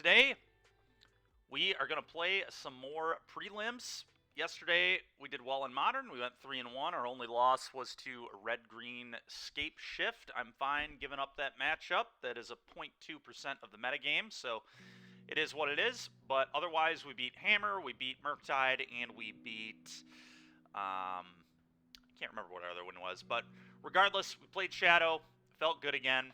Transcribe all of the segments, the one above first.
Today, we are going to play some more prelims. Yesterday, we did well in Modern. We went 3-1. Our only loss was to Red-Green Scape Shift. I'm fine giving up that matchup. That is a 0.2% of the metagame, so it is what it is. But otherwise, we beat Hammer, we beat Murktide, and we beat... I can't remember what our other one was. But regardless, we played Shadow. Felt good again.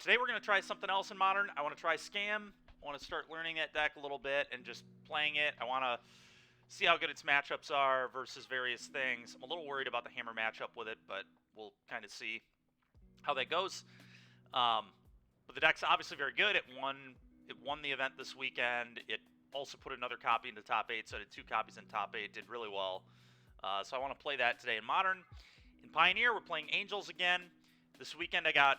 Today, we're going to try something else in Modern. I want to try Scam. I want to start learning that deck a little bit and just playing it. I want to see how good its matchups are versus various things. I'm a little worried about the Hammer matchup with it, but we'll kind of see how that goes. But the deck's obviously very good. It won the event this weekend. It also put another copy into top 8, so I did 2 copies in top 8. Did really well. So I want to play that today in Modern. In Pioneer, we're playing Angels again. This weekend I got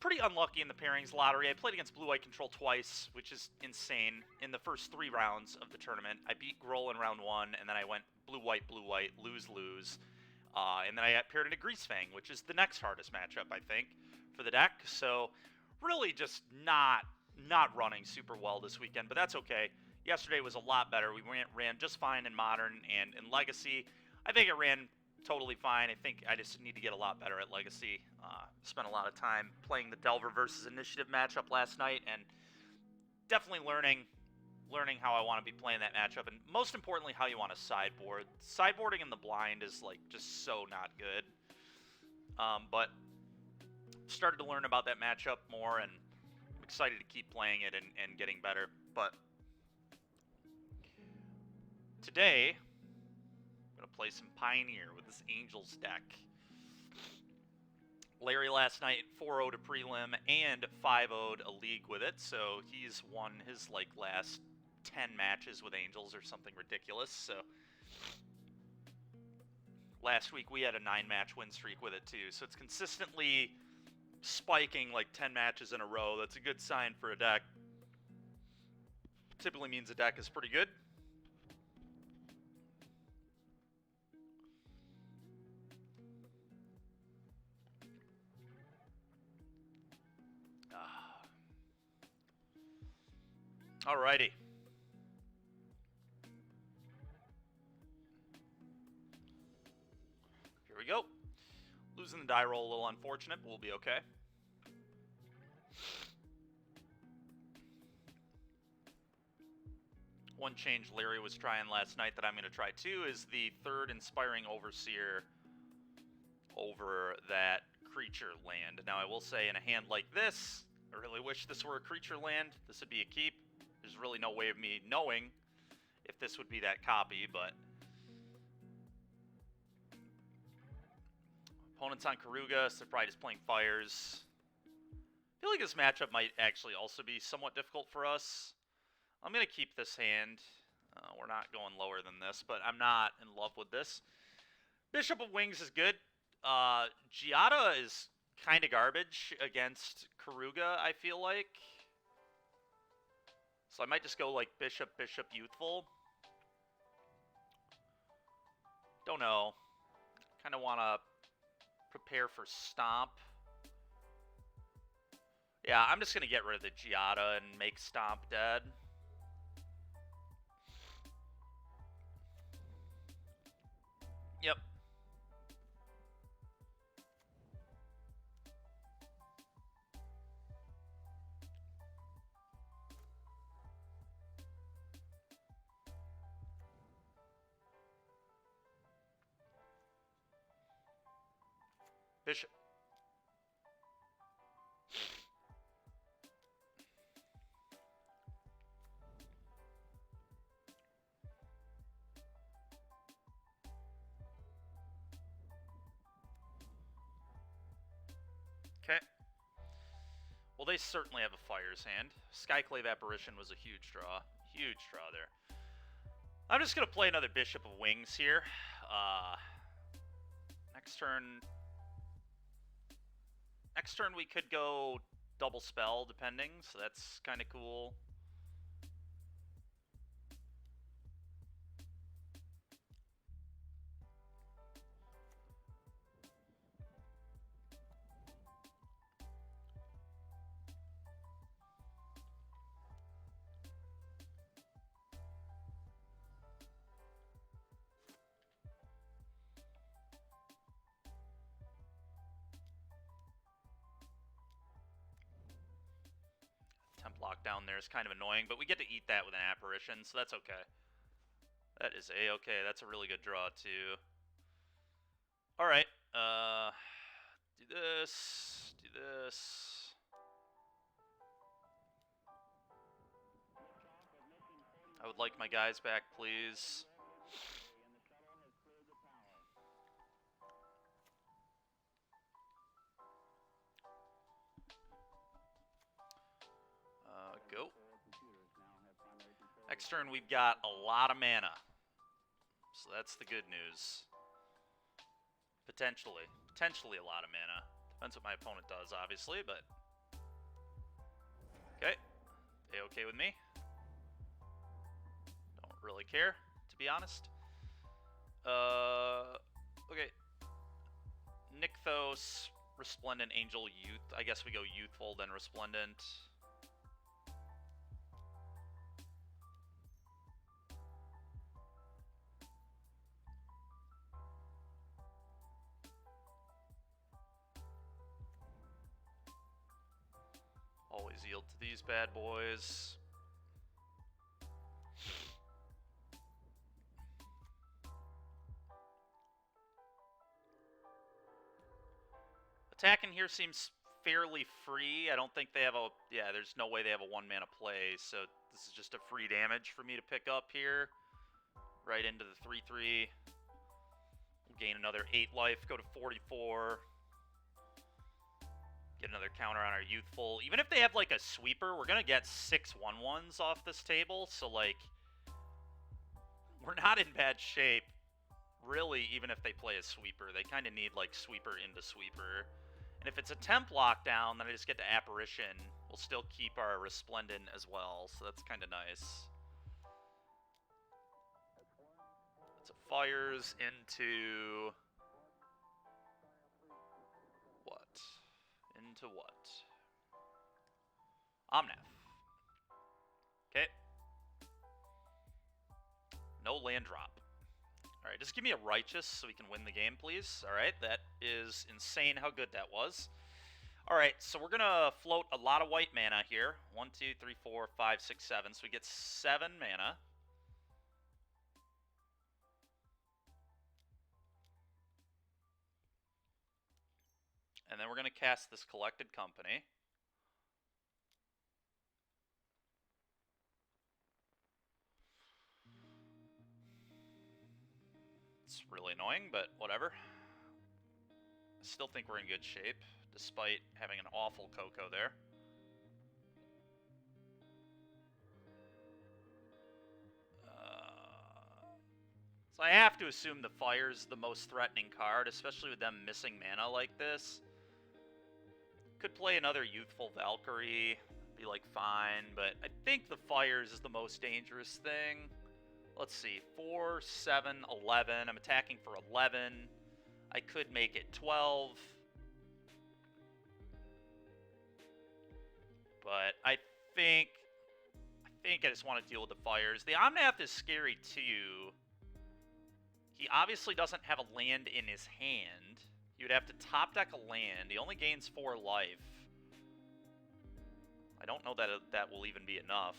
pretty unlucky in the pairings lottery. I played against Blue-White Control twice, which is insane. In the first 3 rounds of the tournament, I beat Grohl in round 1, and then I went Blue-White, Blue-White, lose-lose. And then I paired into Greasefang, which is the next hardest matchup, I think, for the deck. So really just not running super well this weekend, but that's okay. Yesterday was a lot better. We ran just fine in Modern, and in Legacy, I think it ran totally fine. I think I just need to get a lot better at Legacy. Spent a lot of time playing the Delver versus Initiative matchup last night, and definitely learning how I want to be playing that matchup, and most importantly, how you want to sideboard. Sideboarding in the blind is like just so not good. But started to learn about that matchup more, and I'm excited to keep playing it and getting better. But today, I'm going to play some Pioneer with this Angels deck. Larry last night 4-0'd a prelim and 5-0'd a league with it, so he's won his last 10 matches with Angels or something ridiculous. So last week we had a 9-match win streak with it too, so it's consistently spiking 10 matches in a row. That's a good sign for a deck. Typically means a deck is pretty good. Alrighty. Here we go. Losing the die roll a little unfortunate, but we'll be okay. One change Larry was trying last night that I'm going to try too is the 3rd Inspiring Overseer over that creature land. Now I will say in a hand like this, I really wish this were a creature land. This would be a keep. There's really no way of me knowing if this would be that copy, but opponents on Karuga, so they're probably just playing fires. I feel like this matchup might actually also be somewhat difficult for us. I'm going to keep this hand. We're not going lower than this, but I'm not in love with this. Bishop of Wings is good. Giada is kind of garbage against Karuga, I feel like. So I might just go Bishop, Bishop, Youthful. Don't know. Kind of want to prepare for Stomp. Yeah, I'm just going to get rid of the Giada and make Stomp dead. Yep. Bishop. Okay. Well, they certainly have a Fire's hand. Skyclave Apparition was a huge draw. Huge draw there. I'm just going to play another Bishop of Wings here. Next turn we could go double spell, depending, so that's kind of cool. lockdown there is kind of annoying, but we get to eat that with an apparition, so that's okay. That is a-okay. That's a really good draw, too. Alright, do this, do this. I would like my guys back, please. Go. Next turn, we've got a lot of mana. So that's the good news. Potentially. Potentially a lot of mana. Depends what my opponent does, obviously, but... Okay. A-okay with me. Don't really care, to be honest. Okay. Nykthos, Resplendent, Angel, Youth. I guess we go Youthful, then Resplendent. Always yield to these bad boys. Attacking here seems fairly free. I don't think they have a... Yeah, there's no way they have a 1-mana play, so this is just a free damage for me to pick up here. Right into the 3/3. We'll gain another 8 life, go to 44. Get another counter on our Youthful. Even if they have, like, a sweeper, we're gonna get 6 1/1s off this table, so, like... We're not in bad shape, really, even if they play a sweeper. They kind of need, like, sweeper into sweeper. And if it's a temp lockdown, then I just get to Apparition. We'll still keep our Resplendent as well, so that's kind of nice. So fires into... What? Into what? Omnath. Okay. No land drop. Alright, just give me a Righteous so we can win the game, please. Alright, that is insane how good that was. Alright, so we're going to float a lot of white mana here. 1, 2, 3, 4, 5, 6, 7. So we get 7 mana. And then we're going to cast this Collected Company. It's really annoying, but whatever. I still think we're in good shape, despite having an awful Coco there. So I have to assume the Fire's the most threatening card, especially with them missing mana like this. Could play another Youthful Valkyrie, be like fine, but I think the Fire's is the most dangerous thing. Let's see, 4, 7, 11. I'm attacking for 11. I could make it 12. But I think I just want to deal with the Fires. The Omnath is scary too. He obviously doesn't have a land in his hand. He would have to top deck a land. He only gains 4 life. I don't know that that will even be enough.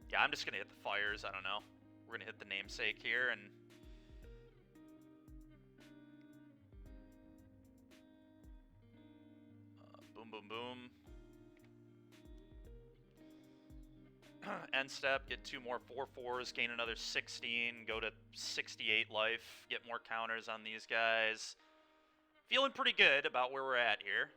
Yeah, I'm just going to hit the Fires. I don't know. We're going to hit the Namesake here and... boom, boom, boom. End step, get 2 more 4/4s, gain another 16, go to 68 life, get more counters on these guys. Feeling pretty good about where we're at here.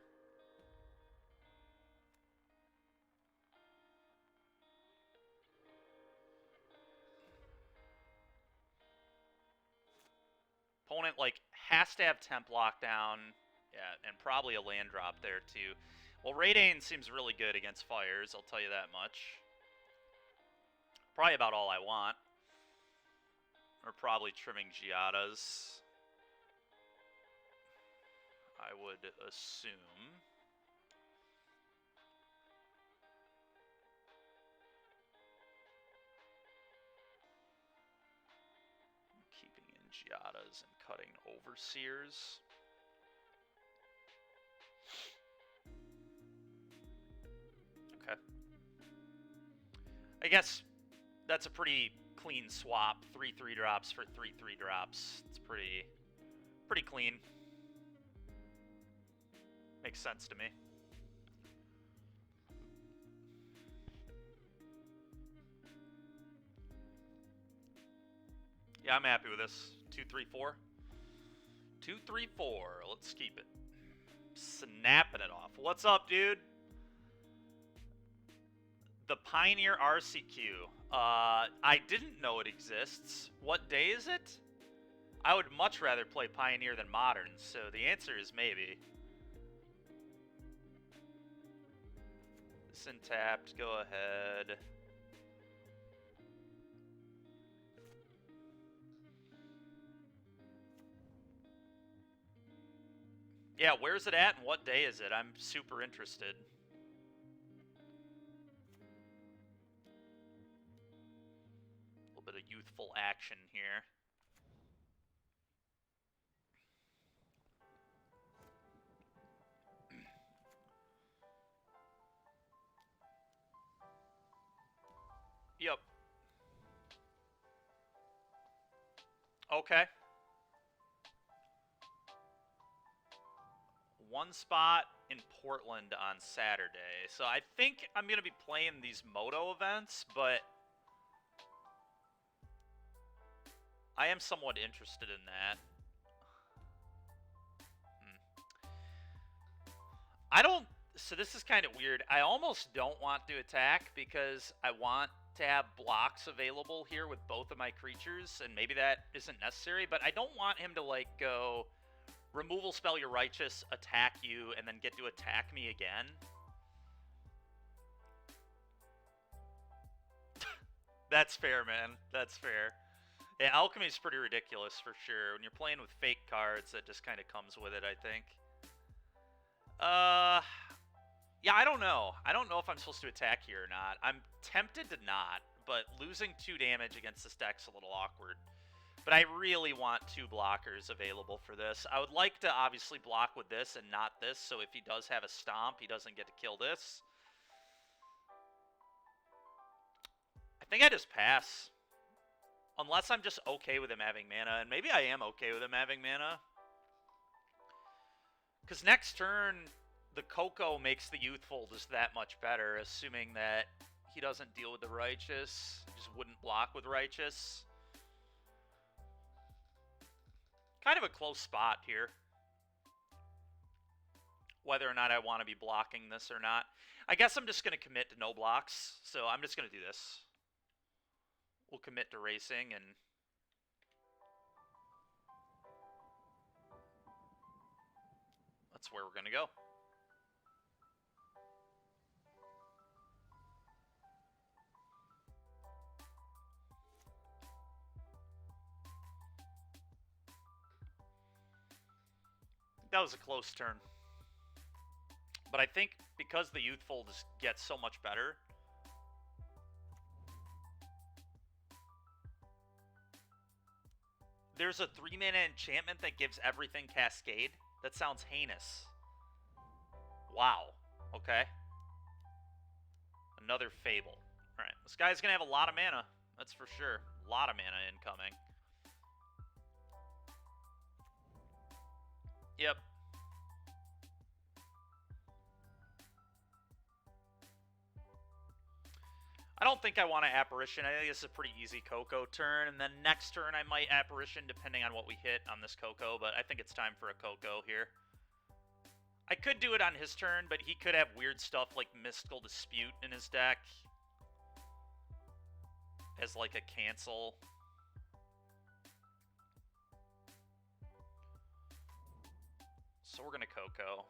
Opponent, like, has to have temp lockdown. Yeah, and probably a land drop there, too. Well, Raidane seems really good against Fires, I'll tell you that much. Probably about all I want. We're probably trimming Giadas, I would assume. Keeping in Giadas. Kylas and cutting Overseers. Okay. I guess that's a pretty clean swap. 3 3-drops for 3 3-drops. It's pretty clean. Makes sense to me. Yeah, I'm happy with this. 2 3 4. 2 3 4. Let's keep it. Snapping it off. What's up, dude? The Pioneer RCQ. I didn't know it exists. What day is it? I would much rather play Pioneer than Modern, so the answer is maybe. This untapped, go ahead. Yeah, where's it at and what day is it? I'm super interested. A little bit of youthful action here. Yep. Okay. One spot in Portland on Saturday. So I think I'm going to be playing these moto events, but I am somewhat interested in that. I don't... So this is kind of weird. I almost don't want to attack because I want to have blocks available here with both of my creatures, and maybe that isn't necessary, but I don't want him to, like, go... Removal spell your Righteous, attack you, and then get to attack me again. That's fair, man. That's fair. Yeah, Alchemy's pretty ridiculous for sure. When you're playing with fake cards, that just kind of comes with it, I think. Yeah, I don't know. I don't know if I'm supposed to attack here or not. I'm tempted to not, but losing 2 damage against this deck's a little awkward. But I really want 2 blockers available for this. I would like to obviously block with this and not this, so if he does have a stomp, he doesn't get to kill this. I think I just pass. Unless I'm just okay with him having mana, and maybe I am okay with him having mana. Because next turn, the Coco makes the Youthful just that much better, assuming that he doesn't deal with the Righteous. He just wouldn't block with Righteous. Kind of a close spot here. Whether or not I want to be blocking this or not. I guess I'm just going to commit to no blocks, so I'm just going to do this. We'll commit to racing, and... that's where we're going to go. That was a close turn. But I think because the Youthful just gets so much better... There's a 3-mana enchantment that gives everything Cascade? That sounds heinous. Wow. Okay. Another Fable. Alright, this guy's gonna have a lot of mana. That's for sure. A lot of mana incoming. Yep. I don't think I want to Apparition. I think this is a pretty easy Coco turn, and then next turn I might Apparition depending on what we hit on this Coco, but I think it's time for a Coco here. I could do it on his turn, but he could have weird stuff like Mystical Dispute in his deck as like a cancel. So we're going to Coco.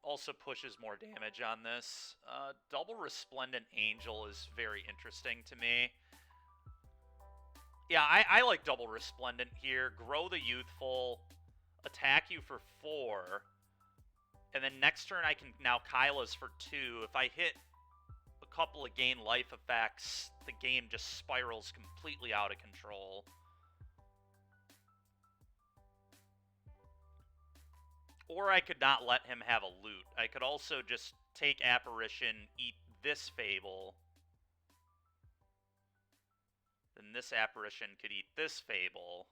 Also pushes more damage on this. Double Resplendent Angel is very interesting to me. Yeah, I like Double Resplendent here. Grow the Youthful, attack you for 4, and then next turn I can now Kyla's for 2. If I hit a couple of gain life effects, the game just spirals completely out of control. Or I could not let him have a loot. I could also just take Apparition, eat this Fable. Then this Apparition could eat this Fable.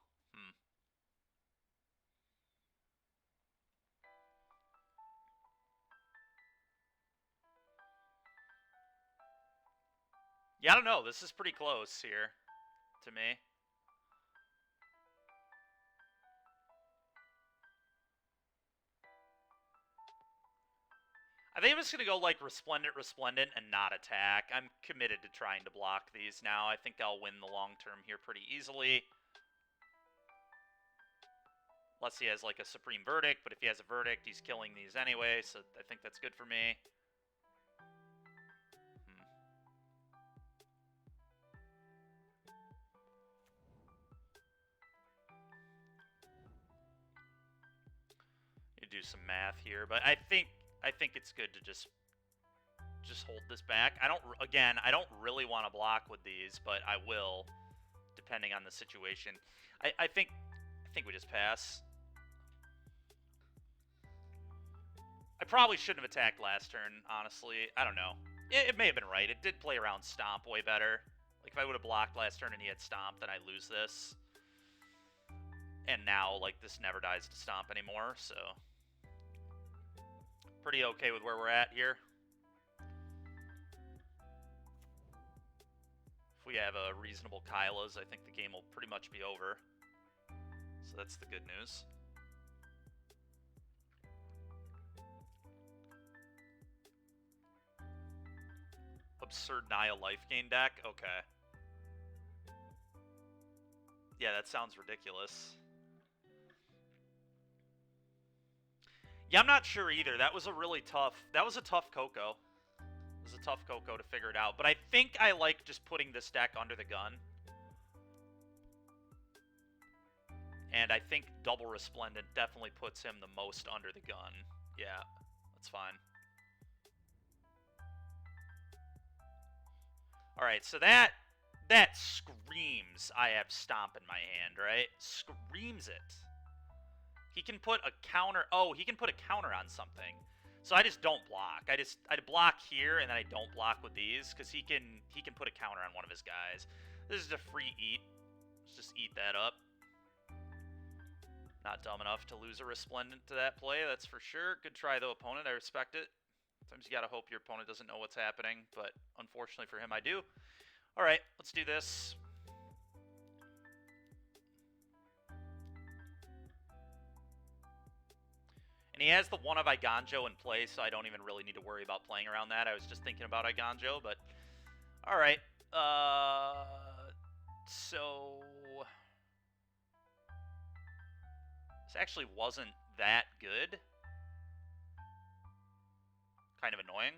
Yeah, I don't know. This is pretty close here to me. I think I'm just going to go like Resplendent, and not attack. I'm committed to trying to block these now. I think I'll win the long term here pretty easily. Unless he has like a Supreme Verdict, but if he has a Verdict, he's killing these anyway, so I think that's good for me. You do some math here, but I think it's good to just hold this back. I don't really want to block with these, but I will, depending on the situation. I think we just pass. I probably shouldn't have attacked last turn, honestly. I don't know. It may have been right. It did play around Stomp way better. Like, if I would have blocked last turn and he had Stomp, then I lose this. And now, like, this never dies to Stomp anymore, so... Pretty okay with where we're at here. If we have a reasonable Kyla's, I think the game will pretty much be over. So that's the good news. Absurd Naya life gain deck? Okay. Yeah, that sounds ridiculous. Yeah, I'm not sure either. That was a really tough... That was a tough Coco. It was a tough Coco to figure it out. But I think I like just putting this deck under the gun. And I think Double Resplendent definitely puts him the most under the gun. Yeah, that's fine. Alright, so that screams I have Stomp in my hand, right? Screams it. He can put a counter... Oh, he can put a counter on something. So I just don't block. I block here, and then I don't block with these, because he can put a counter on one of his guys. This is a free eat. Let's just eat that up. Not dumb enough to lose a Resplendent to that play, that's for sure. Good try, though, opponent. I respect it. Sometimes you gotta hope your opponent doesn't know what's happening, but unfortunately for him, I do. Alright, let's do this. And he has the one of Iganjo in play, so I don't even really need to worry about playing around that. I was just thinking about Iganjo, but... Alright. So... This actually wasn't that good. Kind of annoying.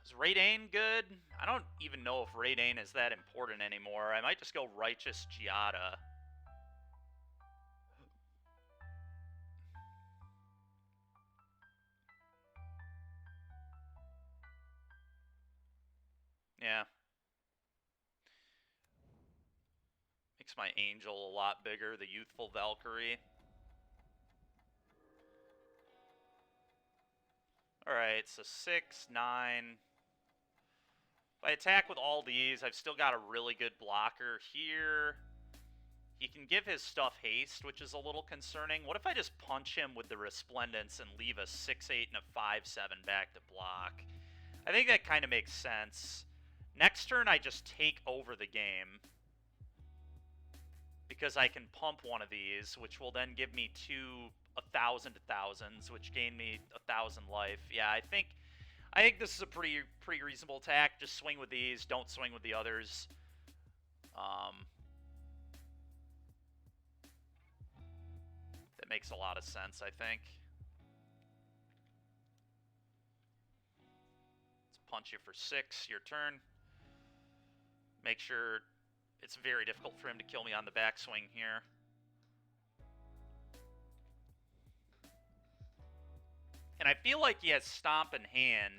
Is Raidane good? I don't even know if Raidane is that important anymore. I might just go Righteous Giada. Yeah. Makes my Angel a lot bigger, the Youthful Valkyrie. Alright, so 6, 9... If I attack with all these, I've still got a really good blocker here. He can give his stuff haste, which is a little concerning. What if I just punch him with the Resplendence and leave a 6-8 and a 5-7 back to block? I think that kind of makes sense. Next turn, I just take over the game. Because I can pump one of these, which will then give me 1,000 thousands, which gain me 1,000 life. Yeah, I think this is a pretty reasonable attack. Just swing with these. Don't swing with the others. That makes a lot of sense, I think. Let's punch you for 6. Your turn. Make sure it's very difficult for him to kill me on the backswing here. And I feel like he has Stomp in hand.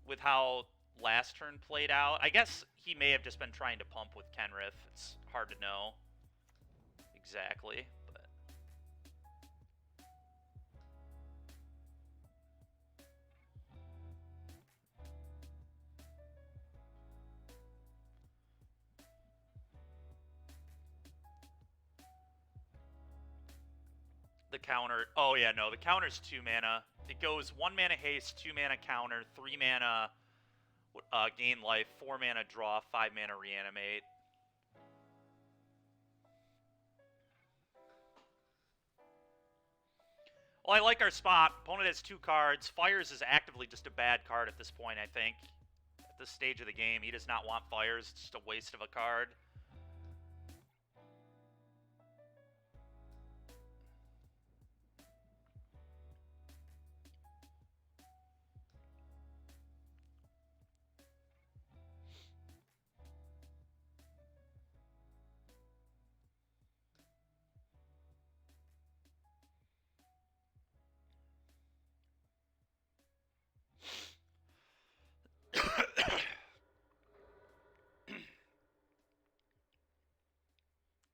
with how last turn played out. I guess he may have just been trying to pump with Kenrith. It's hard to know exactly, but the counter. Oh yeah, no, the counter's 2 mana. It goes 1 mana haste, 2 mana counter, 3 mana gain life, 4 mana draw, 5 mana reanimate. Well, I like our spot. Opponent has 2 cards. Fires is actively just a bad card at this point, I think. At this stage of the game, he does not want Fires. It's just a waste of a card.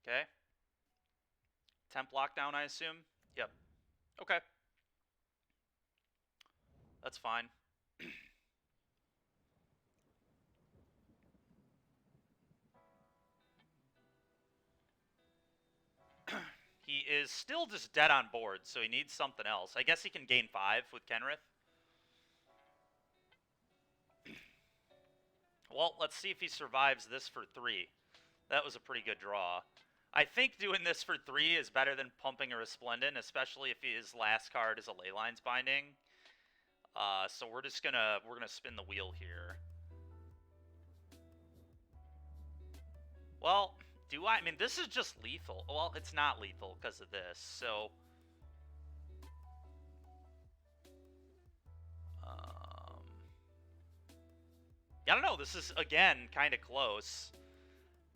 Okay. Temp lockdown, I assume? Yep. Okay. That's fine. He is still just dead on board, so he needs something else. I guess he can gain 5 with Kenrith. Well, let's see if he survives this for 3. That was a pretty good draw. I think doing this for 3 is better than pumping a Resplendent, especially if his last card is a Leyline's Binding. So we're gonna spin the wheel here. Well, do I? I mean, this is just lethal. Well, it's not lethal because of this, so... I don't know. This is, again, kind of close.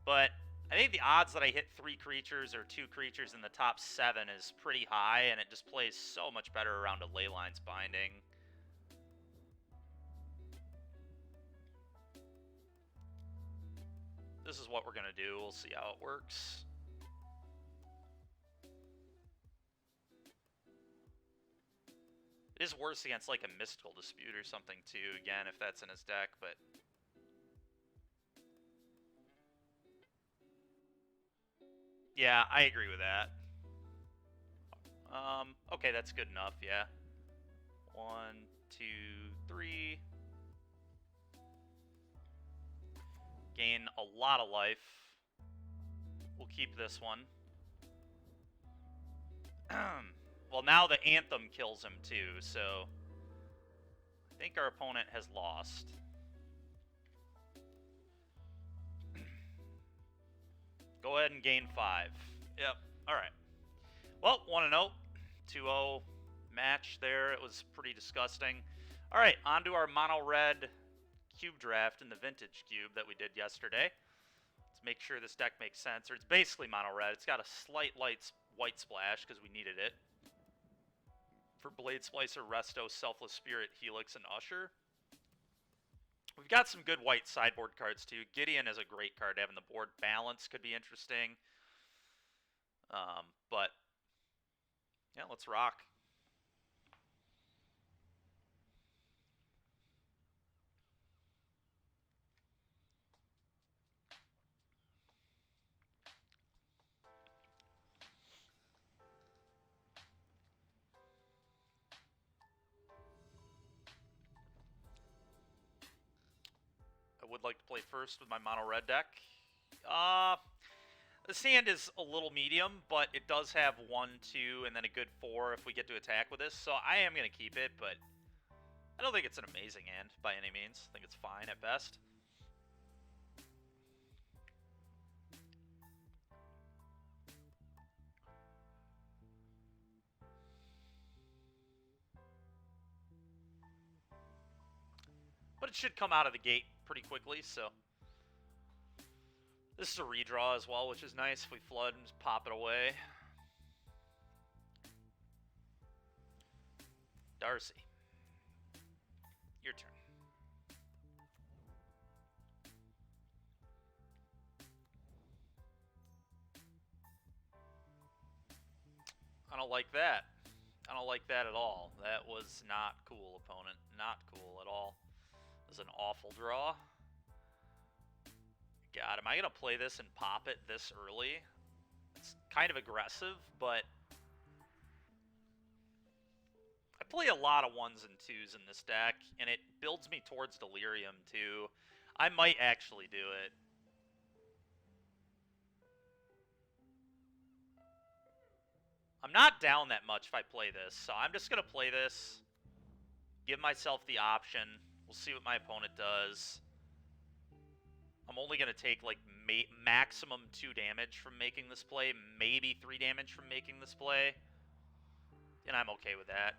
But I think the odds that I hit 3 creatures or 2 creatures in the top 7 is pretty high, and it just plays so much better around a Leyline's Binding. This is what we're going to do. We'll see how it works. It is worse against, like, a Mystical Dispute or something, too, again, if that's in his deck, but... Yeah, I agree with that. Okay, that's good enough, yeah. 1, 2, 3. Gain a lot of life. We'll keep this one. Well, now the Anthem kills him too, so... I think our opponent has lost. Go ahead and gain 5. Yep, alright. Well, 1-0. 2-0 match there. It was pretty disgusting. Alright, on to our mono-red cube draft in the vintage cube that we did yesterday. Let's make sure this deck makes sense. Or it's basically mono-red. It's got a slight white splash because we needed it. For Blade Splicer, Resto, Selfless Spirit, Helix, and Usher. We've got some good white sideboard cards, too. Gideon is a great card to have in the board. Balance could be interesting. But, yeah, let's rock. I would like to play first with my mono-red deck. This hand is a little medium, but it does have 1, 2, and then a good 4 if we get to attack with this. So I am going to keep it, but I don't think it's an amazing hand by any means. I think it's fine at best. But it should come out of the gate pretty quickly, so... This is a redraw as well, which is nice. If we flood and just pop it away. Darcy. Your turn. don't like that. I don't like that at all. That was not cool, opponent. Not cool at all. It was an awful draw. God, am I going to play this and pop it this early? It's kind of aggressive, but I play a lot of 1s and 2s in this deck, and it builds me towards Delirium, too. I might actually do it. I'm not down that much if I play this, so I'm just going to play this, give myself the option. We'll see what my opponent does. I'm only going to take, like, maximum 2 damage from making this play, maybe 3 damage from making this play, and I'm okay with that.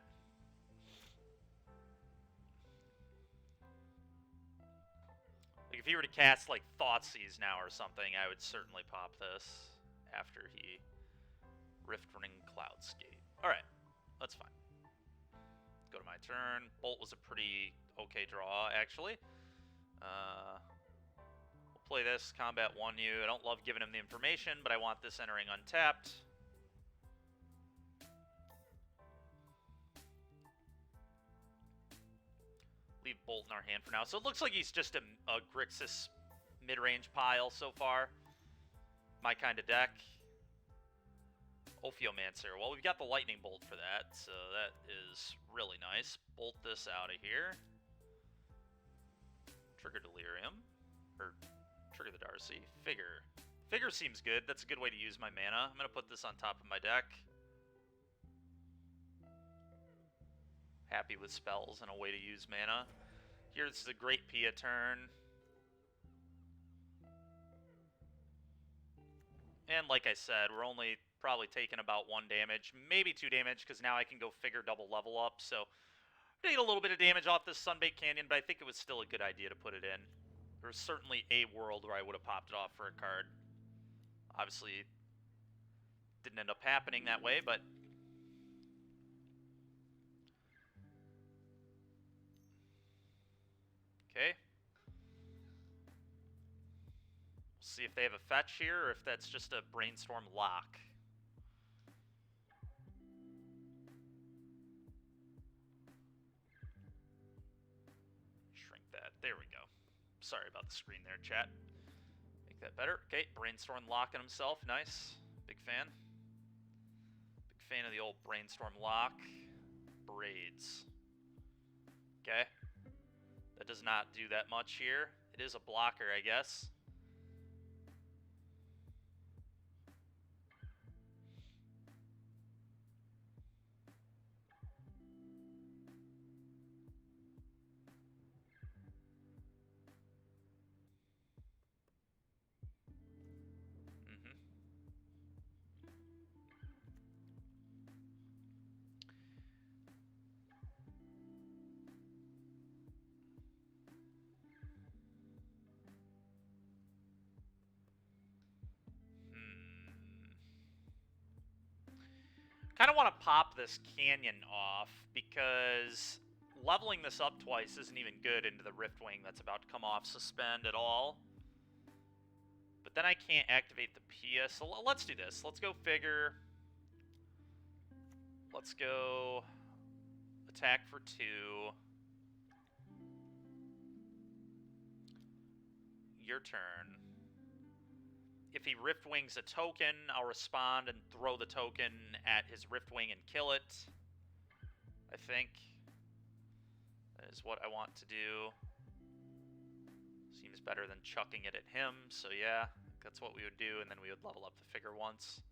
Like, if he were to cast, like, Thoughtseize now or something, I would certainly pop this after he Riftring Cloudscape. Alright, that's fine. Go to my turn. Bolt was a pretty okay draw, actually. We'll play this, combat 1U. I don't love giving him the information, but I want this entering untapped. Leave Bolt in our hand for now. So it looks like he's just a Grixis mid-range pile so far. My kind of deck. Ophiomancer. Well, we've got the Lightning Bolt for that, so that is really nice. Bolt this out of here. Trigger Delirium. Or, trigger the Darcy. Figure. Figure seems good. That's a good way to use my mana. I'm going to put this on top of my deck. Happy with spells and a way to use mana. Here's the Great Pia turn. And like I said, we're only probably taking about 1 damage, maybe 2 damage, because now I can go figure double level up. So I get a little bit of damage off this Sunbaked Canyon, but I think it was still a good idea to put it in. There was certainly a world where I would have popped it off for a card. Obviously, didn't end up happening that way, but... Okay. We'll see if they have a fetch here, or if that's just a Brainstorm lock. Shrink that. There we go. Sorry about the screen there, chat. Make that better. Okay, Brainstorm locking himself. Nice. Big fan. Big fan of the old Brainstorm lock. Braids. Okay. That does not do that much here. It is a blocker, I guess. Kind of want to pop this Canyon off, because leveling this up twice isn't even good into the Riftwing that's about to come off suspend at all. But then I can't activate the Pia, so let's do this. Let's go figure. Let's go attack for 2. Your turn. If he Riftwings a token, I'll respond and throw the token at his Riftwing and kill it. I think that is what I want to do. Seems better than chucking it at him, so yeah, that's what we would do, and then we would level up the figure once.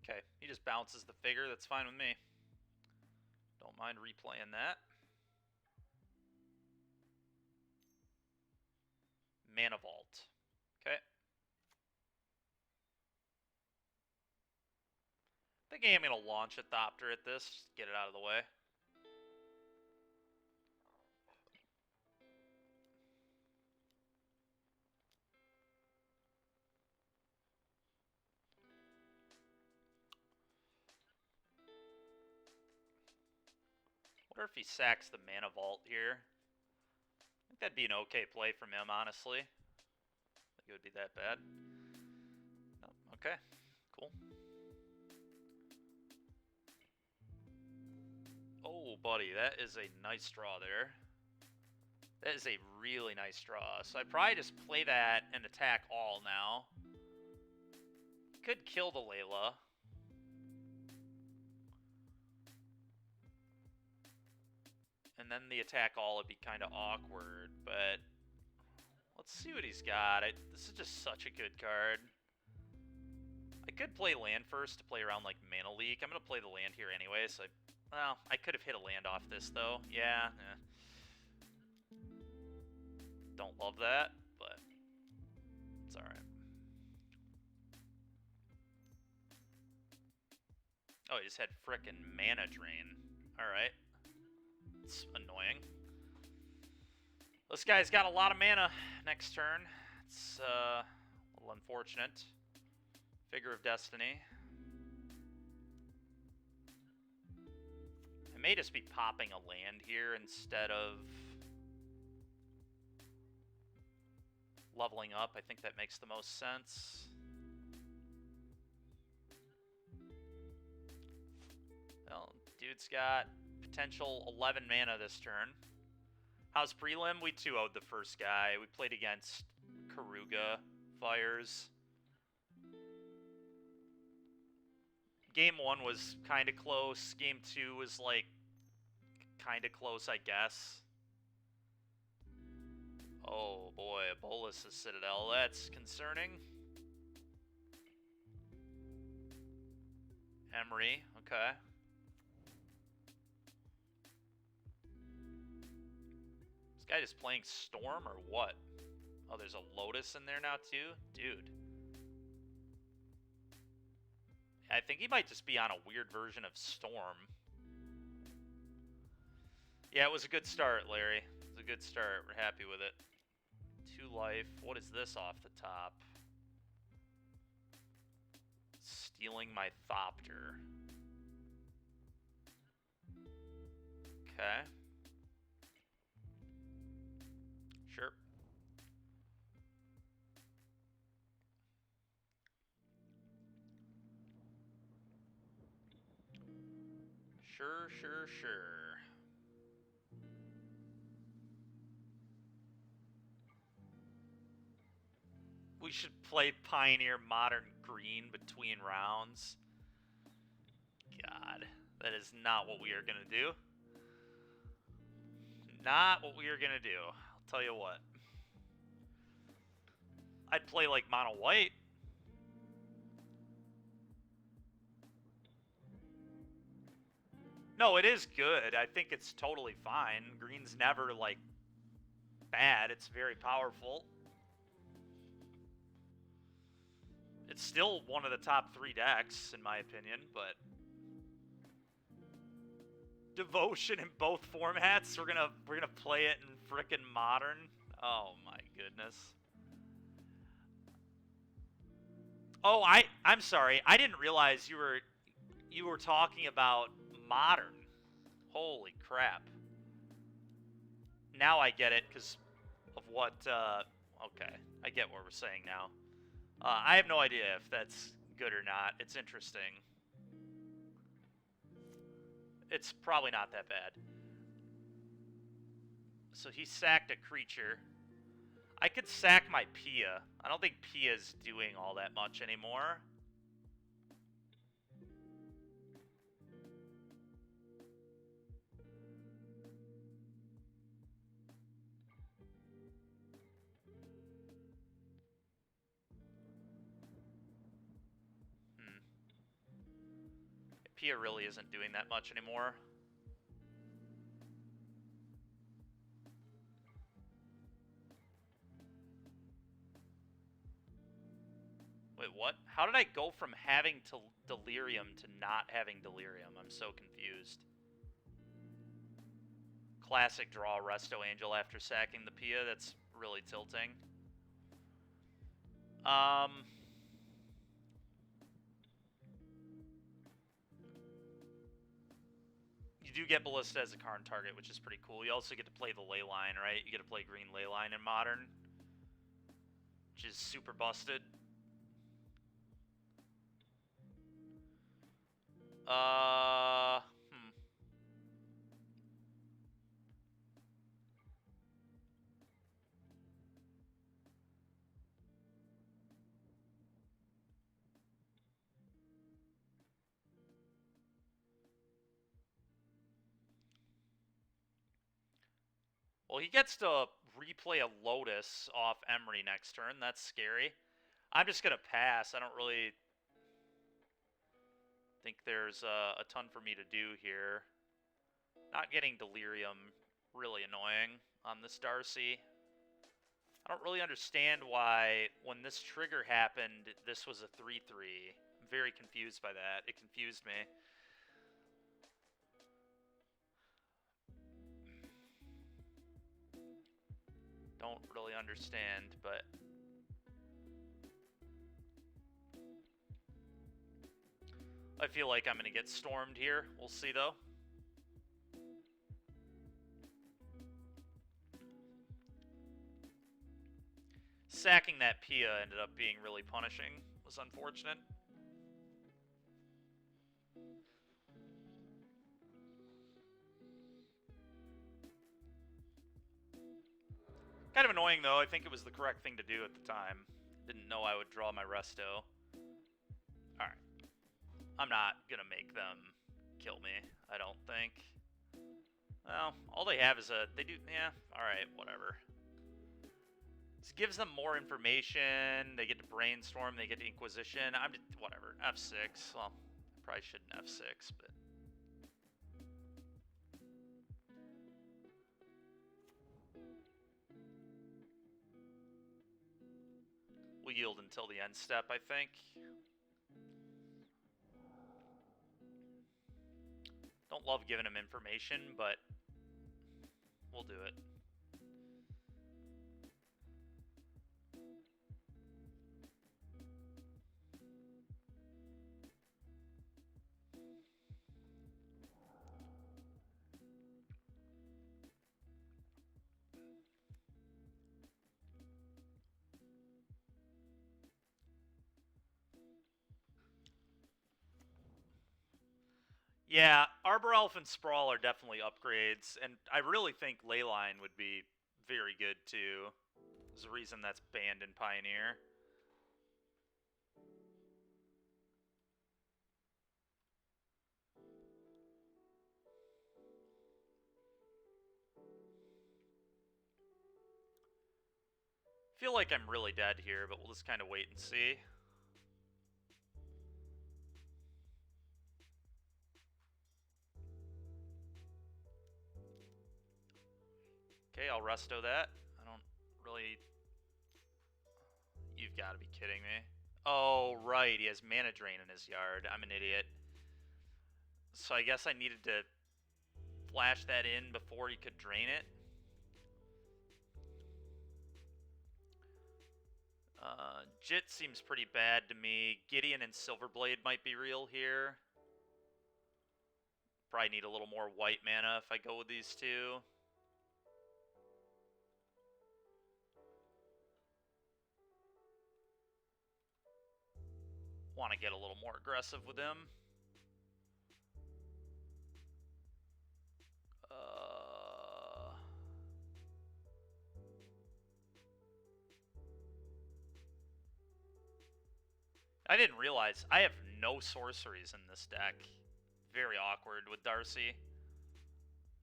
Okay, he just bounces the figure. That's fine with me. Don't mind replaying that. Mana Vault. Okay. think I'm going to launch a Thopter at this, just get it out of the way. Wonder if he sacks the Mana Vault here. I think that'd be an okay play from him, honestly. I think it would be that bad. No, okay, cool. Oh, buddy, that is a nice draw there. That is a really nice draw. So I'd probably just play that and attack all now. Could kill the Layla. And then the attack all would be kind of awkward, but let's see what he's got. This is just such a good card. I could play land first to play around like Mana Leak. I'm going to play the land here anyway, so well, I could have hit a land off this though. Yeah, Don't love that, but it's alright. Oh, he just had frickin' mana drain. Alright. It's annoying. This guy's got a lot of mana next turn. It's a little unfortunate. Figure of Destiny. I may just be popping a land here instead of leveling up. I think that makes the most sense. Well, dude's got potential 11 mana this turn. How's Prelim? We 2-0'd the first guy. We played against Karuga Fires. Game 1 was kind of close. Game 2 was like kind of close, I guess. Oh boy, a Bolas' Citadel. That's concerning. Emery, okay. This guy just playing Storm or what? Oh, there's a Lotus in there now too? Dude. I think he might just be on a weird version of Storm. Yeah, it was a good start, Larry. It was a good start. We're happy with it. 2 life. What is this off the top? Stealing my Thopter. Okay. Sure. Sure. We should play Pioneer Modern Green between rounds. God, that is not what we are going to do. Not what we are going to do. I'll tell you what. I'd play like Mono White. No, it is good. I think it's totally fine. Green's never, like, bad. It's very powerful. It's still one of the top 3 decks, in my opinion, but Devotion in both formats. We're gonna play it in frickin' Modern. Oh my goodness. Oh, I'm sorry. I didn't realize you were talking about Modern. Holy crap. Now I get it because of what, okay. I get what we're saying now. I have no idea if that's good or not. It's interesting. It's probably not that bad. So he sacked a creature. I could sack my Pia. I don't think Pia's doing all that much anymore. Pia really isn't doing that much anymore. Wait, what? How did I go from having delirium to not having delirium? I'm so confused. Classic draw Resto Angel after sacking the Pia. That's really tilting. You do get Ballista as a Karn target, which is pretty cool. You also get to play the Leyline, right? You get to play green Leyline in Modern, which is super busted. Well, he gets to replay a Lotus off Emery next turn. That's scary. I'm just going to pass. I don't really think there's a ton for me to do here. Not getting Delirium, really annoying on this Darcy. I don't really understand why, when this trigger happened, this was a 3-3. I'm very confused by that. It confused me. Don't really understand, but... I feel like I'm going to get stormed here. We'll see, though. Sacking that Pia ended up being really punishing. It was unfortunate. Kind of annoying, though. I think it was the correct thing to do at the time. Didn't know I would draw my Resto. Alright. I'm not going to make them kill me, I don't think. Well, all they have is a... They do... Yeah, alright, whatever. This gives them more information. They get to Brainstorm. They get to Inquisition. I'm just... Whatever. F6. Well, probably shouldn't F6, but... We'll yield until the end step, I think. Don't love giving him information, but we'll do it. Yeah, Arbor Elf and Sprawl are definitely upgrades, and I really think Leyline would be very good too. There's a reason that's banned in Pioneer. I feel like I'm really dead here, but we'll just kind of wait and see. Okay, I'll resto that. I don't really... You've got to be kidding me. Oh, right, he has Mana Drain in his yard. I'm an idiot. So I guess I needed to flash that in before he could drain it. Jit seems pretty bad to me. Gideon and Silverblade might be real here. Probably need a little more white mana if I go with these two. Want to get a little more aggressive with him. I didn't realize I have no sorceries in this deck. Very awkward with Darcy.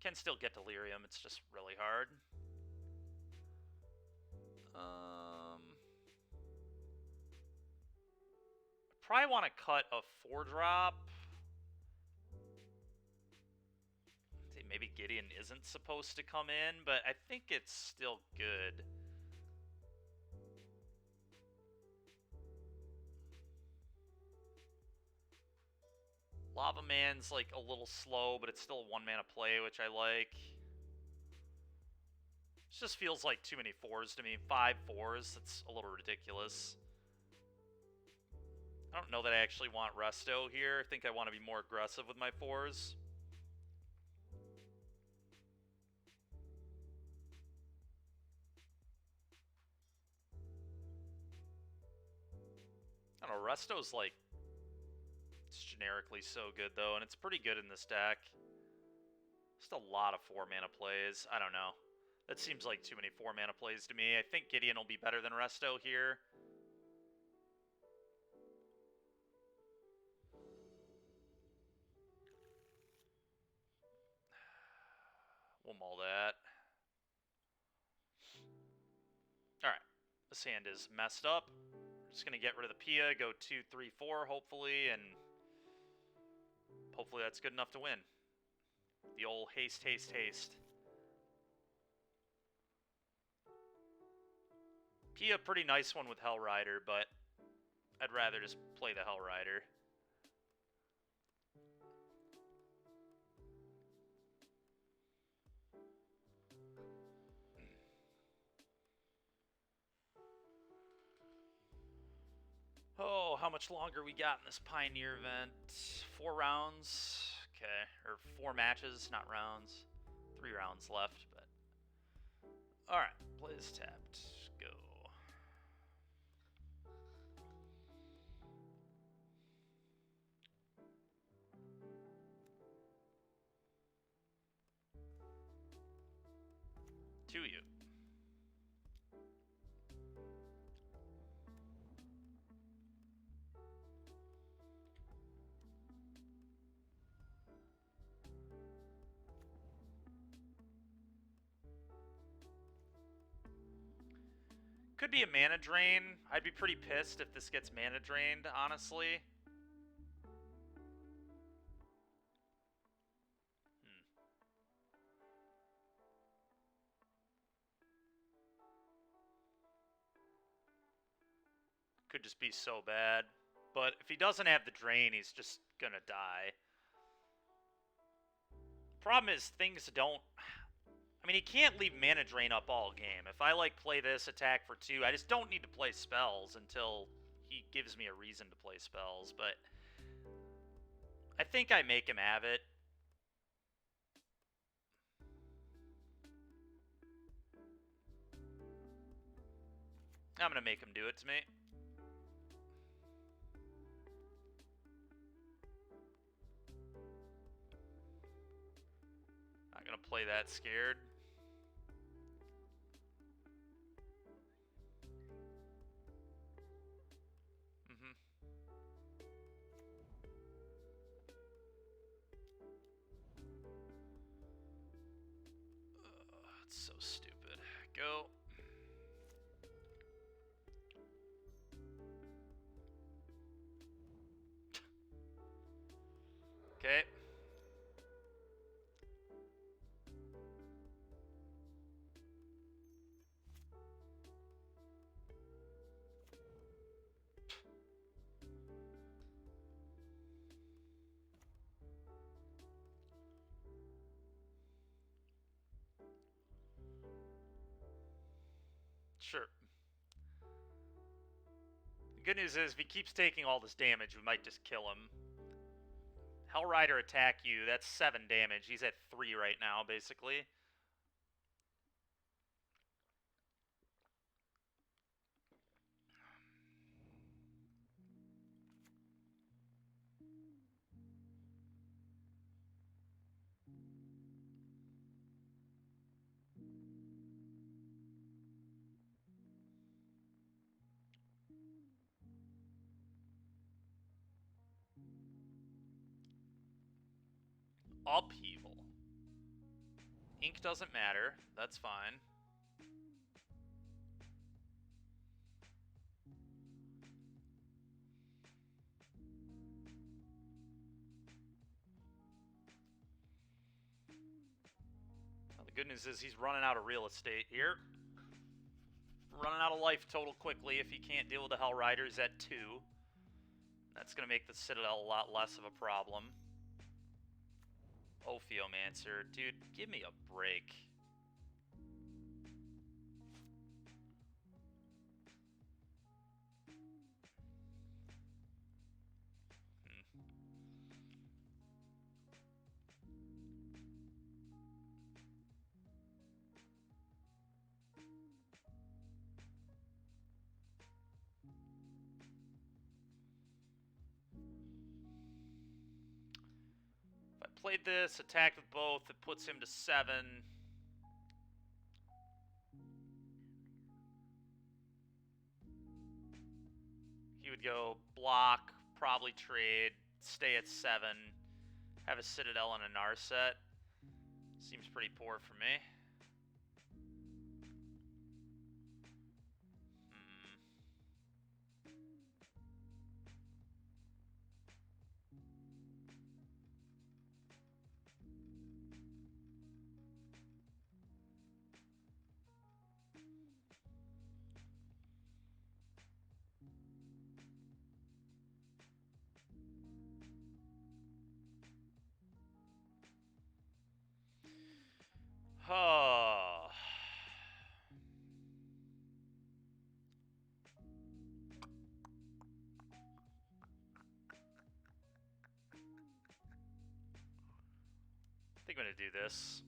Can still get Delirium, it's just really hard. Probably want to cut a 4-drop. Maybe Gideon isn't supposed to come in, but I think it's still good. Lava Man's like a little slow, but it's still a 1-mana play, which I like. It just feels like too many 4s to me. 5 4s, that's a little ridiculous. I don't know that I actually want Resto here. I think I want to be more aggressive with my 4s. I don't know, Resto's like, it's generically so good though, and it's pretty good in this deck. Just a lot of 4-mana plays. I don't know. That seems like too many 4-mana plays to me. I think Gideon will be better than Resto here. We'll mull that. Alright. This hand is messed up. I'm just going to get rid of the Pia, go 2, 3, 4, hopefully, and hopefully that's good enough to win. The old haste, haste, haste. Pia, pretty nice one with Hellrider, but I'd rather just play the Hellrider. Oh, how much longer we got in this Pioneer event? 4 rounds. Okay, or 4 matches, not rounds. 3 rounds left, but... Alright, play this tapped. Go. To you. Could be a mana drain. I'd be pretty pissed if this gets mana drained, honestly. Could just be so bad. But if he doesn't have the drain, he's just gonna die. Problem is, things don't... I mean, he can't leave mana drain up all game. If I, like, play this attack for 2, I just don't need to play spells until he gives me a reason to play spells. But I think I make him have it. I'm gonna make him do it to me. Not gonna play that scared. It's so stupid. Go. Okay. Sure. The good news is, if he keeps taking all this damage, we might just kill him. Hellrider attack you, that's 7 damage. He's at 3 right now, basically. Upheaval. Ink doesn't matter. That's fine. Well, the good news is he's running out of real estate here. Running out of life total quickly if he can't deal with the Hellriders at 2. That's going to make the Citadel a lot less of a problem. Ophiomancer. Dude, give me a break. If I played this, attacked with both, it puts him to 7. He would go block, probably trade, stay at 7, have a Citadel and a Narset. Seems pretty poor for me. Oh. I think I'm going to do this.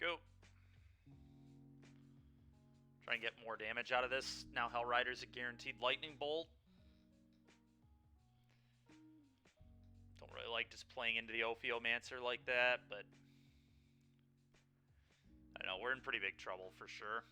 Go. Try and get more damage out of this. Now Hellrider's a guaranteed lightning bolt. Don't really like just playing into the Ophiomancer like that, but I don't know, we're in pretty big trouble for sure.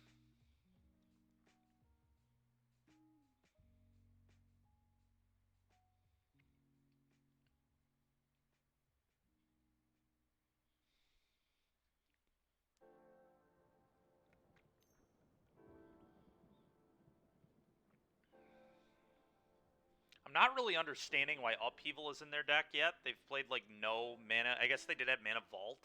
I'm not really understanding why Upheaval is in their deck yet. They've played like no mana. I guess they did have Mana Vault.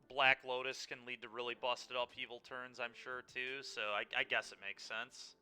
Black Lotus can lead to really busted Upheaval turns, I'm sure, too. So I guess it makes sense.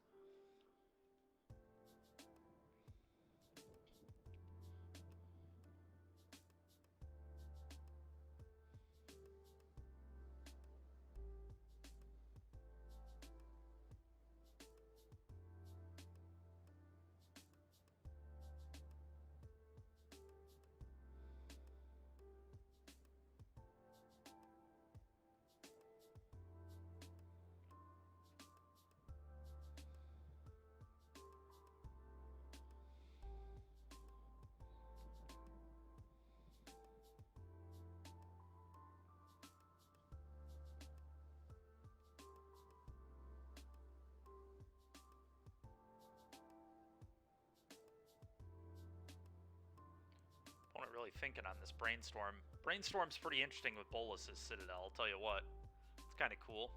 Opponent really thinking on this Brainstorm. Brainstorm's pretty interesting with Bolas's Citadel, I'll tell you what. It's kind of cool.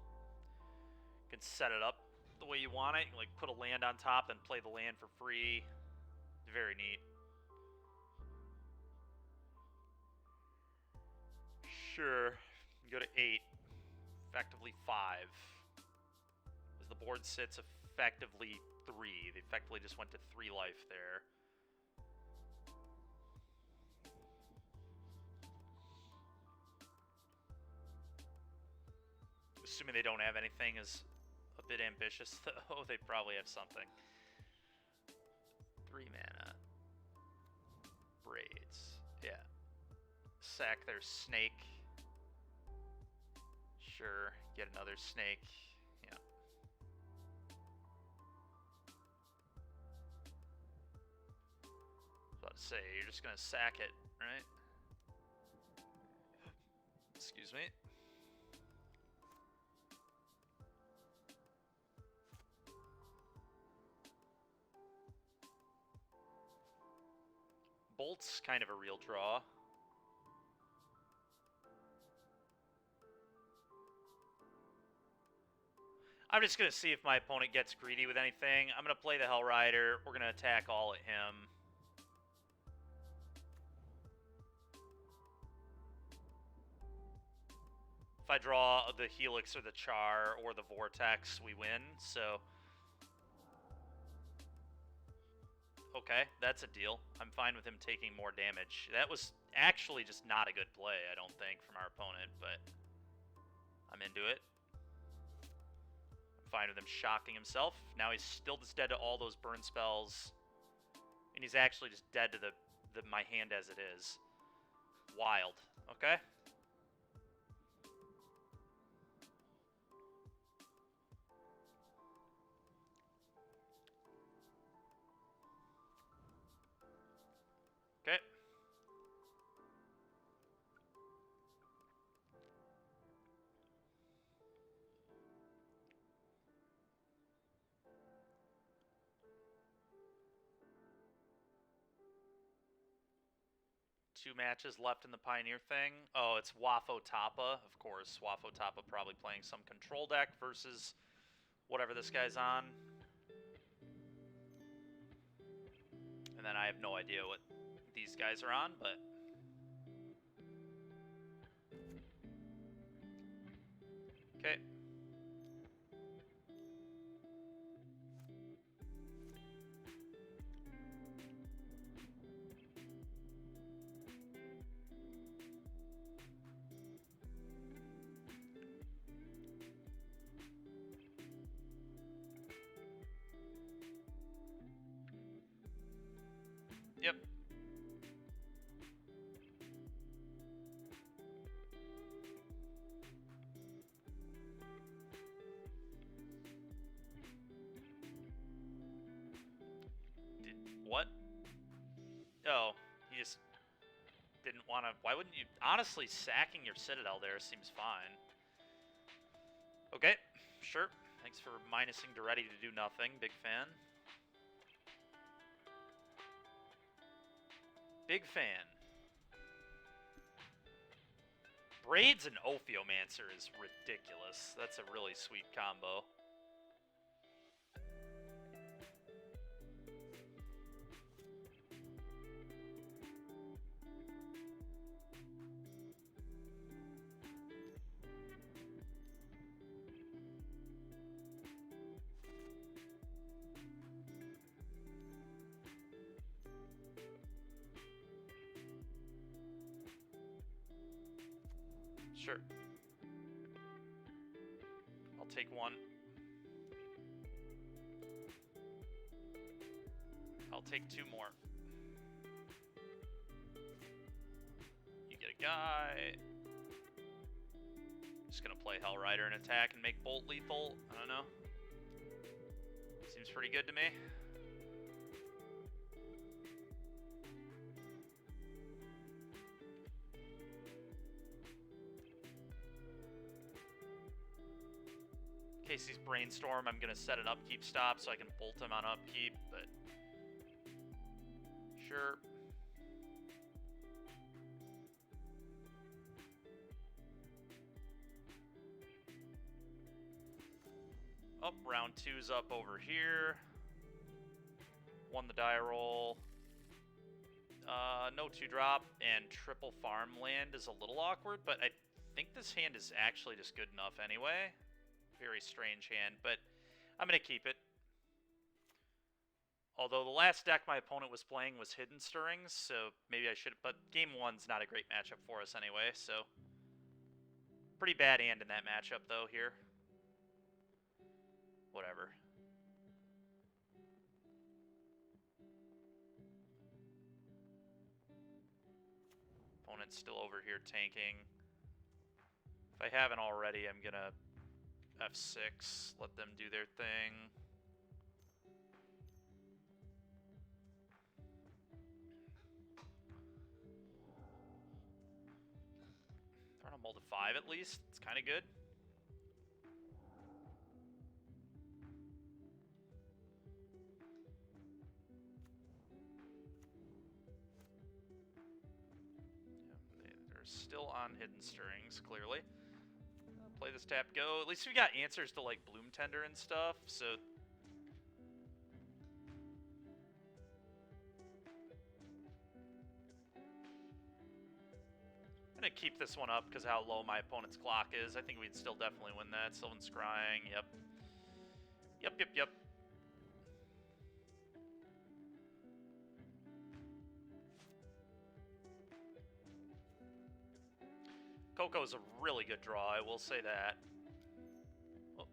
You can set it up the way you want it. You can, like, put a land on top and play the land for free. Very neat. Sure. You go to 8. Effectively 5. As the board sits effectively 3. They effectively just went to 3 life there. Assuming they don't have anything is a bit ambitious, though. They probably have something. 3 mana. Braids. Yeah. Sack their snake. Sure. Get another snake. Yeah. I was about to say, you're just going to sack it, right? Excuse me. Bolt's kind of a real draw. I'm just going to see if my opponent gets greedy with anything. I'm going to play the Hell Rider. We're going to attack all at him. If I draw the Helix or the Char or the Vortex, we win, so... Okay, that's a deal. I'm fine with him taking more damage. That was actually just not a good play, I don't think, from our opponent, but I'm into it. I'm fine with him shocking himself. Now he's still just dead to all those burn spells, and he's actually just dead to my hand as it is. Wild. Okay? Okay. Two matches left in the Pioneer thing. Oh, it's Wafo Tapa, of course. Wafo Tapa probably playing some control deck versus whatever this guy's on. And then I have no idea what these guys are on, but... Okay. Yep. What? Oh, he just didn't want to... Why wouldn't you... Honestly, sacking your Citadel there seems fine. Okay, sure. Thanks for minusing Duretti to do nothing. Big fan. Big fan. Braids and Ophiomancer is ridiculous. That's a really sweet combo. Sure. I'll take one. I'll take two more. You get a guy. Just gonna play Hell Rider and attack and make Bolt lethal. I don't know. Seems pretty good to me. In case he's Brainstorm, I'm going to set an upkeep stop so I can bolt him on upkeep, but... Sure. Oh, round two's up over here. Won the die roll. No 2-drop, and triple farmland is a little awkward, but I think this hand is actually just good enough anyway. Very strange hand, but I'm going to keep it. Although the last deck my opponent was playing was Hidden Stirrings, so maybe I should... But game one's not a great matchup for us anyway, so... Pretty bad hand in that matchup, though, here. Whatever. Opponent's still over here tanking. If I haven't already, I'm going to... F6, let them do their thing. They're on a mold of 5 at least. It's kind of good. Yeah, they're still on Hidden Stirrings, clearly. Play this, tap, go. At least we got answers to, like, Bloom Tender and stuff, so... I'm gonna keep this one up because how low my opponent's clock is. I think we'd still definitely win that. Sylvan Scrying, yep. Yep. Coco's a really good draw, I will say that. Oh.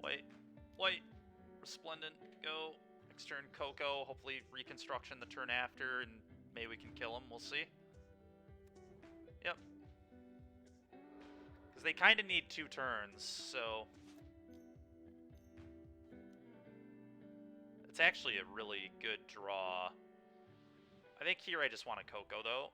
Wait. Resplendent, go. Next turn, Coco. Hopefully Reconstruction the turn after, and maybe we can kill him. We'll see. Yep. Because they kind of need 2 turns, so... It's actually a really good draw. I think here I just want a Coco, though.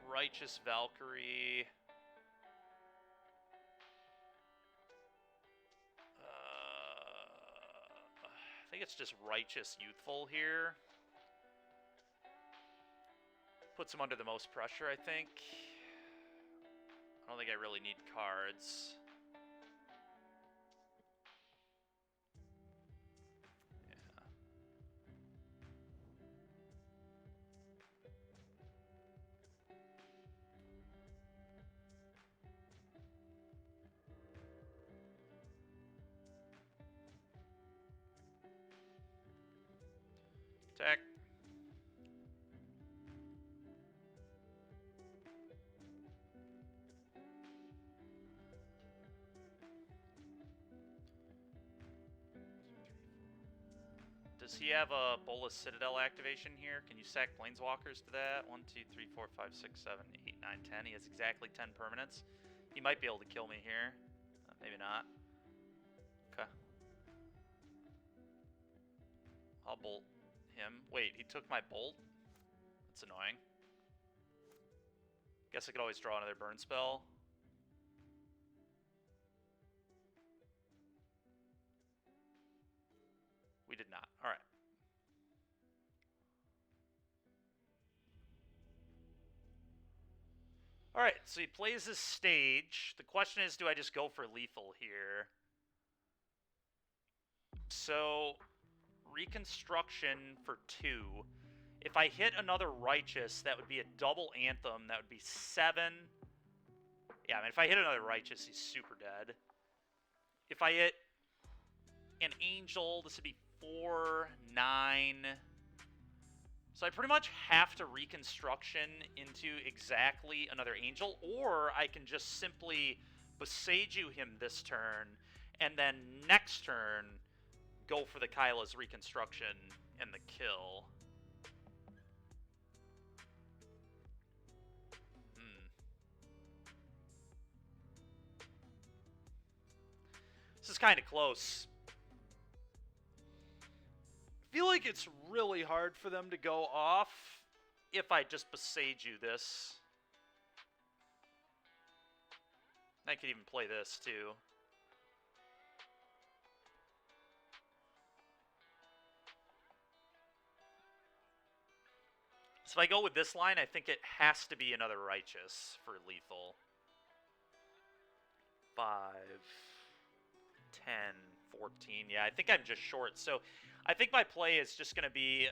Righteous Valkyrie. I think it's just Righteous Youthful here. Puts him under the most pressure, I think. I don't think I really need cards. Attack. Does he have a Bolas Citadel activation here? Can you sack Planeswalkers to that? 1, 2, 3, 4, 5, 6, 7, 8, 9, 10. He has exactly 10 permanents. He might be able to kill me here. Maybe not. Okay. I'll bolt him. Wait, he took my bolt? That's annoying. Guess I could always draw another burn spell. We did not. Alright. Alright, so he plays his stage. The question is, do I just go for lethal here? So, Reconstruction for 2. If I hit another Righteous, that would be a double Anthem. That would be 7. Yeah, I mean, if I hit another Righteous, he's super dead. If I hit an Angel, this would be 4, 9. So I pretty much have to Reconstruction into exactly another Angel, or I can just simply Boseiju him this turn, and then next turn go for the Kyla's Reconstruction and the kill. This is kind of close. I feel like it's really hard for them to go off if I just Boseiju this. I could even play this too. So if I go with this line, I think it has to be another Righteous for lethal. 5, 10, 14. Yeah, I think I'm just short. So I think my play is just going to be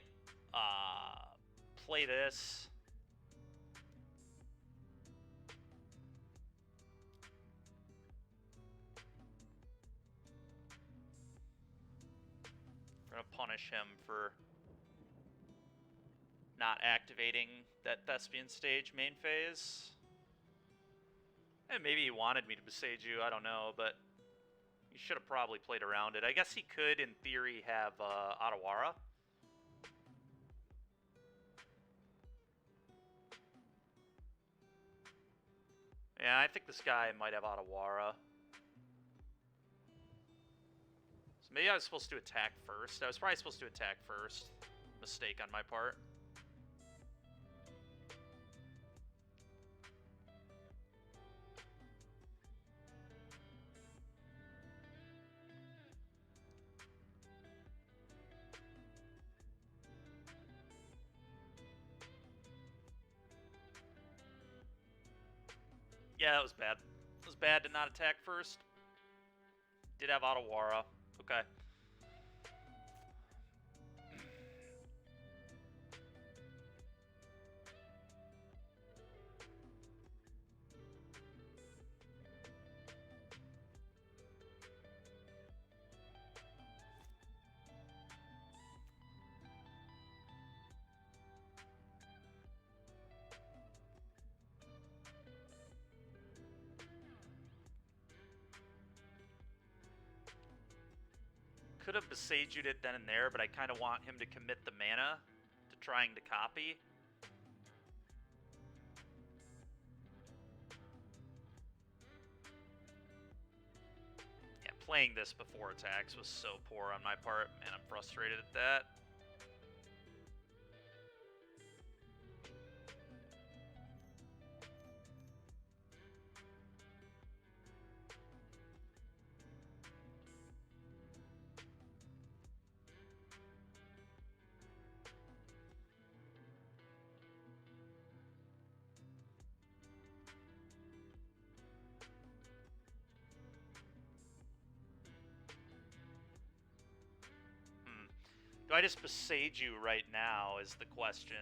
play this. I'm going to punish him for not activating that Thespian stage main phase. And maybe he wanted me to Boseiju, I don't know, but he should have probably played around it. I guess he could, in theory, have Otawara. Yeah, I think this guy might have Otawara. So maybe I was supposed to attack first. I was probably supposed to attack first. Mistake on my part. Yeah, that was bad. It was bad to not attack first. Did have Otawara. Okay. Could have Besaju'd it then and there, but I kind of want him to commit the mana to trying to copy. Yeah, playing this before attacks was so poor on my part. Man, I'm frustrated at that. Do I just Besaju right now is the question.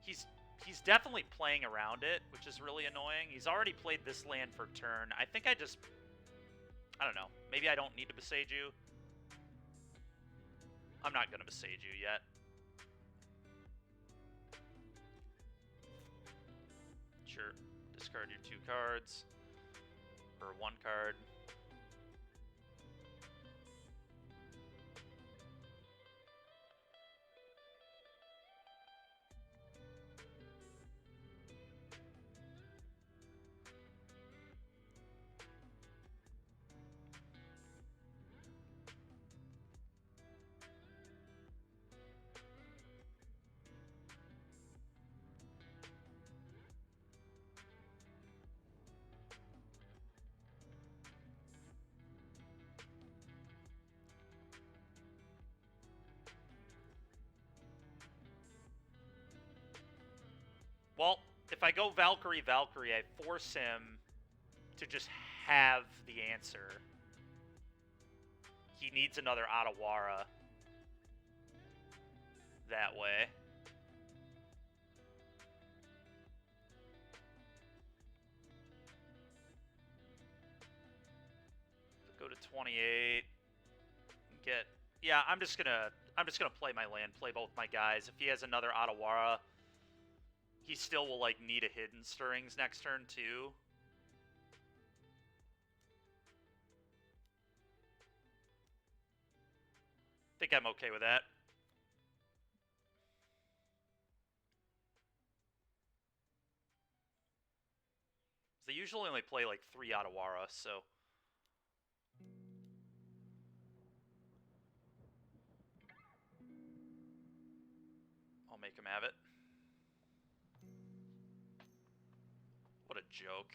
He's definitely playing around it, which is really annoying. He's already played this land for turn. I think I don't know. Maybe I don't need to Besaju. I'm not going to Besaju yet. Sure. Discard your 2 cards. Or 1 card. Well, if I go Valkyrie, I force him to just have the answer. He needs another Otawara that way. Go to 28. Get I'm just gonna play my land, play both my guys. If he has another Otawara, he still will like need a Hidden Stirrings next turn too. I think I'm okay with that. They usually only play like 3 Otawara, so I'll make him have it. What a joke.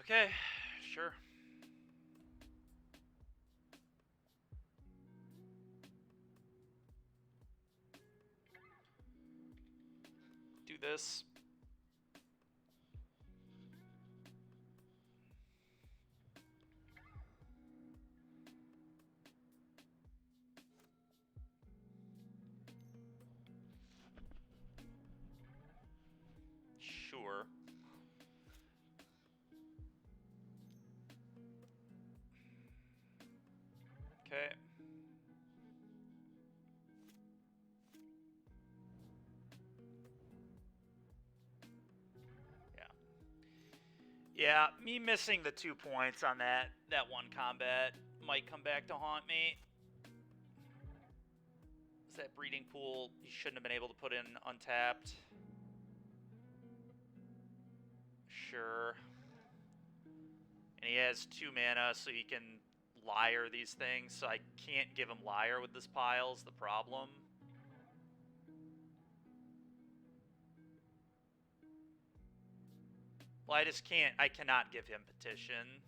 Okay, sure. Do this. Sure. Okay. Yeah, me missing the 2 points on that one combat might come back to haunt me. Is that breeding pool you shouldn't have been able to put in untapped? Sure. And he has 2 mana, so he can Liar these things, so I can't give him Liar with this pile is the problem. Well, I just can't, I cannot give him Petition.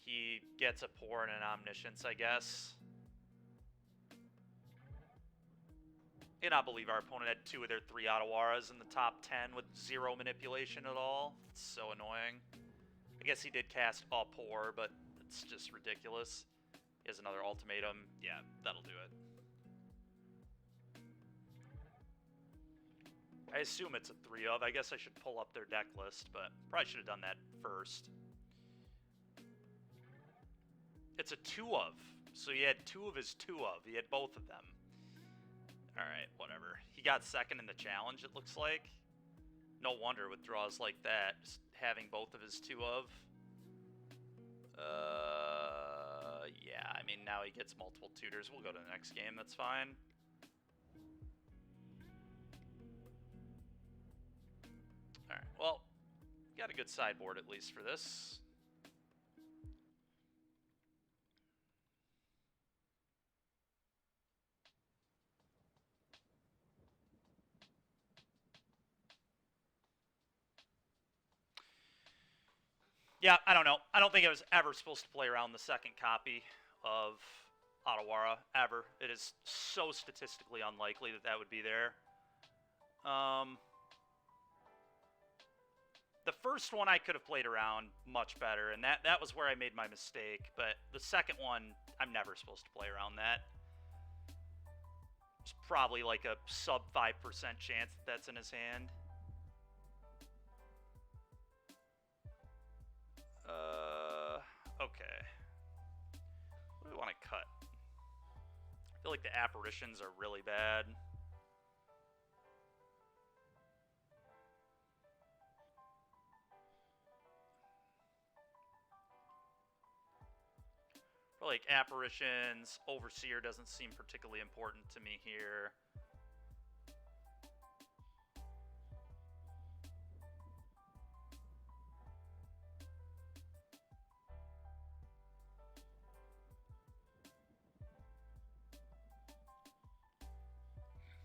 He gets a Pour and an Omniscience, I guess. I cannot believe our opponent had 2 of their 3 Ottawaras in the top 10 with 0 manipulation at all. It's so annoying. I guess he did cast a Pour, but it's just ridiculous. He has another Ultimatum. Yeah, that'll do it. I assume it's a 3 of. I guess I should pull up their deck list, but probably should have done that first. It's a 2 of. So he had 2 of his 2 of. He had both of them. Alright, whatever. He got second in the challenge, it looks like. No wonder with draws like that, just having both of his 2 of. Yeah, I mean, now he gets multiple tutors. We'll go to the next game, that's fine. Alright, well, got a good sideboard at least for this. Yeah, I don't know. I don't think I was ever supposed to play around the second copy of Ottawara, ever. It is so statistically unlikely that that would be there. The first one I could have played around much better, and that was where I made my mistake. But the second one, I'm never supposed to play around that. It's probably like a sub 5% chance that that's in his hand. Okay. What do we want to cut? I feel like the apparitions are really bad. For like apparitions, Overseer doesn't seem particularly important to me here.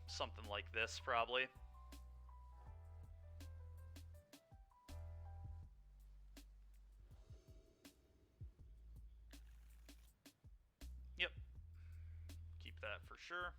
Something like this, probably. Yep. Keep that for sure.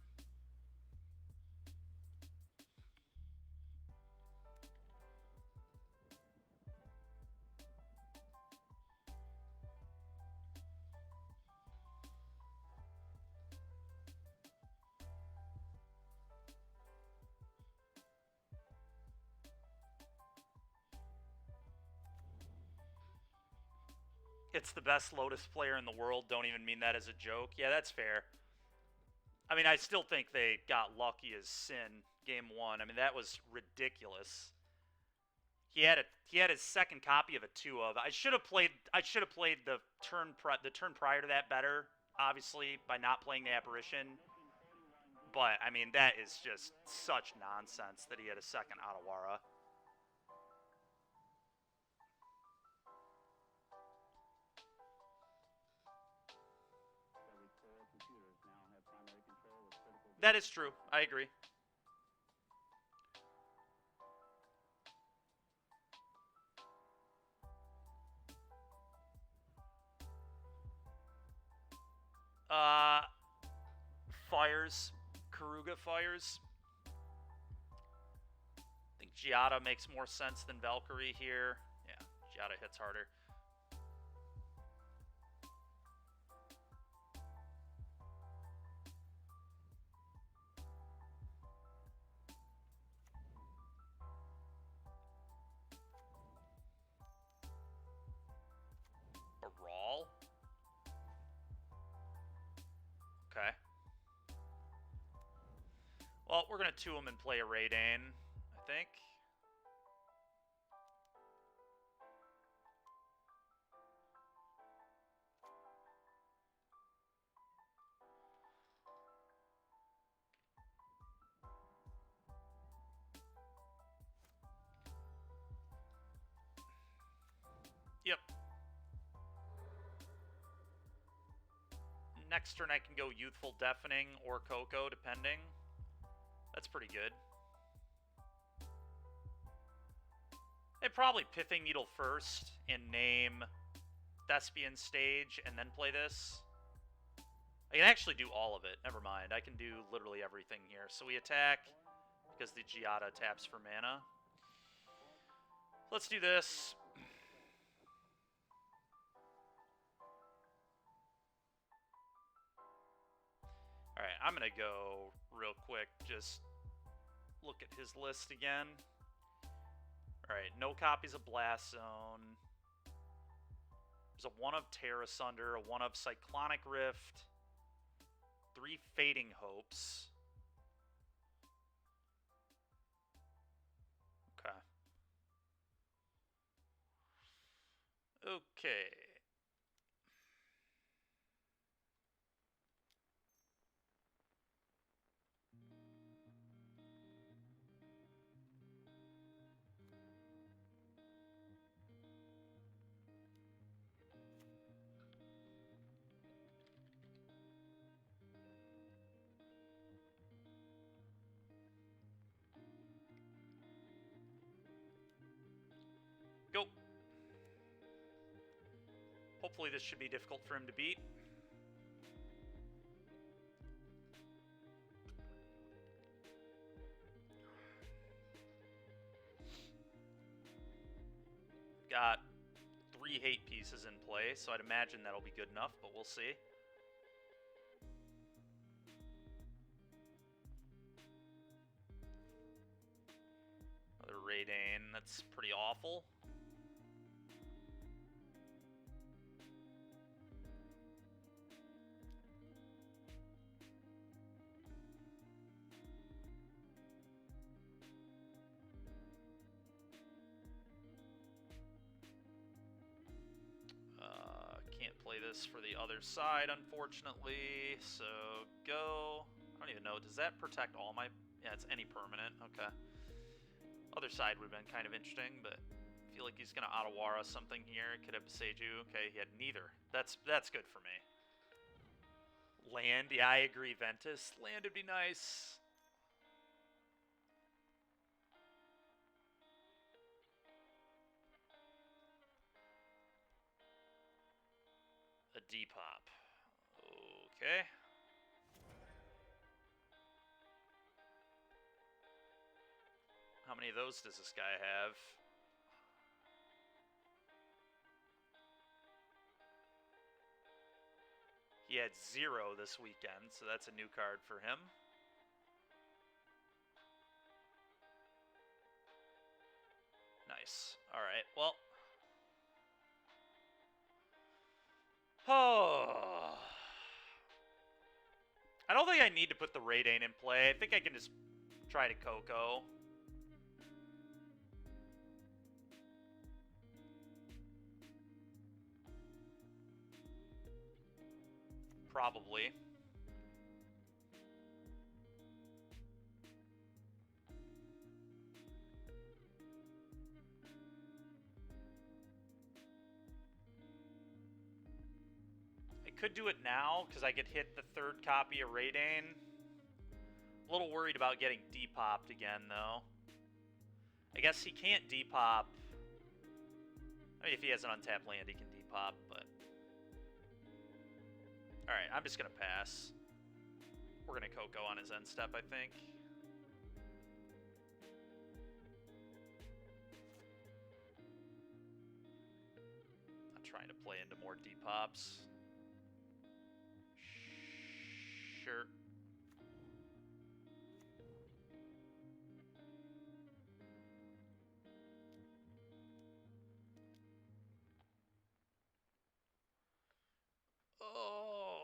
It's the best Lotus player in the world. Don't even mean that as a joke. Yeah, that's fair. I mean, I still think they got lucky as sin game 1. I mean, that was ridiculous. He had his second copy of a 2 of. I should have played the turn prior to that better, obviously, by not playing the apparition. But I mean, that is just such nonsense that he had a second Ottawara. That is true. I agree. Fires. Karuga fires. I think Giada makes more sense than Valkyrie here. Yeah, Giada hits harder. Baral? Okay. Well, we're going to 2 him and play a Raidane, I think. Yep. Next turn I can go Youthful Deafening or Coco, depending. That's pretty good. They probably Pithing Needle first and name Thespian Stage and then play this. I can actually do all of it. Never mind. I can do literally everything here. So we attack because the Giada taps for mana. Let's do this. Alright, I'm going to go real quick. Just look at his list again. Alright, no copies of Blast Zone. There's a 1 of Terra Sunder, a 1 of Cyclonic Rift, 3 Fading Hopes. Okay. Okay. Go. Hopefully this should be difficult for him to beat. Got 3 hate pieces in play, so I'd imagine that'll be good enough, but we'll see. Another Raydane, that's pretty awful. Can't play this for the other side, unfortunately, so go. I don't even know, does that protect all my... Yeah, it's any permanent, okay. Other side would have been kind of interesting, but I feel like he's going to Otawara something here. Could have Seiju. Okay, he had neither. That's good for me. Land, yeah, I agree, Ventus. Land would be nice. A Depop. Okay. How many of those does this guy have? He had 0 this weekend, so that's a new card for him. Nice. Alright, well. Oh. I don't think I need to put the Raydane in play. I think I can just try to Coco. Probably. I could do it now, because I could hit the 3rd copy of Raydane. A little worried about getting depopped again, though. I guess he can't depop. I mean, if he has an untapped land, he can depop, but... Alright, I'm just going to pass. We're going to Coco on his end step, I think. I'm trying to play into more depops. Sure. Oh,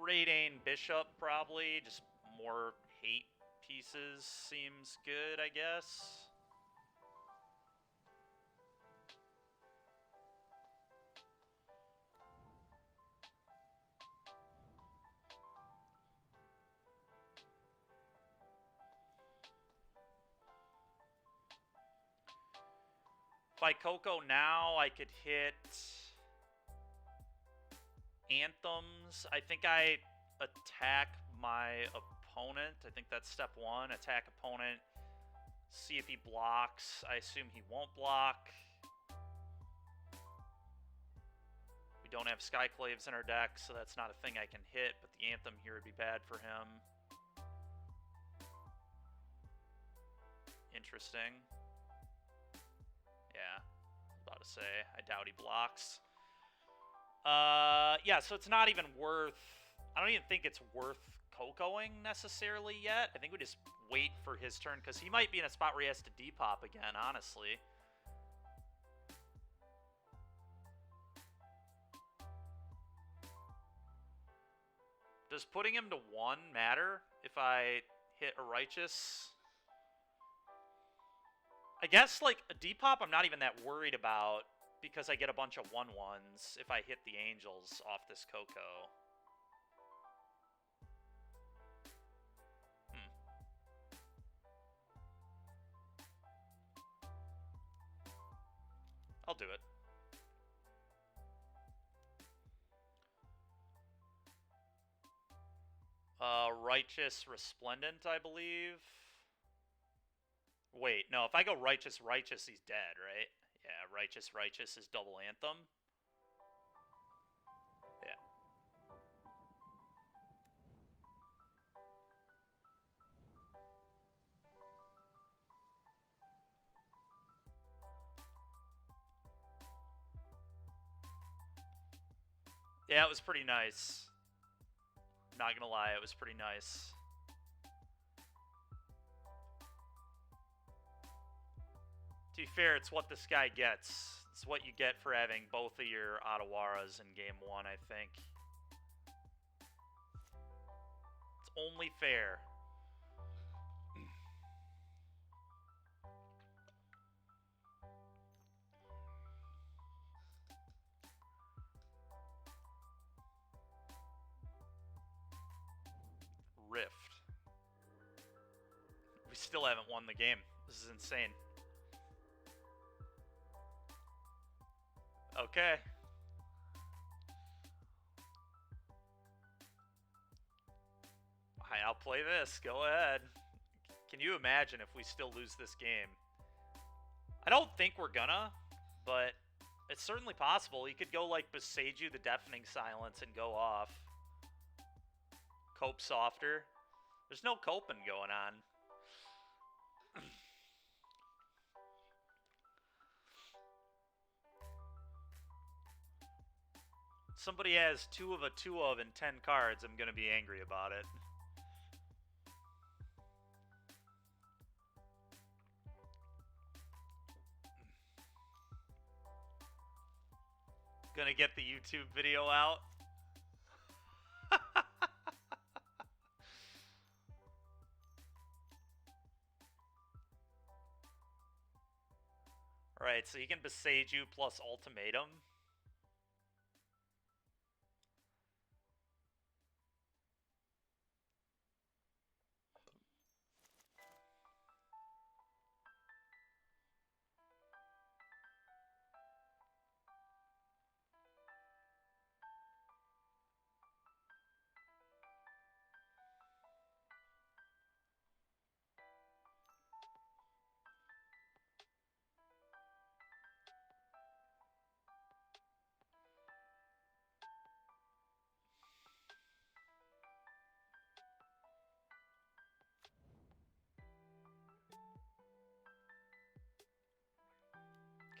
Raydane Bishop, probably. Just more hate pieces seems good, I guess. If I Coco now, I could hit Anthems. I think I attack my opponent. I think that's step one. Attack opponent. See if he blocks. I assume he won't block. We don't have Skyclaves in our deck, so that's not a thing I can hit, but the Anthem here would be bad for him. Interesting. Yeah, I was about to say, I doubt he blocks. Yeah, so it's not even worth... I don't even think it's worth Cocoing necessarily yet. I think we just wait for his turn, because he might be in a spot where he has to depop again, honestly. Does putting him to 1 matter if I hit a Righteous? I guess, like, a depop I'm not even that worried about, because I get a bunch of 1/1s if I hit the Angels off this Coco. I'll do it. Righteous Resplendent, I believe. Wait, no, if I go Righteous, he's dead, right? Yeah, Righteous is double Anthem. Yeah. Yeah, it was pretty nice. Not gonna lie, it was pretty nice. To be fair, it's what this guy gets. It's what you get for having both of your Ottawaras in game 1, I think. It's only fair. Rift. We still haven't won the game. This is insane. Okay. I'll play this. Go ahead. Can you imagine if we still lose this game? I don't think we're gonna, but it's certainly possible. He could go like Beseiju the Deafening Silence and go off. Cope softer. There's no coping going on. Somebody has 2 of a 2 of and 10 cards, I'm gonna be angry about it. Gonna get the YouTube video out. Alright, so he can Beseiju plus Ultimatum.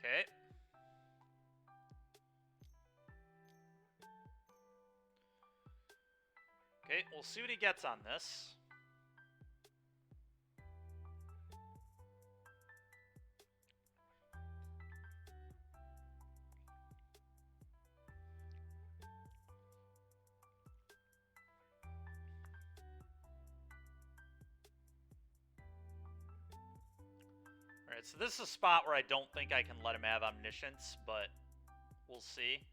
Okay. Okay, we'll see what he gets on this. Alright, so this is a spot where I don't think I can let him have Omniscience, but we'll see.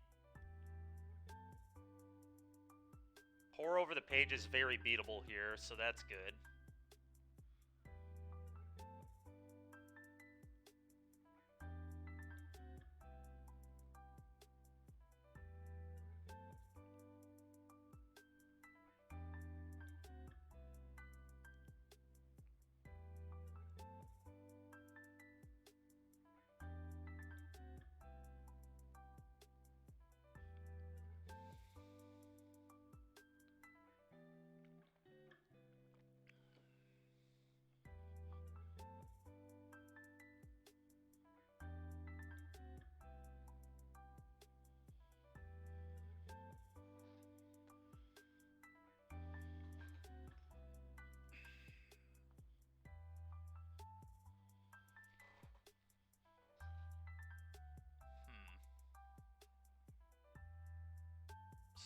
Pour Over the Page is very beatable here, so that's good.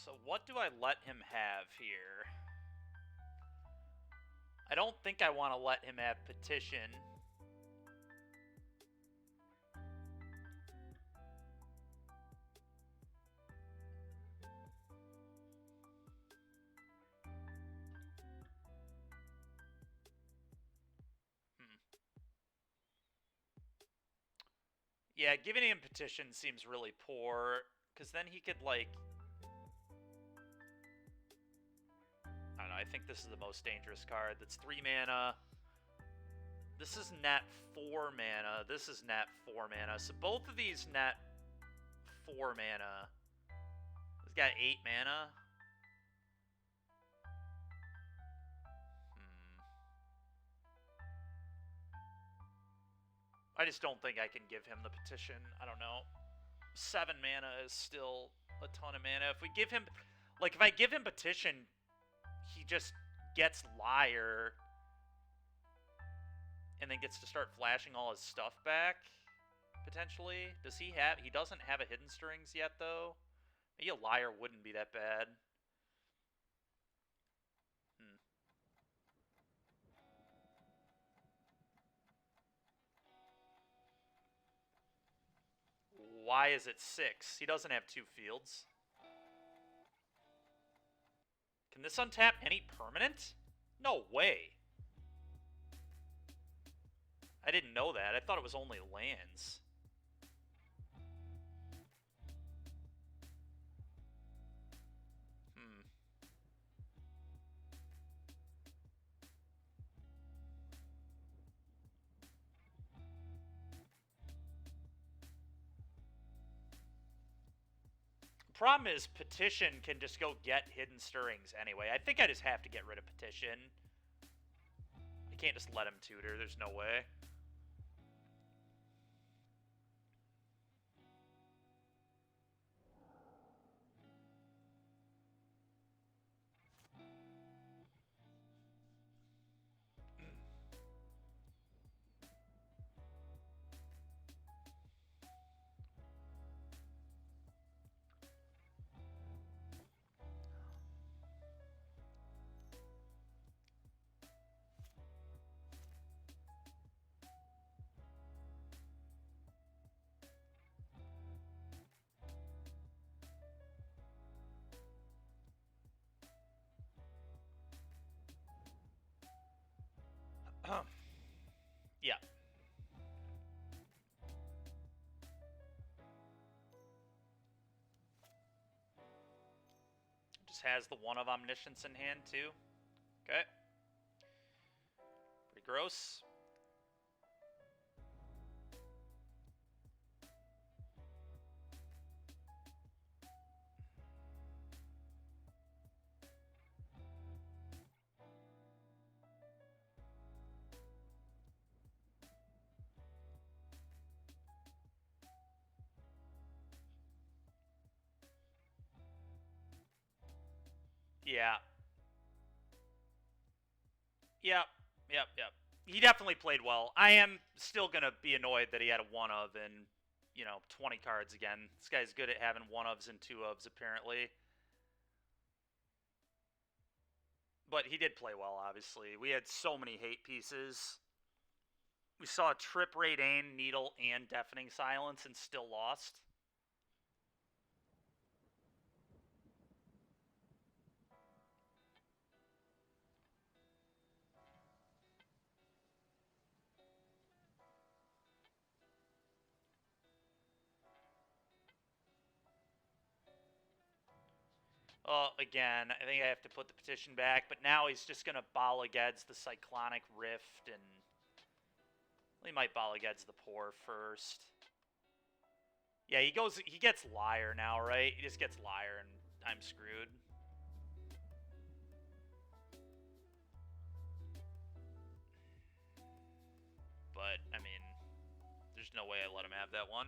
So what do I let him have here? I don't think I want to let him have Petition. Yeah, giving him Petition seems really poor, because then he could, like... I don't know, I think this is the most dangerous card. That's 3 mana. This is net 4 mana. This is net 4 mana. So both of these net 4 mana. He's got 8 mana. I just don't think I can give him the Petition. I don't know. 7 mana is still a ton of mana. If we give him... Like, if I give him Petition, he just gets Liar and then gets to start flashing all his stuff back, potentially. Does he have... He doesn't have a Hidden Strings yet, though. Maybe a Liar wouldn't be that bad. Why is it 6? He doesn't have 2 fields. Can this untap any permanent? No way. I didn't know that. I thought it was only lands. Problem is, Petition can just go get Hidden Stirrings anyway. I think I just have to get rid of Petition. I can't just let him tutor. There's no way. Yeah. Just has the one of Omniscience in hand, too. Okay. Pretty gross. Yeah. Yep. He definitely played well. I am still going to be annoyed that he had a one-of in, 20 cards again. This guy's good at having one-ofs and two-ofs, apparently. But he did play well, obviously. We had so many hate pieces. We saw Trip Raid Ain, Needle, and Deafening Silence and still lost. Again, I think I have to put the Petition back, but now he's just going to Bala Ged's the Cyclonic Rift, and he might Bala Ged's the Pour first. Yeah, he gets Liar now, right? He just gets Liar, and I'm screwed. But, I mean, there's no way I let him have that one.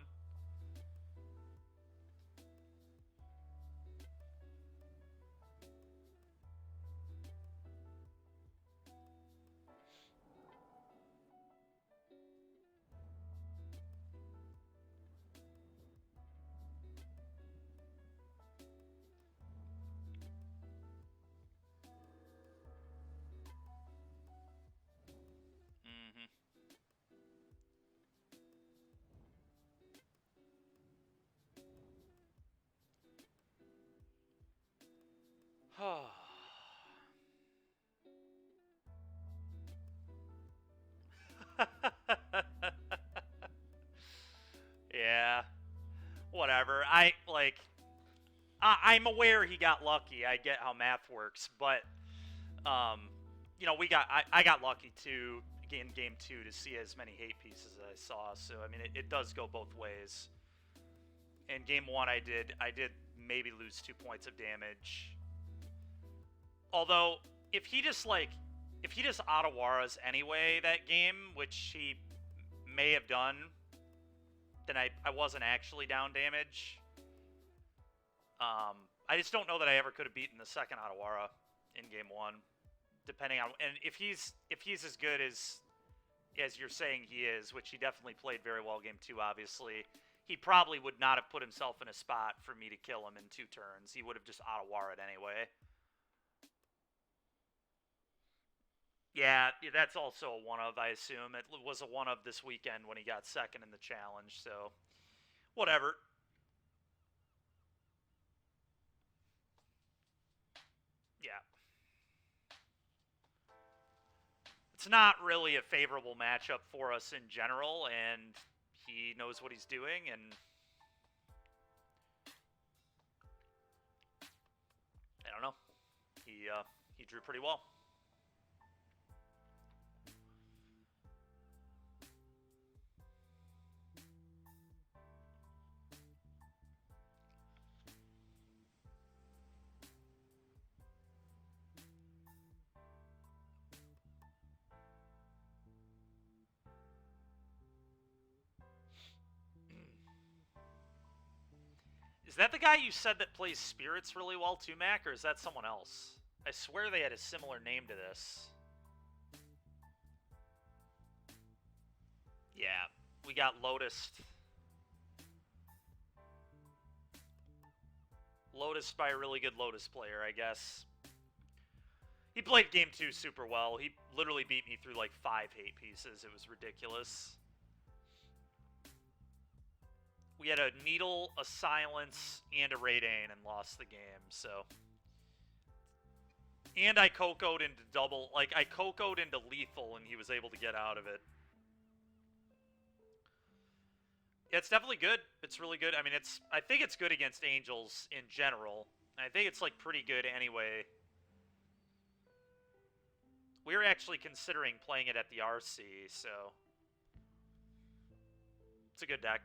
Yeah, whatever. I'm aware he got lucky. I get how math works, but you know, I got lucky too in game 2 to see as many hate pieces as I saw. So I mean, it does go both ways. In game 1, I did maybe lose 2 points of damage. Although if he just Ottawaras anyway that game, which he may have done, then I wasn't actually down damage. I just don't know that I ever could have beaten the second Ottawara in game 1, depending on, and if he's as good as you're saying he is, which he definitely played very well game 2, obviously, he probably would not have put himself in a spot for me to kill him in 2 turns. He would have just Ottawara'd anyway. Yeah, that's also a one of, I assume. It was a one of this weekend when he got second in the challenge, so whatever. Yeah. It's not really a favorable matchup for us in general, and he knows what he's doing, and I don't know. He drew pretty well. Is that the guy you said that plays spirits really well too, Mac, or is that someone else? I swear they had a similar name to this. Yeah, we got Lotused. Lotused by a really good Lotus player, I guess. He played game 2 super well. He literally beat me through like 5 hate pieces. It was ridiculous. We had a Needle, a Silence, and a Raidane and lost the game, so. And I Coco'd into I Coco'd into lethal and he was able to get out of it. Yeah, it's definitely good. It's really good. I mean, I think it's good against Angels in general. I think it's like pretty good anyway. We were actually considering playing it at the RC, so it's a good deck.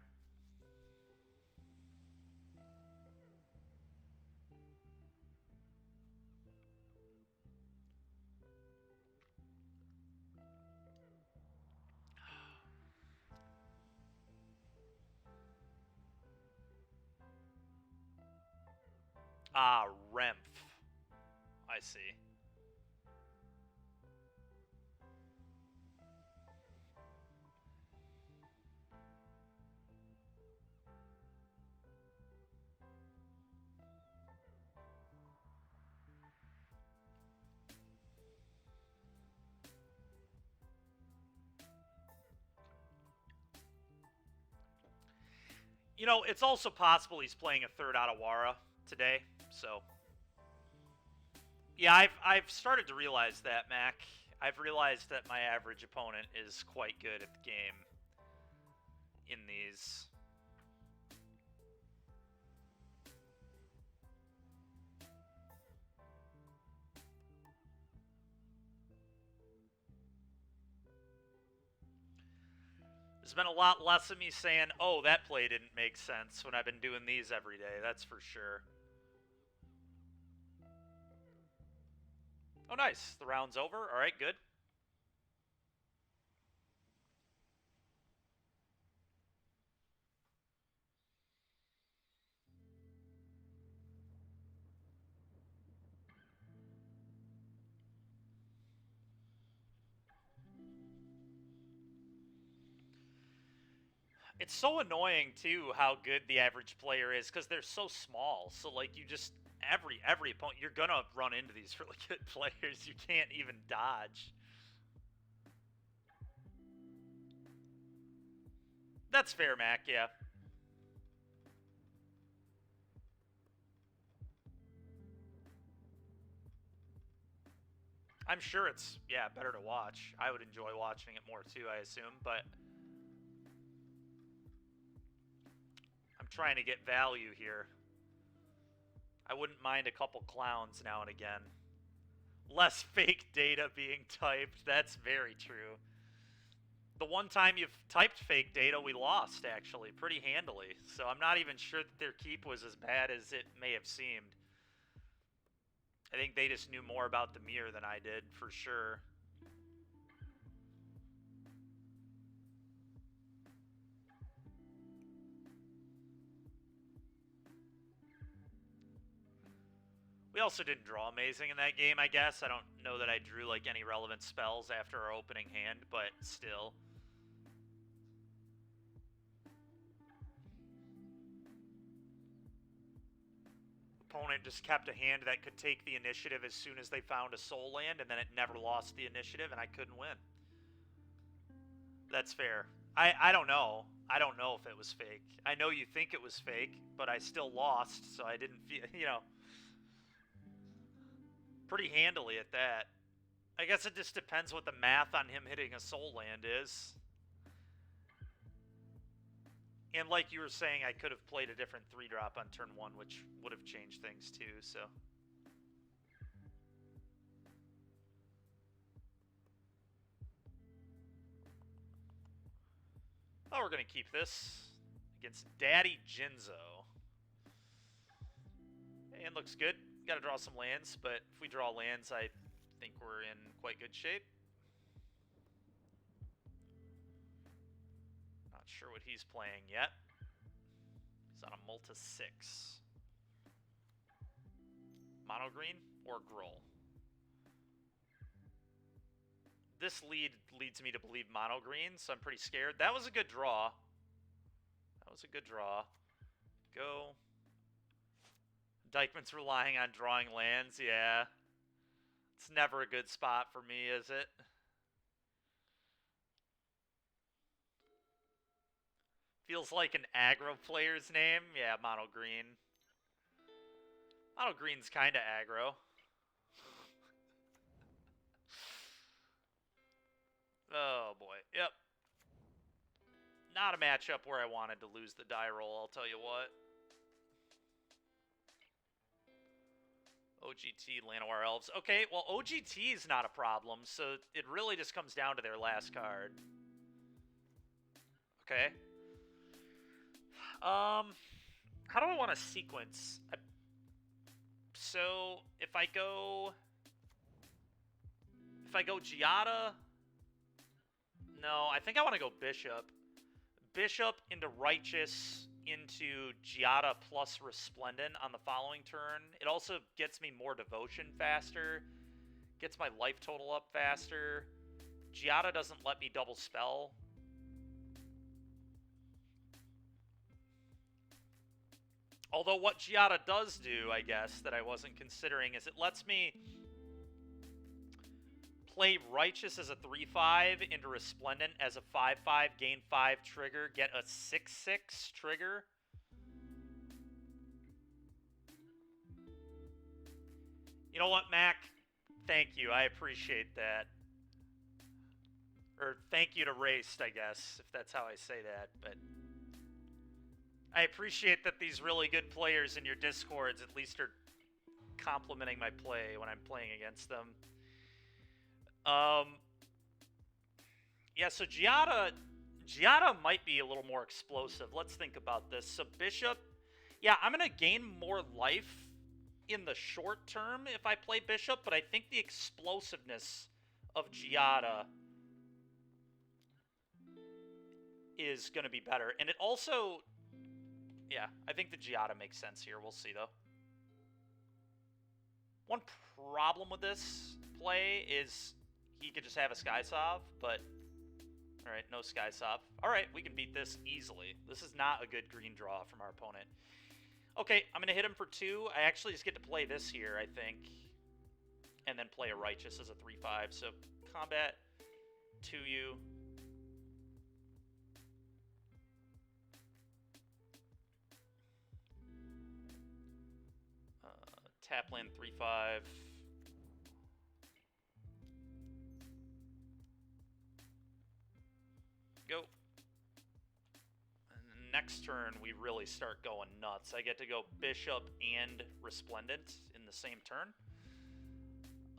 Ah, Remph. I see. You know, it's also possible he's playing a third Ottawara today, so. Yeah, I've started to realize that, Mac. I've realized that my average opponent is quite good at the game in these. There's been a lot less of me saying, oh, that play didn't make sense when I've been doing these every day, that's for sure. Oh, nice. The round's over. All right, good. It's so annoying, too, how good the average player is, because they're so small. So, like, you just, every opponent, you're going to run into these really good players. You can't even dodge. That's fair, Mac, yeah. I'm sure it's, yeah, better to watch. I would enjoy watching it more too, I assume, but I'm trying to get value here. I wouldn't mind a couple clowns now and again. Less fake data being typed. That's very true. The one time you've typed fake data, we lost, actually, pretty handily. So I'm not even sure that their keep was as bad as it may have seemed. I think they just knew more about the mirror than I did, for sure. We also didn't draw amazing in that game, I guess. I don't know that I drew, like, any relevant spells after our opening hand, but still. Opponent just kept a hand that could take the initiative as soon as they found a soul land, and then it never lost the initiative, and I couldn't win. That's fair. I don't know. I don't know if it was fake. I know you think it was fake, but I still lost, so I didn't feel, you know, pretty handily at that. I guess it just depends what the math on him hitting a soul land is. And like you were saying, I could have played a different 3-drop on turn 1, which would have changed things too, so. Oh, we're going to keep this against Daddy Jinzo. And looks good. Got to draw some lands, but if we draw lands, I think we're in quite good shape. Not sure what he's playing yet. He's on a Multa 6. Mono green or Groll? This leads me to believe mono green, so I'm pretty scared. That was a good draw. That was a good draw. Go. Dykeman's relying on drawing lands, yeah. It's never a good spot for me, is it? Feels like an aggro player's name. Yeah, mono green. Mono green's kind of aggro. Oh boy, yep. Not a matchup where I wanted to lose the die roll, I'll tell you what. OGT, Llanowar Elves. Okay, well, OGT is not a problem, so it really just comes down to their last card. Okay. How do I want to sequence? So, if I go Giada... No, I think I want to go Bishop. Bishop into Righteous into Giada plus Resplendent on the following turn. It also gets me more Devotion faster. Gets my life total up faster. Giada doesn't let me double spell. Although what Giada does do, I guess, that I wasn't considering, is it lets me play Righteous as a 3-5 into Resplendent as a 5-5, gain 5 trigger, get a 6-6 trigger. You know what, Mac? Thank you. I appreciate that. Or thank you to Raced, I guess, if that's how I say that. But I appreciate that these really good players in your Discords at least are complimenting my play when I'm playing against them. Yeah, so Giada might be a little more explosive. Let's think about this. So Bishop, yeah, I'm going to gain more life in the short term if I play Bishop, but I think the explosiveness of Giada is going to be better. And it also, yeah, I think the Giada makes sense here. We'll see, though. One problem with this play is he could just have a Skysov, but alright, no Skysov. Alright, we can beat this easily. This is not a good green draw from our opponent. Okay, I'm going to hit him for 2. I actually just get to play this here, I think. And then play a Righteous as a 3-5. So, combat, 2U. Tap land 3-5. go. And next turn, we really start going nuts. I get to go Bishop and Resplendent in the same turn.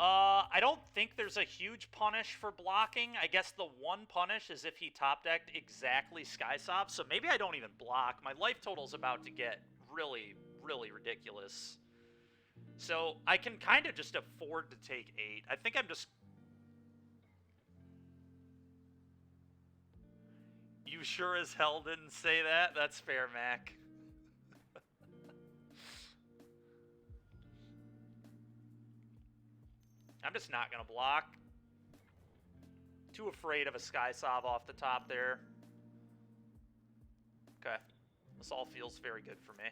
I don't think there's a huge punish for blocking. I guess the one punish is if he top decked exactly Skysop, so maybe I don't even block. My life total's about to get really, really ridiculous. So I can kind of just afford to take 8. I think I'm just... You sure as hell didn't say that? That's fair, Mac. I'm just not going to block. Too afraid of a Skysov off the top there. Okay. This all feels very good for me.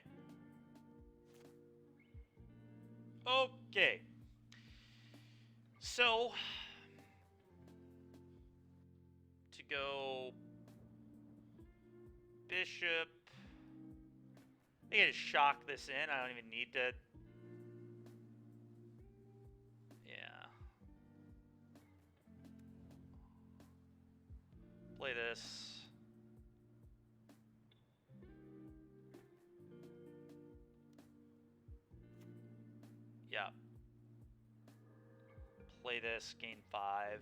Okay. So, to go Bishop. I think I just shock this in. I don't even need to. Yeah. Play this. Yeah. Play this, gain 5.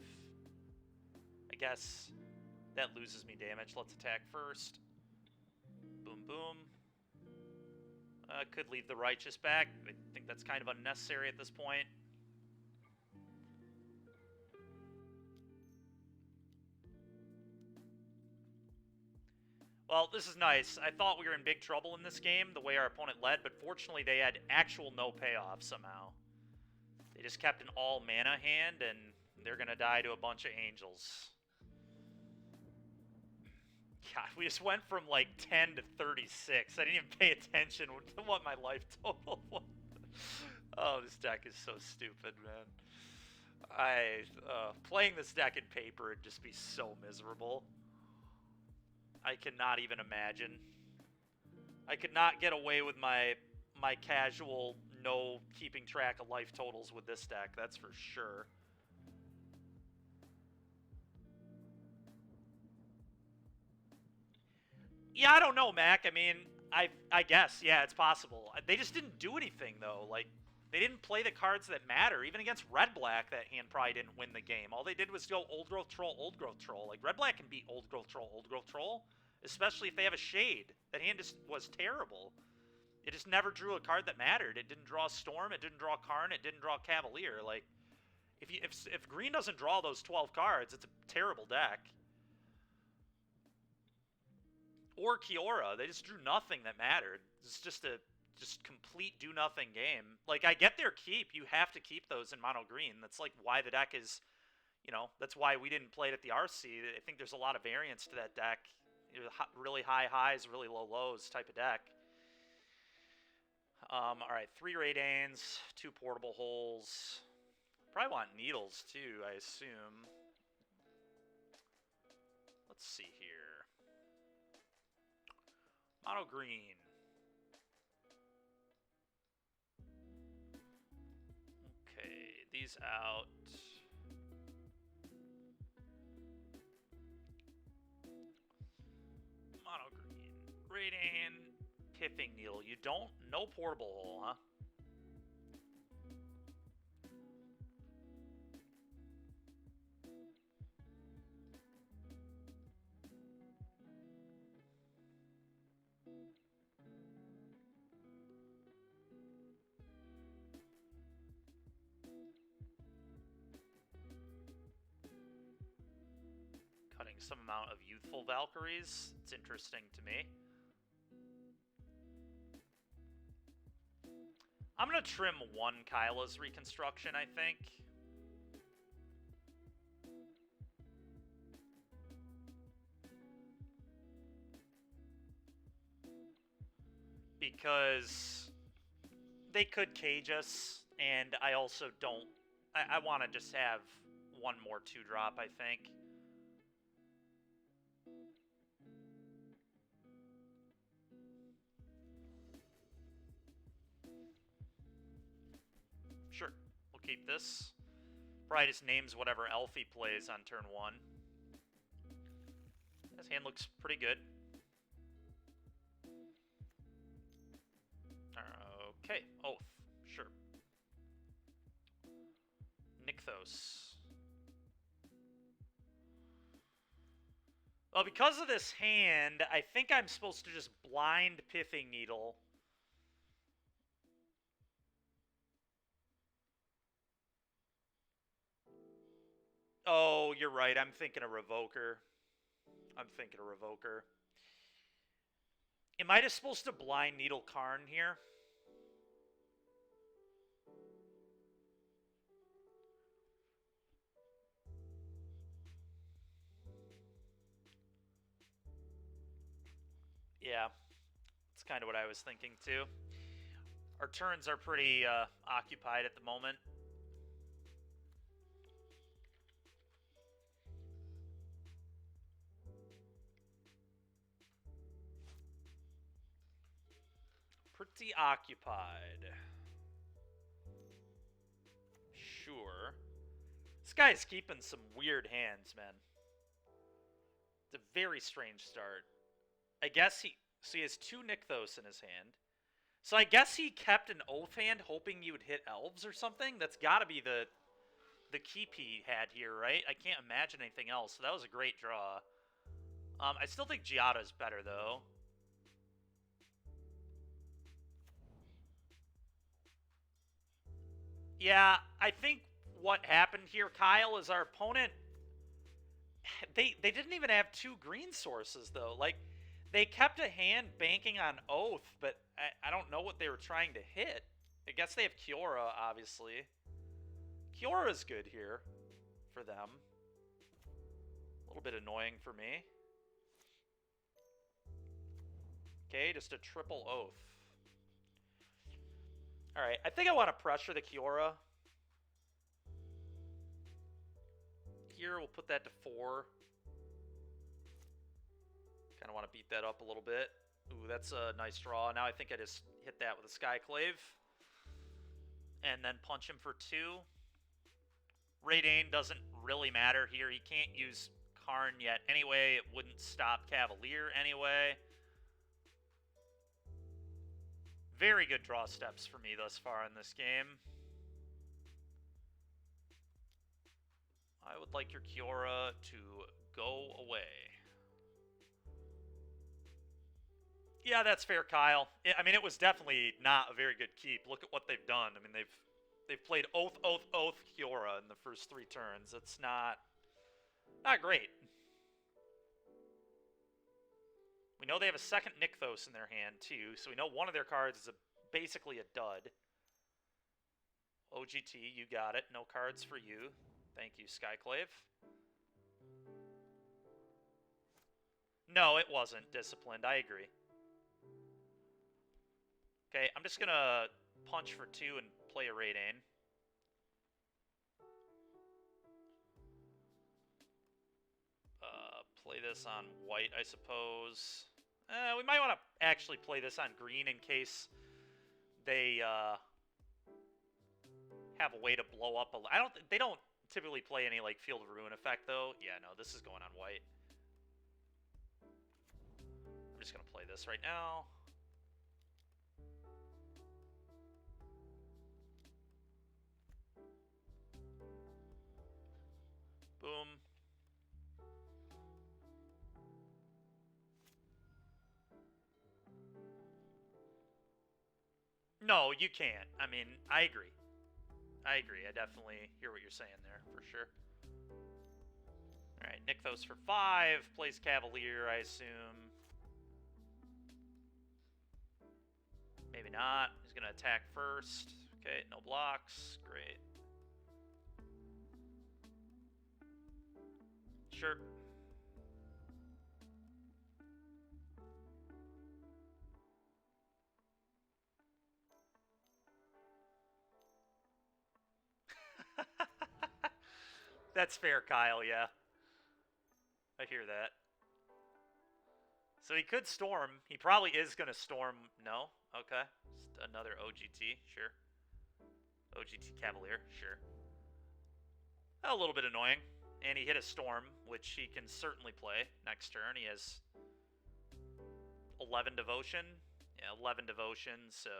I guess that loses me damage. Let's attack first. Boom, boom. Could leave the Righteous back. I think that's kind of unnecessary at this point. Well, this is nice. I thought we were in big trouble in this game, the way our opponent led, but fortunately they had actual no payoff somehow. They just kept an all-mana hand, and they're going to die to a bunch of angels. God, we just went from like 10 to 36. I didn't even pay attention to what my life total was. Oh, this deck is so stupid, man. Playing this deck in paper would just be so miserable. I cannot even imagine. I could not get away with my casual no keeping track of life totals with this deck, that's for sure. Yeah, I don't know, Mac. I mean, I guess, yeah, it's possible. They just didn't do anything, though. Like, they didn't play the cards that matter. Even against Red-Black, that hand probably didn't win the game. All they did was go Old Growth Troll, Old Growth Troll. Like, Red-Black can beat Old Growth Troll, Old Growth Troll, especially if they have a Shade. That hand just was terrible. It just never drew a card that mattered. It didn't draw Storm, it didn't draw Karn, it didn't draw Cavalier. Like, if Green doesn't draw those 12 cards, it's a terrible deck. Or Kiora, they just drew nothing that mattered. It's just a complete do-nothing game. Like, I get their keep. You have to keep those in mono green. That's, like, why the deck is, you know, that's why we didn't play it at the RC. I think there's a lot of variance to that deck. Really high highs, really low lows type of deck. All right, 3 Radanes, 2 portable holes. Probably want needles, too, I assume. Let's see here. Mono green. Okay, these out. Mono green. Radane. Pipping needle. You don't... No portable hole, huh? Cutting some amount of youthful Valkyries. It's interesting to me. I'm going to trim 1 Kyla's Reconstruction, I think. Because they could cage us, and I also don't... I want to just have 1 more 2-drop, I think. Sure, we'll keep this. Probably just names whatever elf he plays on turn 1. His hand looks pretty good. Okay, Oath. Sure. Nykthos. Well, because of this hand, I think I'm supposed to just blind Pithing Needle. Oh, you're right. I'm thinking a Revoker. Am I just supposed to blind Needle Karn here? Yeah, that's kind of what I was thinking too. Our turns are pretty occupied at the moment. Pretty occupied. Sure. This guy's keeping some weird hands, man. It's a very strange start. I guess he has 2 Nykthos in his hand. So I guess he kept an Oath hand hoping you would hit elves or something? That's got to be the keep he had here, right? I can't imagine anything else. So that was a great draw. I still think Giada's better, though. Yeah, I think what happened here, Kyle, is our opponent... They didn't even have 2 green sources, though. Like, they kept a hand banking on Oath, but I don't know what they were trying to hit. I guess they have Kiora, obviously. Kiora's good here for them. A little bit annoying for me. Okay, just a triple Oath. Alright, I think I want to pressure the Kiora. Here, we'll put that to 4. Kind of want to beat that up a little bit. Ooh, that's a nice draw. Now I think I just hit that with a Skyclave. And then punch him for 2. Raidane doesn't really matter here. He can't use Karn yet anyway. It wouldn't stop Cavalier anyway. Very good draw steps for me thus far in this game. I would like your Kiora to go away. Yeah, that's fair, Kyle. I mean, it was definitely not a very good keep. Look at what they've done. I mean, they've played Oath, Oath, Oath, Kiora in the first 3 turns. It's not great. We know they have a second Nykthos in their hand, too, so we know one of their cards is basically a dud. OGT, you got it. No cards for you. Thank you, Skyclave. No, it wasn't disciplined. I agree. Okay, I'm just going to punch for 2 and play a Raidane. Play this on white, I suppose. We might want to actually play this on green in case they have a way to blow up they don't typically play any like Field of Ruin effect though. Yeah, no, this is going on white. I'm just gonna play this right now. Boom. No, you can't. I mean, I agree. I definitely hear what you're saying there, for sure. Alright, Nykthos for 5. Plays Cavalier, I assume. Maybe not. He's going to attack first. Okay, no blocks. Great. Sure. That's fair, Kyle, yeah. I hear that. So he could Storm. He probably is going to Storm. No? Okay. Just another OGT, sure. OGT Cavalier, sure. A little bit annoying. And he hit a Storm, which he can certainly play next turn. He has 11 Devotion. Yeah, 11 Devotion, so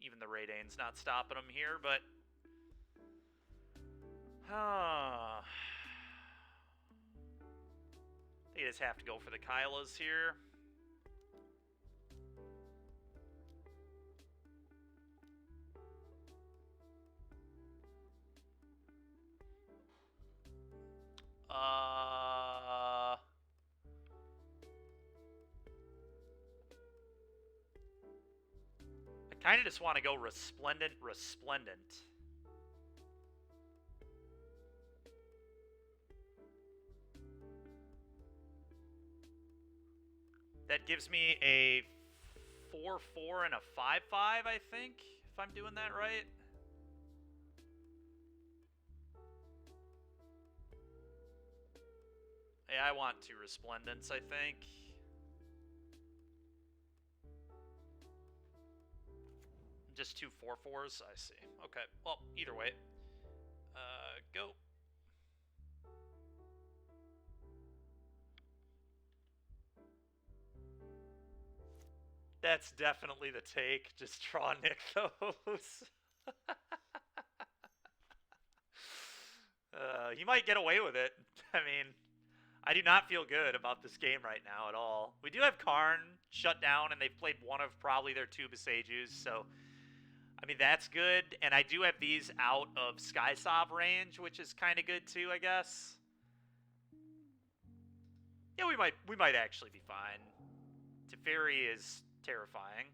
even the Radane's not stopping him here, but... They just have to go for the Kylas here. I kind of just want to go Resplendent. That gives me a 4/4 and a 5/5, I think, if I'm doing that right. Yeah, I want 2 Resplendents, I think. Just 2 4/4s? I see. Okay, well, either way. Go. That's definitely the take. Just draw Nick those. He might get away with it. I mean, I do not feel good about this game right now at all. We do have Karn shut down, and they've played one of probably their 2 Besagers, so... I mean, that's good, and I do have these out of Skysov range, which is kind of good too, I guess. Yeah, we might actually be fine. Teferi is terrifying.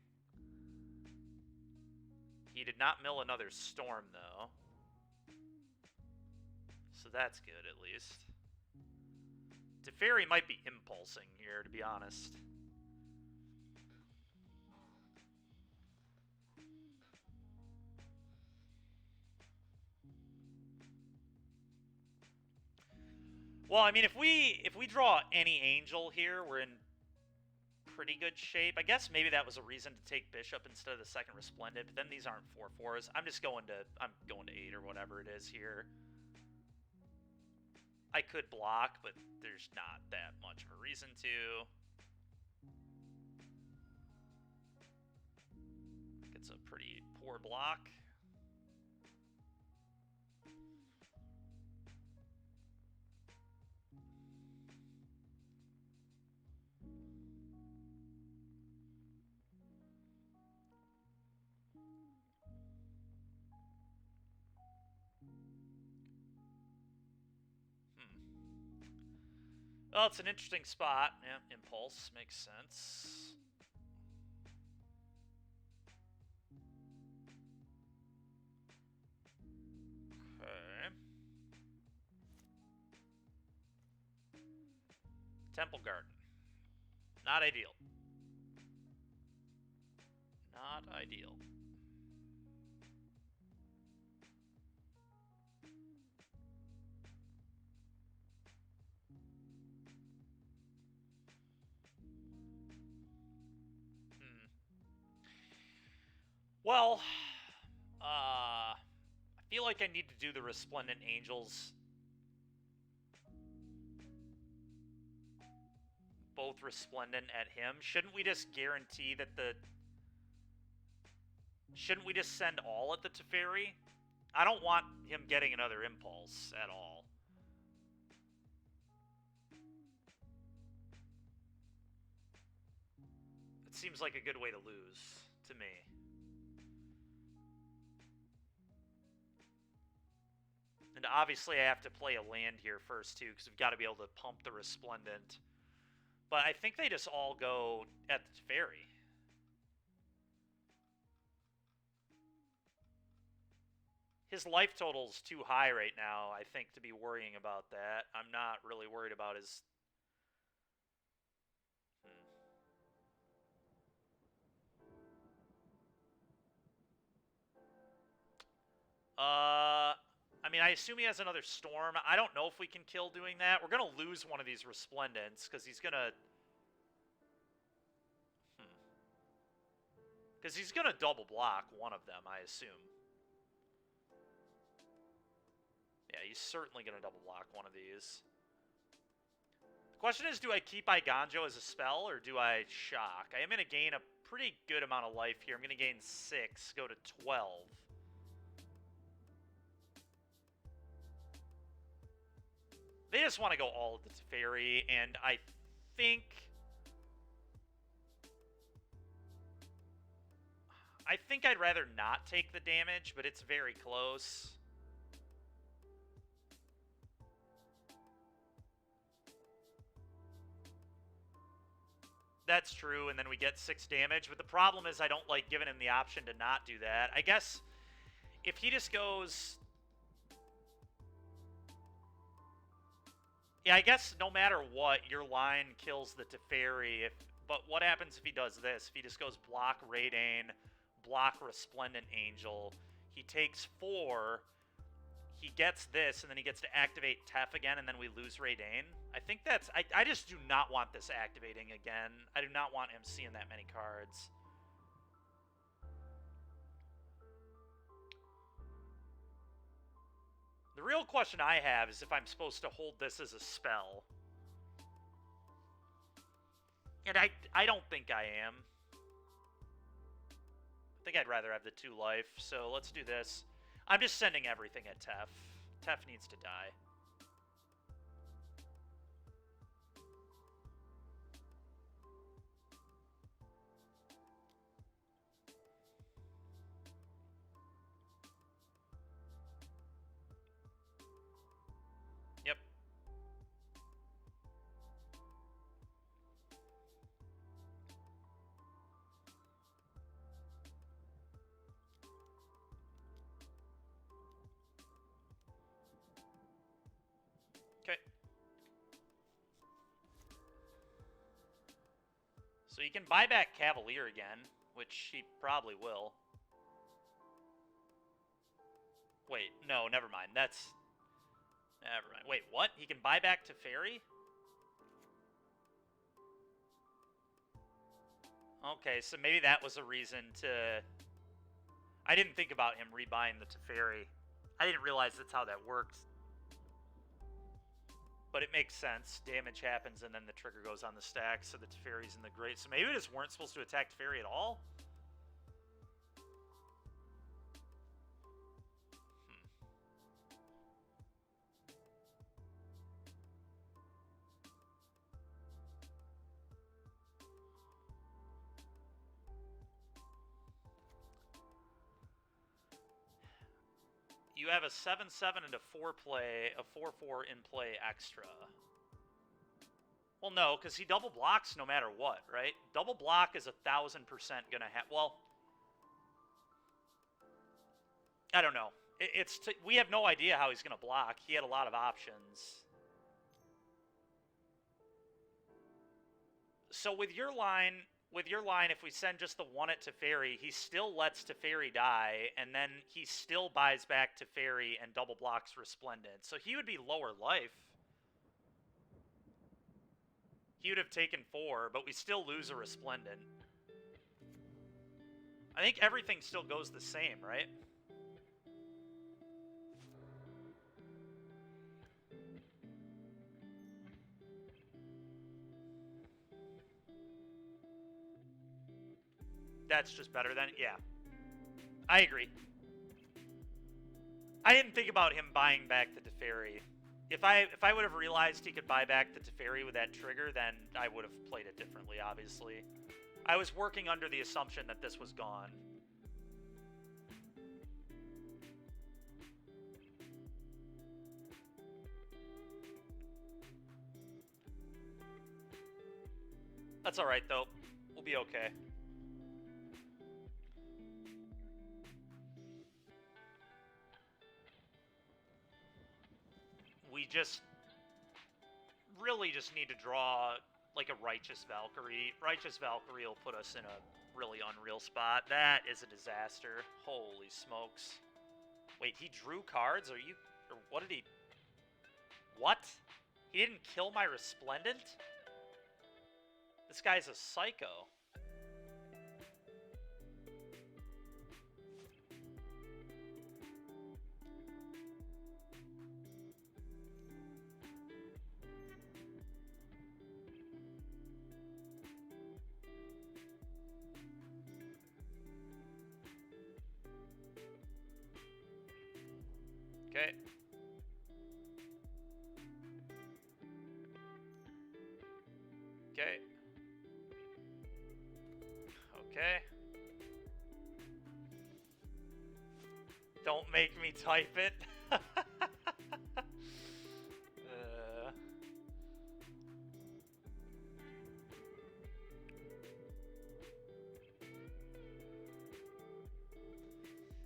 He did not mill another Storm, though. So that's good, at least. Teferi might be impulsing here, to be honest. Well, I mean, if we draw any Angel here, we're in pretty good shape. I guess maybe that was a reason to take Bishop instead of the second Resplendent, but then these aren't 4/4s. I'm going to 8 or whatever it is here. I could block, but there's not that much of a reason to. It's a pretty poor block. Well, it's an interesting spot. Yeah, Impulse makes sense. Okay. Temple Garden. Not ideal. Not ideal. Well, I feel like I need to do the Resplendent Angels. Both Resplendent at him. Shouldn't we just guarantee that the... Shouldn't we just send all at the Teferi? I don't want him getting another Impulse at all. It seems like a good way to lose, to me. And obviously I have to play a land here first, too, because we've got to be able to pump the Resplendent. But I think they just all go at the Teferi. His life total's too high right now, I think, to be worrying about that. I'm not really worried about his... I mean, I assume he has another Storm. I don't know if we can kill doing that. We're going to lose one of these Resplendents, because he's going to... Because he's going to double block one of them, I assume. Yeah, he's certainly going to double block one of these. The question is, do I keep Iganjo as a spell, or do I shock? I am going to gain a pretty good amount of life here. I'm going to gain 6, go to 12. They just want to go all of the Teferi, and I think I'd rather not take the damage, but it's very close. That's true, and then we get 6 damage, but the problem is I don't like giving him the option to not do that. I guess if he just goes... Yeah, I guess no matter what, your line kills the Teferi. But what happens if he does this? If he just goes block Raidane, block Resplendent Angel, he takes 4, he gets this, and then he gets to activate Tef again, and then we lose Raidane. I think that's... I just do not want this activating again. I do not want him seeing that many cards. The real question I have is if I'm supposed to hold this as a spell. And I don't think I am. I think I'd rather have the 2 life, so let's do this. I'm just sending everything at Tef. Tef needs to die. Yep. Okay. So you can buy back Cavalier again, which he probably will. Wait, no, never mind. That's... Never mind. Wait, what? He can buy back Teferi? Okay, so maybe that was a reason to... I didn't think about him rebuying the Teferi. I didn't realize that's how that worked. But it makes sense. Damage happens, and then the trigger goes on the stack, so the Teferi's in the grate. So maybe we just weren't supposed to attack Teferi at all? You have a 7/7 and a 4-play, a 4/4 in play extra. Well, no, because he double blocks no matter what, right? Double block is 1,000% gonna have. Well, I don't know. We have no idea how he's gonna block. He had a lot of options. So with your line, if we send just the 1 at Teferi, he still lets Teferi die, and then he still buys back Teferi and double blocks Resplendent. So he would be lower life. He would have taken 4, but we still lose a Resplendent. I think everything still goes the same, right? That's just better than... Yeah. I agree. I didn't think about him buying back the Teferi. If I would have realized he could buy back the Teferi with that trigger, then I would have played it differently, obviously. I was working under the assumption that this was gone. That's alright, though. We'll be okay. We really just need to draw like a Righteous Valkyrie. Righteous Valkyrie will put us in a really unreal spot. That is a disaster. Holy smokes. Wait, he drew cards? Or what did he... What? He didn't kill my Resplendent? This guy's a psycho. Okay. Okay. Okay. Don't make me type it.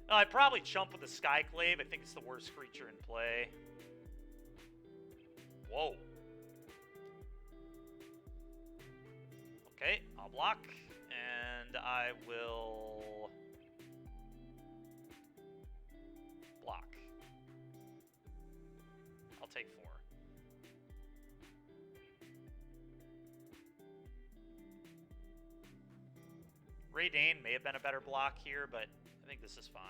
I'd probably chump with the Skyclave. I think it's the worst creature in play. Whoa. Okay, I'll block. And I will block. I'll take 4. Ray Dane may have been a better block here, but I think this is fine.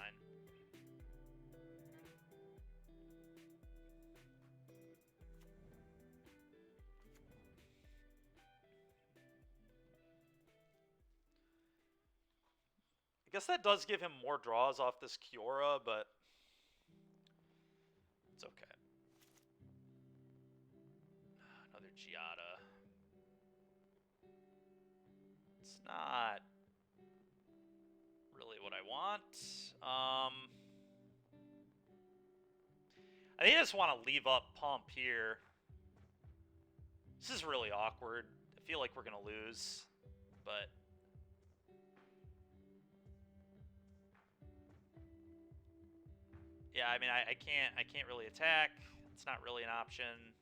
I guess that does give him more draws off this Kiora, but it's okay. Another Giada. It's not really what I want. I think I just want to leave up Pump here. This is really awkward. I feel like we're going to lose, but... Yeah, I mean, I can't really attack. It's not really an option.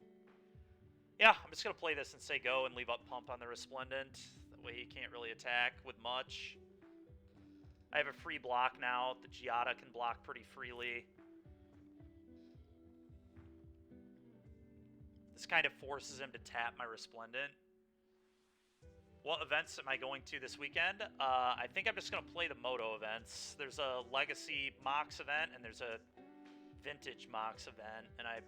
Yeah, I'm just going to play this and say go and leave up Pump on the Resplendent. That way he can't really attack with much. I have a free block now. The Giada can block pretty freely. This kind of forces him to tap my Resplendent. What events am I going to this weekend? I think I'm just going to play the Moto events. There's a Legacy Mox event, and there's a Vintage Mox event, and I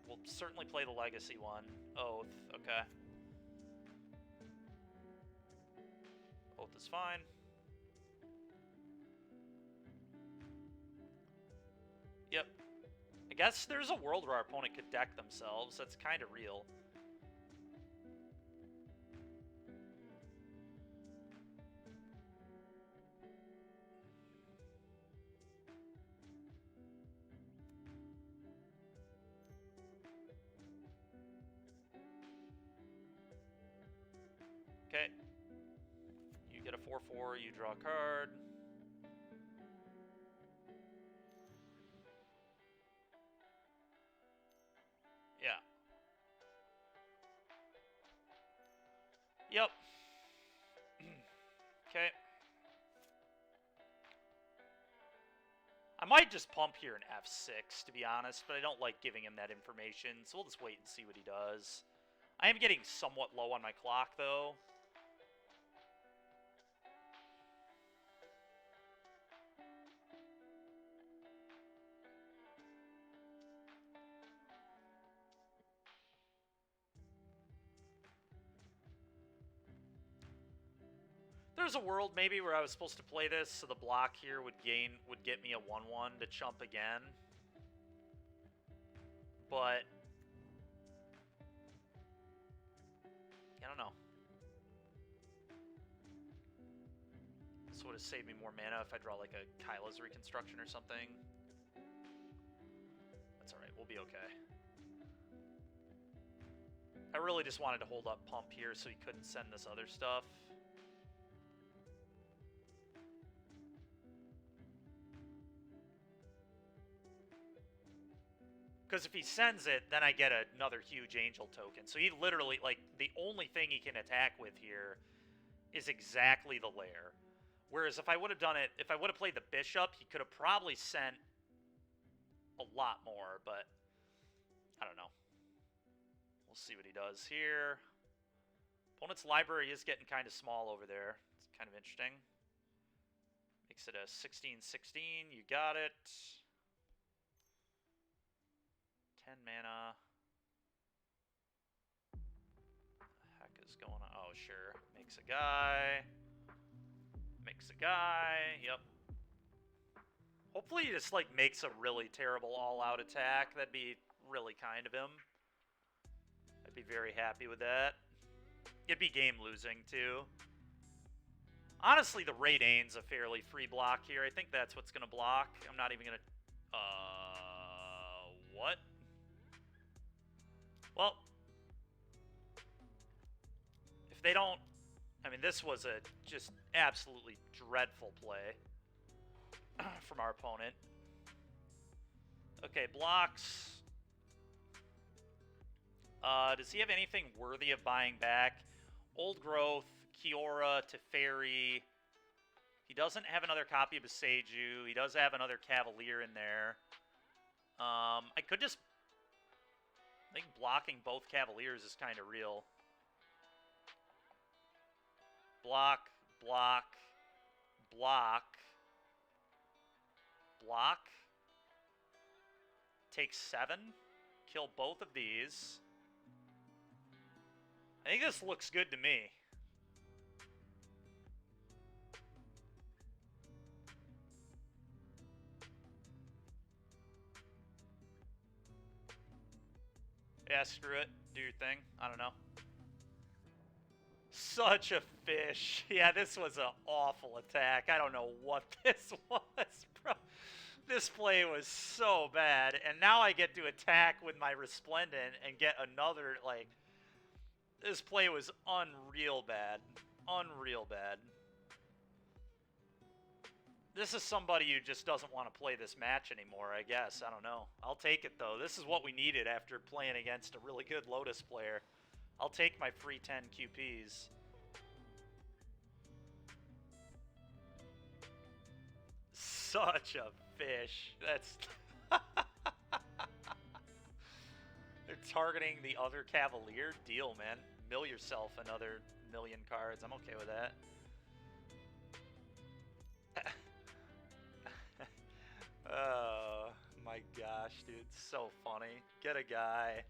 will certainly play the Legacy one. Oath, okay. Oath is fine. Yep. I guess there's a world where our opponent could deck themselves. That's kind of real. Okay. You get a 4/4, you draw a card. Yeah. Yep. Okay. I might just pump here an F6, to be honest, but I don't like giving him that information, so we'll just wait and see what he does. I am getting somewhat low on my clock, though. There's a world maybe where I was supposed to play this, so the block here would get me a 1/1 to chump again. But I don't know. This would have saved me more mana if I draw like a Kyla's Reconstruction or something. That's alright, we'll be okay. I really just wanted to hold up Pump here so he couldn't send this other stuff. Because if he sends it, then I get another huge Angel token. So he literally, like, the only thing he can attack with here is exactly the lair. Whereas if I would have done it, if I would have played the Bishop, he could have probably sent a lot more, but I don't know. We'll see what he does here. Opponent's library is getting kind of small over there. It's kind of interesting. Makes it a 16/16. You got it. 10 mana. What the heck is going on? Oh, sure. Makes a guy. Makes a guy. Yep. Hopefully he just, like, makes a really terrible all-out attack. That'd be really kind of him. I'd be very happy with that. It'd be game-losing, too. Honestly, the Ray Dane's a fairly free block here. I think that's what's going to block. I'm not even going to... What? Well, if they don't... I mean, this was a just absolutely dreadful play from our opponent. Okay, blocks. Does he have anything worthy of buying back? Old Growth, Kiora, Teferi. He doesn't have another copy of Beseiju. He does have another Cavalier in there. I could just... I think blocking both Cavaliers is kind of real. Block, block, block, block. Take 7. Kill both of these. I think this looks good to me. Yeah, screw it. Do your thing. I don't know. Such a fish. Yeah, this was an awful attack. I don't know what this was, bro. This play was so bad. And now I get to attack with my Resplendent and get another, like... This play was unreal bad. Unreal bad. This is somebody who just doesn't want to play this match anymore, I guess. I don't know. I'll take it, though. This is what we needed after playing against a really good Lotus player. I'll take my free 10 QPs. Such a fish. That's... They're targeting the other Cavalier? Deal, man. Mill yourself another 1,000,000 cards. I'm okay with that. Oh, my gosh, dude. So funny. Get a guy.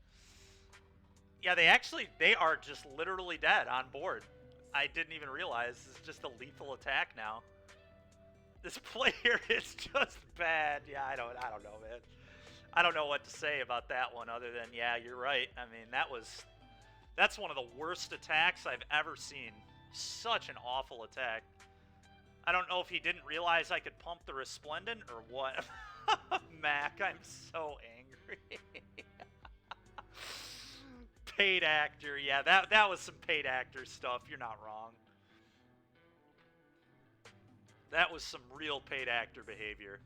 Yeah, they are just literally dead on board. I didn't even realize. It's just a lethal attack now. This player is just bad. Yeah, I don't know, man. I don't know what to say about that one other than, yeah, you're right. I mean, that's one of the worst attacks I've ever seen. Such an awful attack. I don't know if he didn't realize I could pump the Resplendent or what. Mac, I'm so angry. Paid actor. Yeah, that was some paid actor stuff. You're not wrong. That was some real paid actor behavior.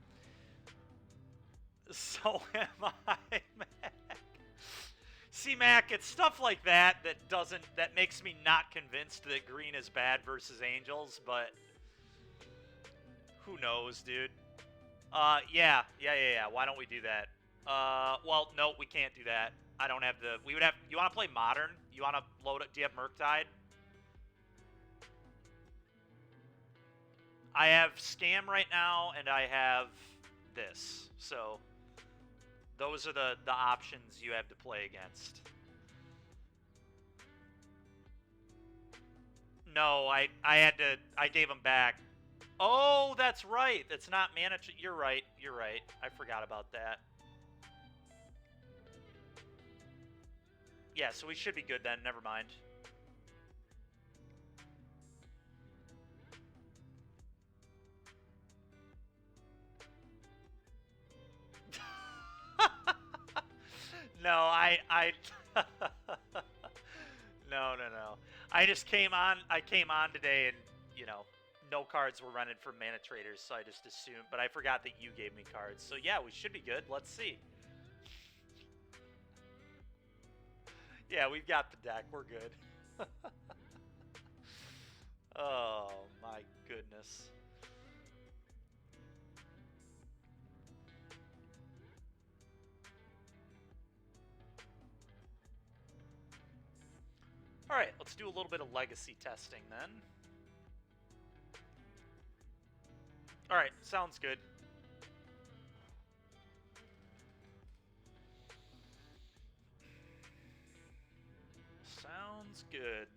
So am I, Mac. See, Mac, it's stuff like that that makes me not convinced that green is bad versus Angels, but who knows, dude? Yeah. Why don't we do that? Well, no, we can't do that. I don't have the... We would have... You want to play Modern? You want to load it? Do you have Murktide? I have Scam right now, and I have this. So, those are the options you have to play against. No, I gave them back. Oh, that's right. It's not managed. You're right. You're right. I forgot about that. Yeah, so we should be good then. Never mind. No, No. I just came on today and, you know, no cards were running for Mana Traders, so I just assumed, but I forgot that you gave me cards. So yeah, we should be good. Let's see. Yeah, we've got the deck. We're good. Oh, my goodness. Alright, let's do a little bit of legacy testing then. Alright, sounds good. Sounds good.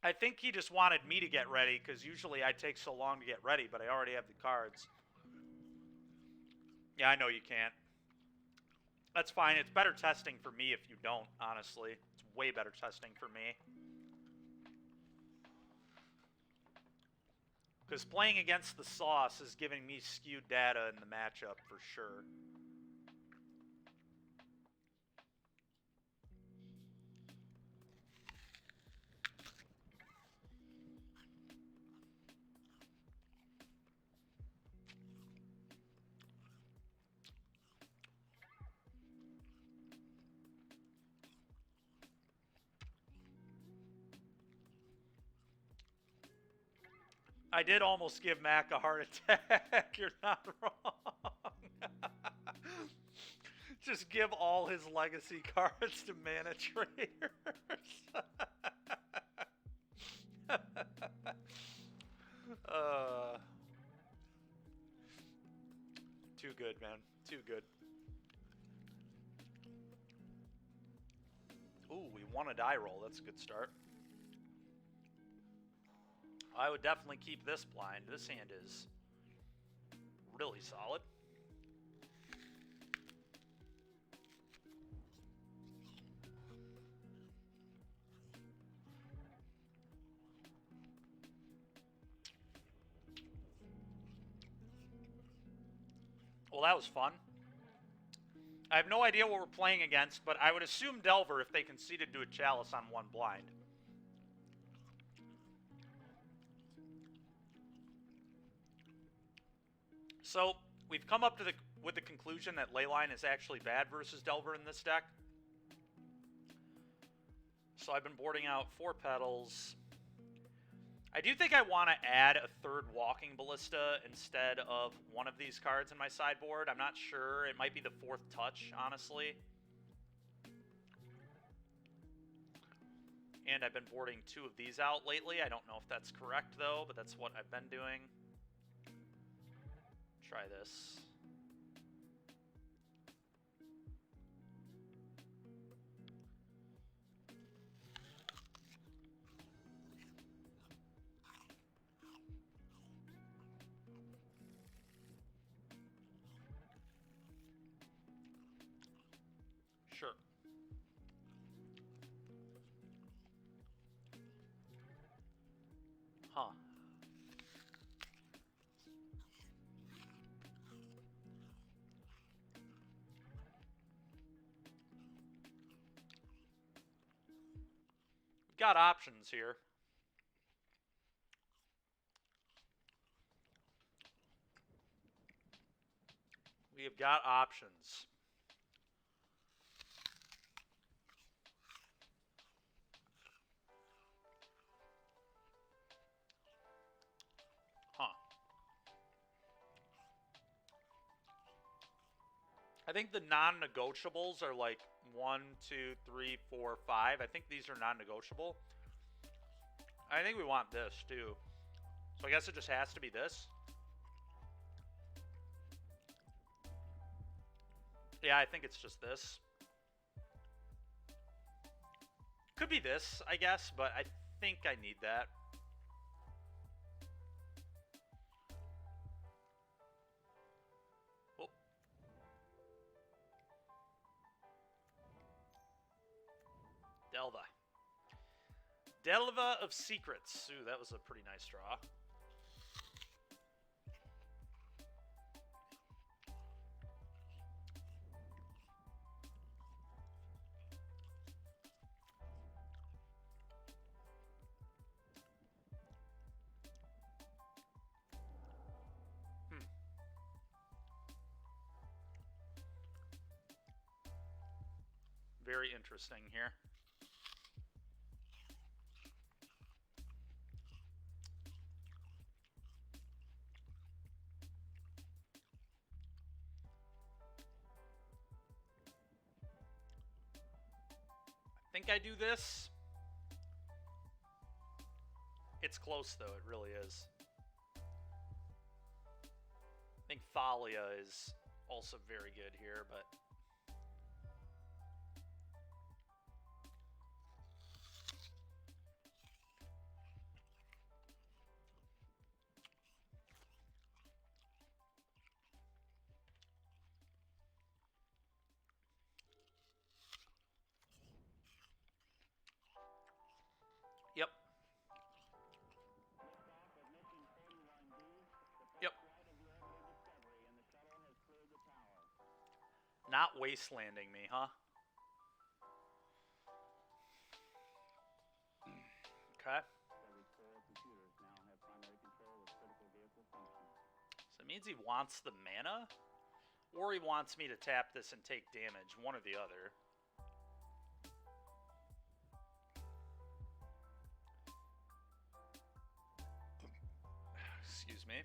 I think he just wanted me to get ready, because usually I take so long to get ready, but I already have the cards. Yeah, I know you can't. That's fine. It's better testing for me if you don't, honestly. It's way better testing for me. Because playing against the sauce is giving me skewed data in the matchup for sure. I did almost give Mac a heart attack. You're not wrong. Just give all his legacy cards to mana traders. Too good, man. Too good. Ooh, we won a die roll. That's a good start. I would definitely keep this blind. This hand is really solid. Well, that was fun. I have no idea what we're playing against, but I would assume Delver if they conceded to a Chalice on one blind. So, we've come up to with the conclusion that Leyline is actually bad versus Delver in this deck. So I've been boarding out 4 Petals. I do think I want to add a 3rd Walking Ballista instead of one of these cards in my sideboard. I'm not sure. It might be the 4th Touch, honestly. And I've been boarding 2 of these out lately. I don't know if that's correct, though, but that's what I've been doing. Try this. Sure. Huh. Got options here. We have got options. Huh. I think the non-negotiables are like 1, 2, 3, 4, 5. I think these are non-negotiable. I think we want this, too. So I guess it just has to be this. Yeah, I think it's just this. Could be this, I guess, but I think I need that. Oh. Delva. Delva of Secrets. Ooh, that was a pretty nice draw. Very interesting here. I think I do this. It's close, though. It really is. I think Thalia is also very good here, but... not wastelanding me, huh? Okay. So it means he wants the mana, or he wants me to tap this and take damage, one or the other. Excuse me.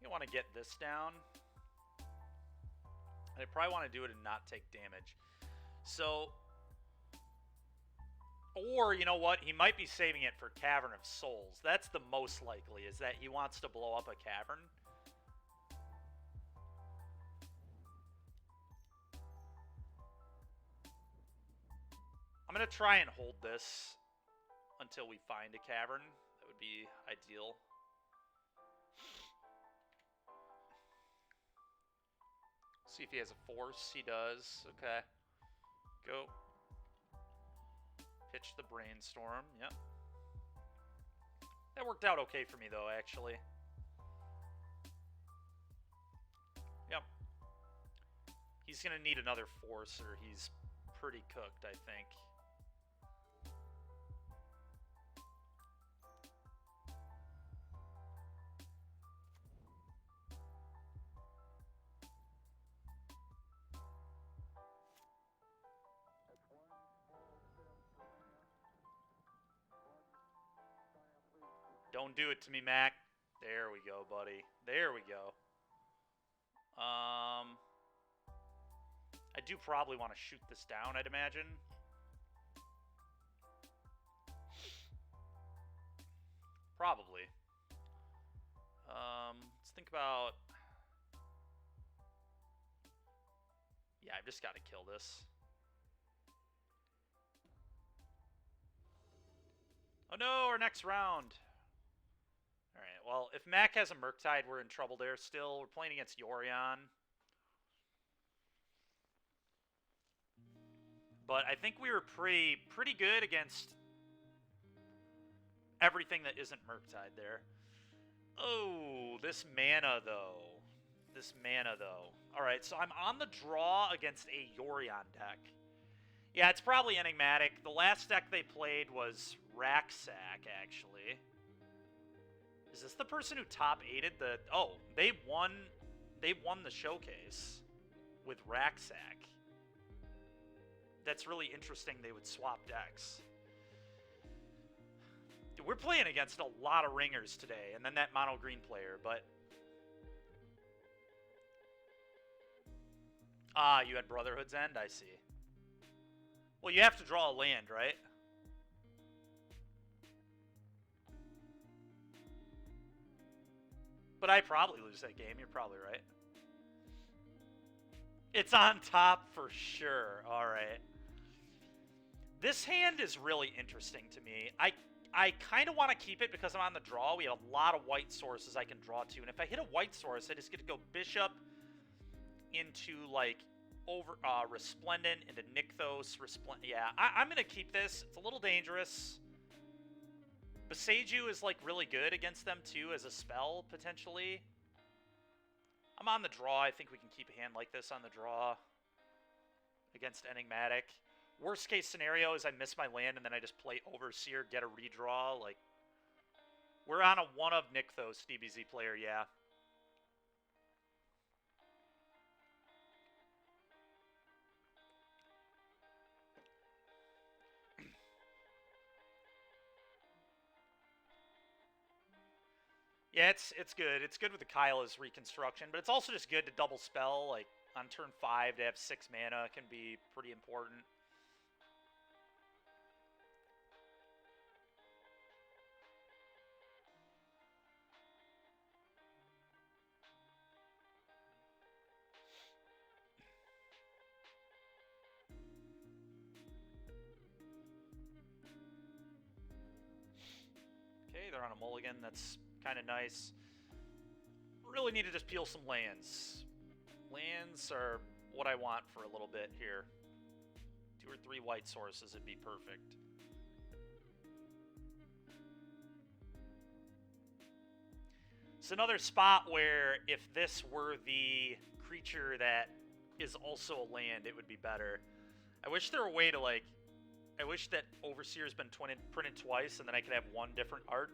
You want to get this down. I probably want to do it and not take damage. So, or you know what? He might be saving it for Cavern of Souls. That's the most likely, is that he wants to blow up a cavern. I'm going to try and hold this until we find a cavern. That would be ideal. See if he has a force. He does. Okay. Go. Pitch the brainstorm. Yep. That worked out okay for me, though, actually. Yep. He's going to need another force, or he's pretty cooked, I think. Don't do it to me, Mac. There we go, buddy. There we go. I do probably want to shoot this down, I'd imagine. Probably. Let's think about... Yeah, I've just got to kill this. Oh no, our next round. Alright, well, if Mac has a Murktide, we're in trouble there still. We're playing against Yorion. But I think we were pretty good against everything that isn't Murktide there. Oh, this mana, though. This mana, though. Alright, so I'm on the draw against a Yorion deck. Yeah, it's probably enigmatic. The last deck they played was Racksack, actually. Is this the person who top 8'd the... Oh, they won the showcase with Racksack. That's really interesting they would swap decks. Dude, we're playing against a lot of ringers today, and then that mono green player, but... Ah, you had Brotherhood's End? I see. Well, you have to draw a land, right? But I probably lose that game. You're probably right. It's on top for sure. All right. This hand is really interesting to me. I kind of want to keep it because I'm on the draw. We have a lot of white sources I can draw to. And if I hit a white source, I just get to go Bishop into, like, Resplendent, into Nykthos, Resplendent. Yeah, I'm going to keep this. It's a little dangerous. Boseiju is, like, really good against them, too, as a spell, potentially. I'm on the draw. I think we can keep a hand like this on the draw against Enigmatic. Worst case scenario is I miss my land and then I just play Overseer, get a redraw. Like, we're on a one of Nykthos DBZ player, yeah. Yeah, it's good. It's good with the Kyla's reconstruction, but it's also just good to double spell. Like, on turn 5 to have 6 mana can be pretty important. Okay, they're on a mulligan. That's kind of nice. Really need to just peel some lands. Lands are what I want for a little bit here. 2 or 3 white sources would be perfect. It's another spot where if this were the creature that is also a land, it would be better. I wish there were a way to, like... I wish that Overseer's been printed twice, and then I could have one different art.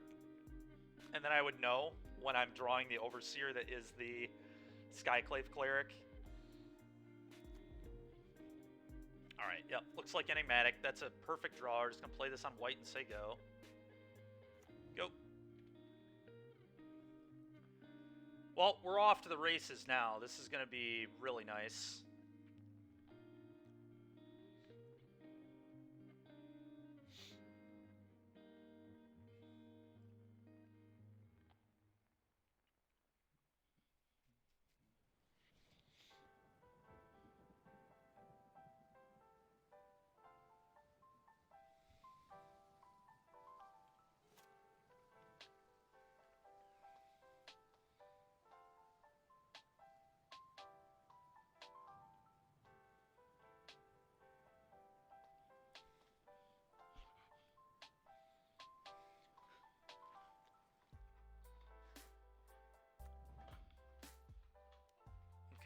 And then I would know when I'm drawing the Overseer that is the Skyclave Cleric. Alright, yep. Looks like Enigmatic. That's a perfect draw. We're just going to play this on white and say go. Go. Well, we're off to the races now. This is going to be really nice.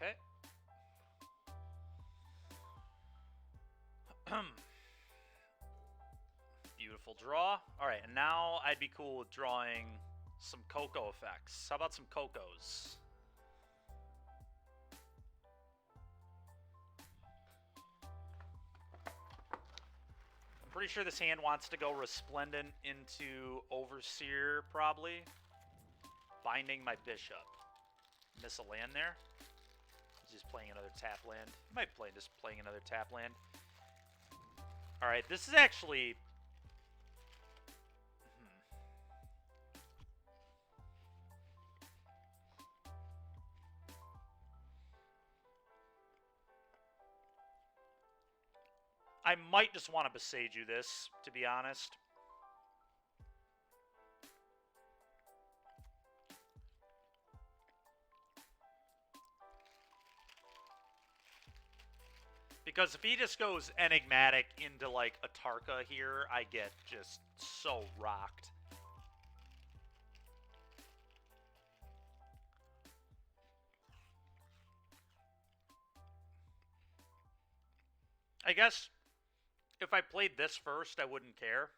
Okay. Beautiful draw. Alright, and now I'd be cool with drawing some Coco effects. How about some Cocos? I'm pretty sure this hand wants to go Resplendent into Overseer, probably. Binding my Bishop. Miss a land there. He's just playing another tap land. He might play just playing another tap land. Alright, this is actually... I might just want to Beseiju this, to be honest. Because if he just goes Enigmatic into, like, a Tarka here, I get just so rocked. I guess if I played this first, I wouldn't care.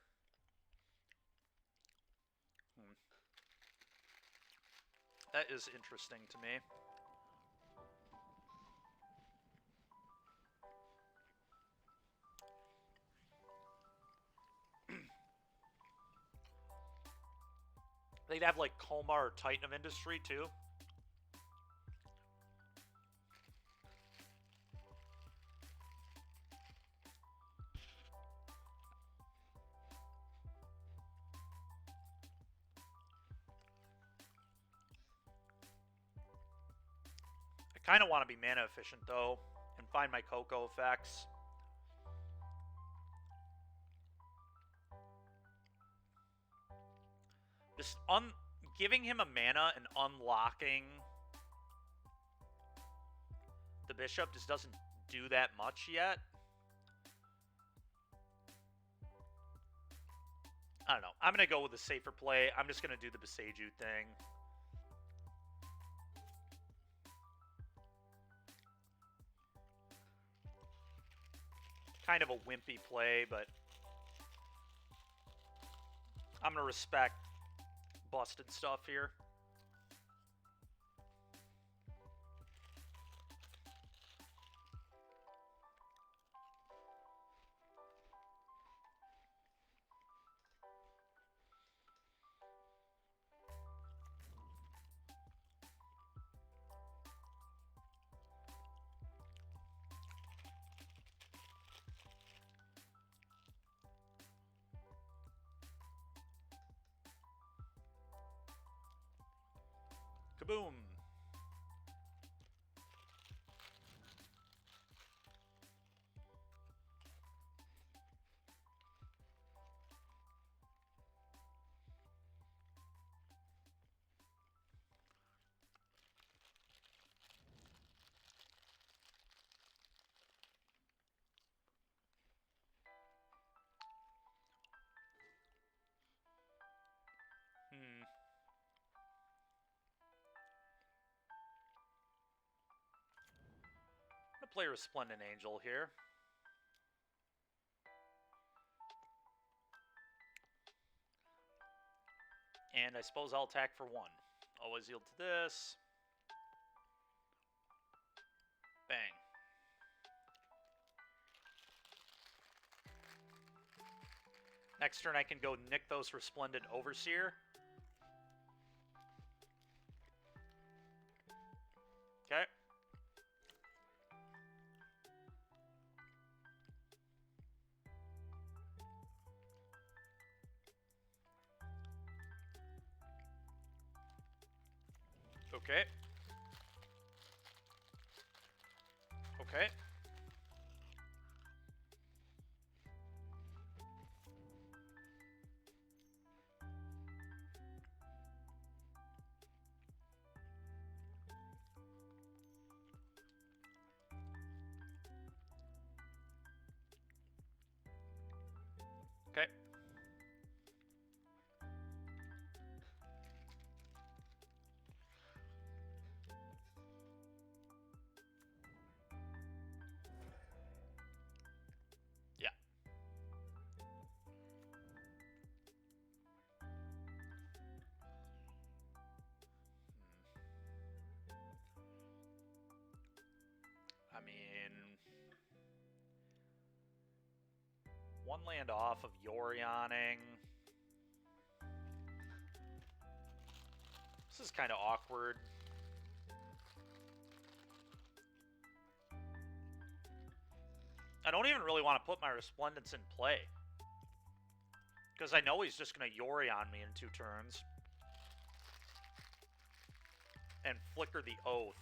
That is interesting to me. They'd have, like, Coma or Titan of Industry, too. I kind of want to be mana efficient, though, and find my Coco effects. Just giving him a mana and unlocking the Bishop just doesn't do that much yet. I don't know. I'm going to go with a safer play. I'm just going to do the Beseiju thing. Kind of a wimpy play, but I'm going to respect busted stuff here. Kaboom. play Resplendent Angel here. And I suppose I'll attack for 1. Always yield to this. Bang. Next turn I can go Nykthos Resplendent Overseer. Okay. Okay. Okay. Okay. Yeah. I mean, 1 land off of Yorioning. This is kind of awkward. I don't even really want to put my Resplendence in play. Because I know he's just going to Yorion me in 2 turns. And Flicker the Oath.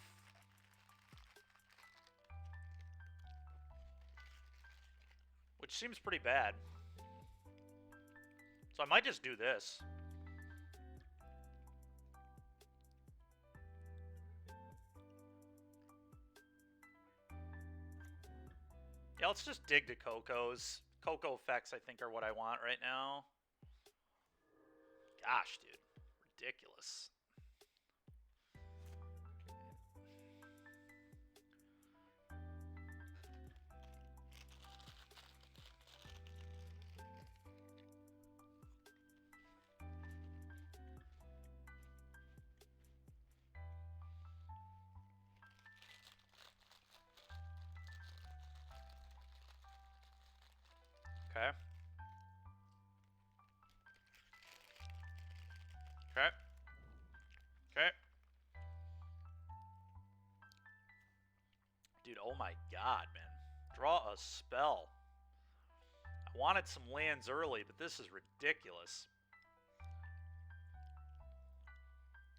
Which seems pretty bad. So I might just do this. Yeah, let's just dig to Coco's. Coco effects, I think, are what I want right now. Gosh, dude. Ridiculous. Okay. Okay. Okay. Dude, oh my god, man. Draw a spell. I wanted some lands early, but this is ridiculous.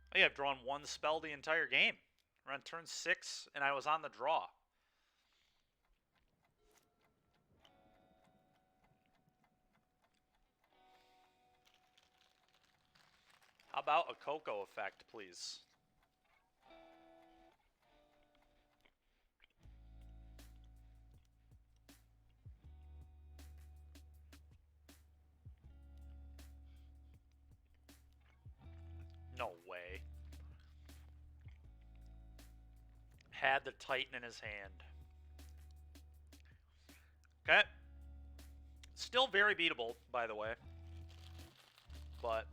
I think I've drawn 1 spell the entire game. We're on turn 6, and I was on the draw. How about a Coco effect, please? No way. Had the Titan in his hand. Okay. Still very beatable, by the way. But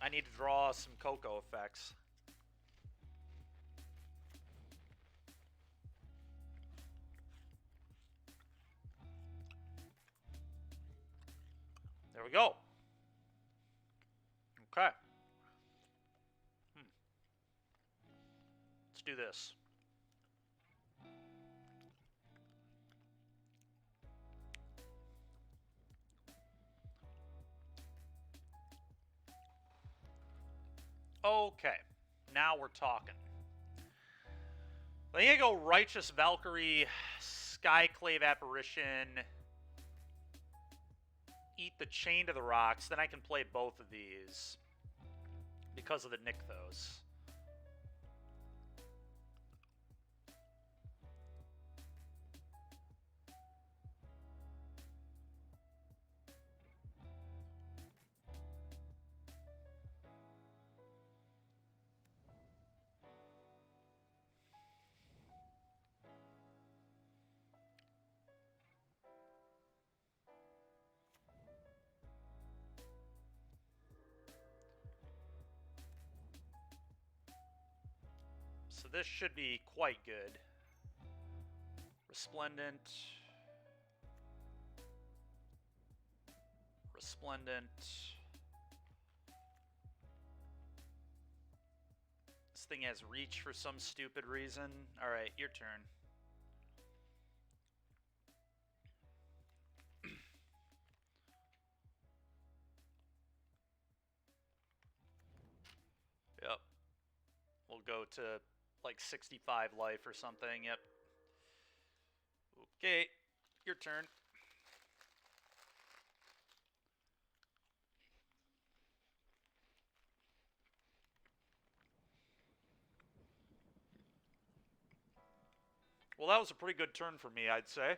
I need to draw some Coco effects. There we go. Okay. Let's do this. Okay. Now we're talking. I think I go Righteous Valkyrie, Skyclave Apparition, eat the Chain to the Rocks, then I can play both of these because of the Nykthos. So this should be quite good. Resplendent. Resplendent. This thing has reach for some stupid reason. Alright, your turn. Yep. We'll go to like 65 life or something. Yep. Okay, your turn. Well, that was a pretty good turn for me, I'd say.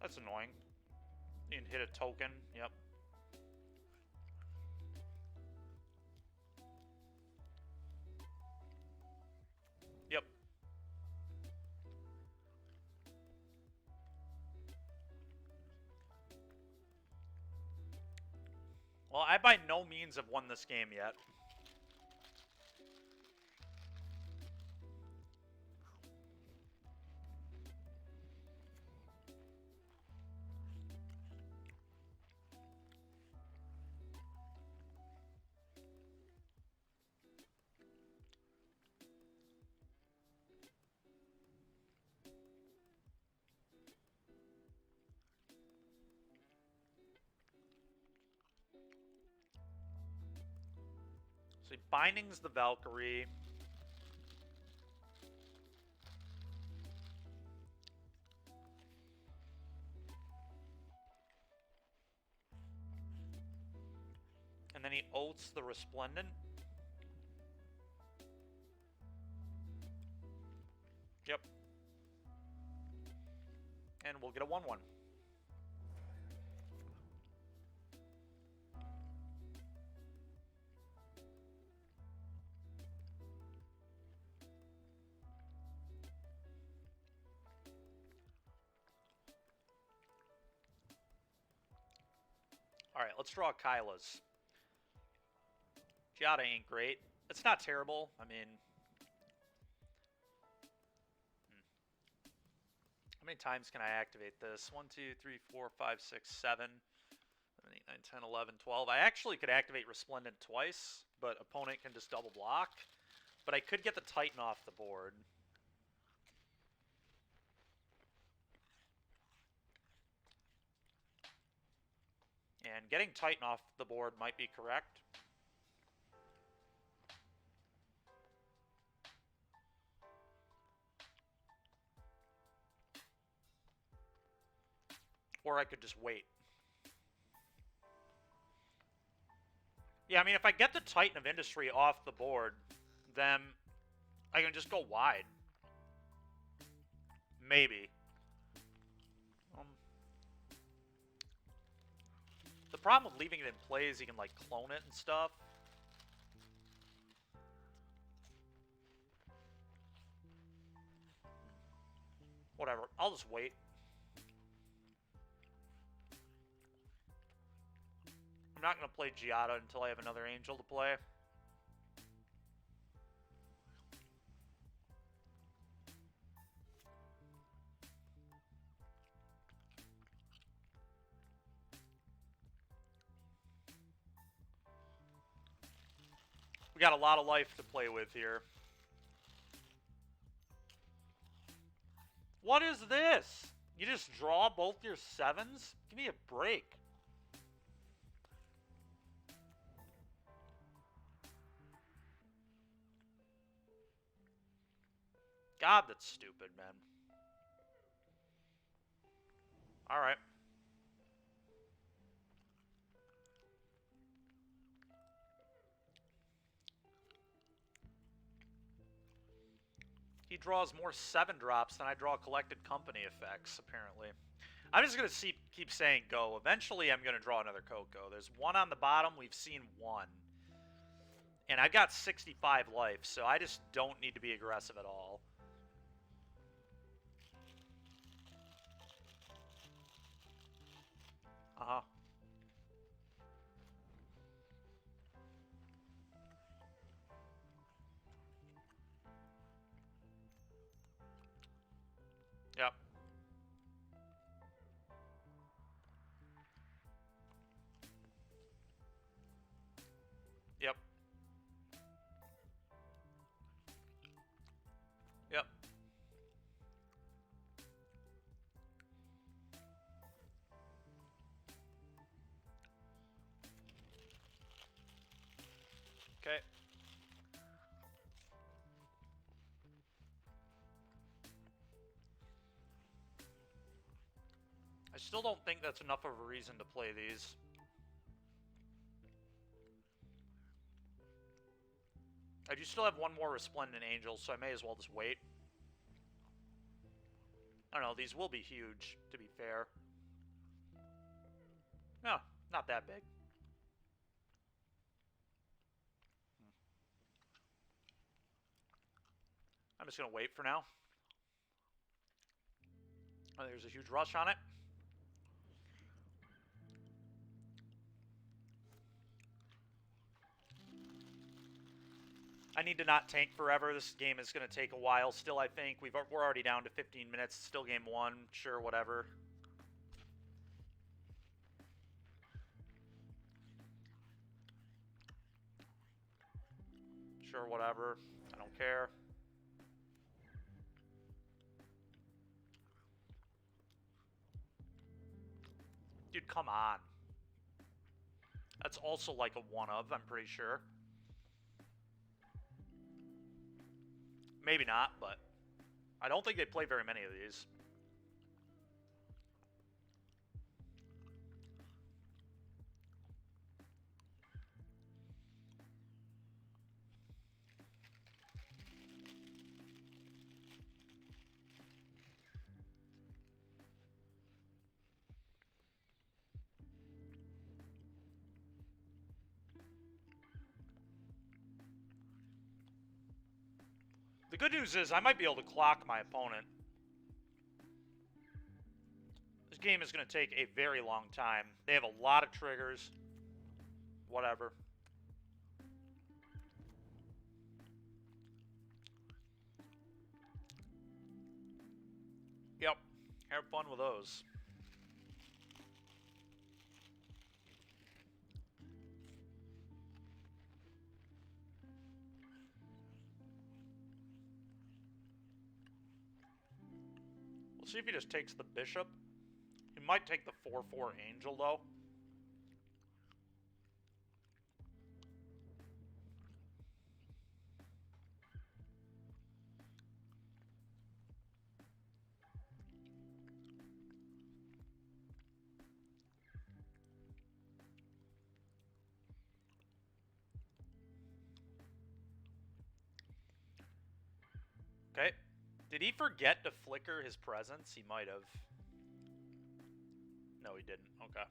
That's annoying. You can hit a token. Yep. Yep. Well, I by no means have won this game yet. So he bindings the Valkyrie. And then he oaths the Resplendent. Yep. And we'll get a 1-1. Alright, let's draw Kyla's. Giada ain't great. It's not terrible. I mean... How many times can I activate this? 1, 2, 3, 4, 5, 6, 7, 8, 9, 10, 11, 12. I actually could activate Resplendent twice, but opponent can just double block. But I could get the Titan off the board. And getting Titan off the board might be correct. Or I could just wait. Yeah, I mean, if I get the Titan of Industry off the board, then I can just go wide. Maybe. The problem with leaving it in play is you can, like, clone it and stuff. Whatever. I'll just wait. I'm not going to play Giada until I have another Angel to play. We got a lot of life to play with here. What is this? You just draw both your 7s? Give me a break. God, that's stupid, man. Alright. He draws more 7-drops than I draw collected company effects, apparently. I'm just going to keep saying go. Eventually, I'm going to draw another Coco. There's one on the bottom. We've seen one. And I've got 65 life, so I just don't need to be aggressive at all. Uh-huh. Yep. Yep. Yep. Okay. I still don't think that's enough of a reason to play these. I do still have one more Resplendent Angel, so I may as well just wait. I don't know, these will be huge, to be fair. No, not that big. I'm just going to wait for now. Oh, there's a huge rush on it. I need to not tank forever. This game is going to take a while still, I think. We're already down to 15 minutes. Still game one. Sure, whatever. Sure, whatever. I don't care. Dude, come on. That's also like a one-of, I'm pretty sure. Maybe not, but I don't think they play very many of these. The good news is I might be able to clock my opponent. This game is going to take a very long time. They have a lot of triggers. Whatever. Yep. Have fun with those. We'll see if he just takes the bishop. He might take the 4/4 angel, though. Okay. Did he forget to flicker his presence? He might have. No, he didn't. Okay.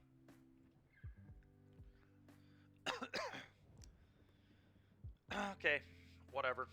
Okay. Whatever.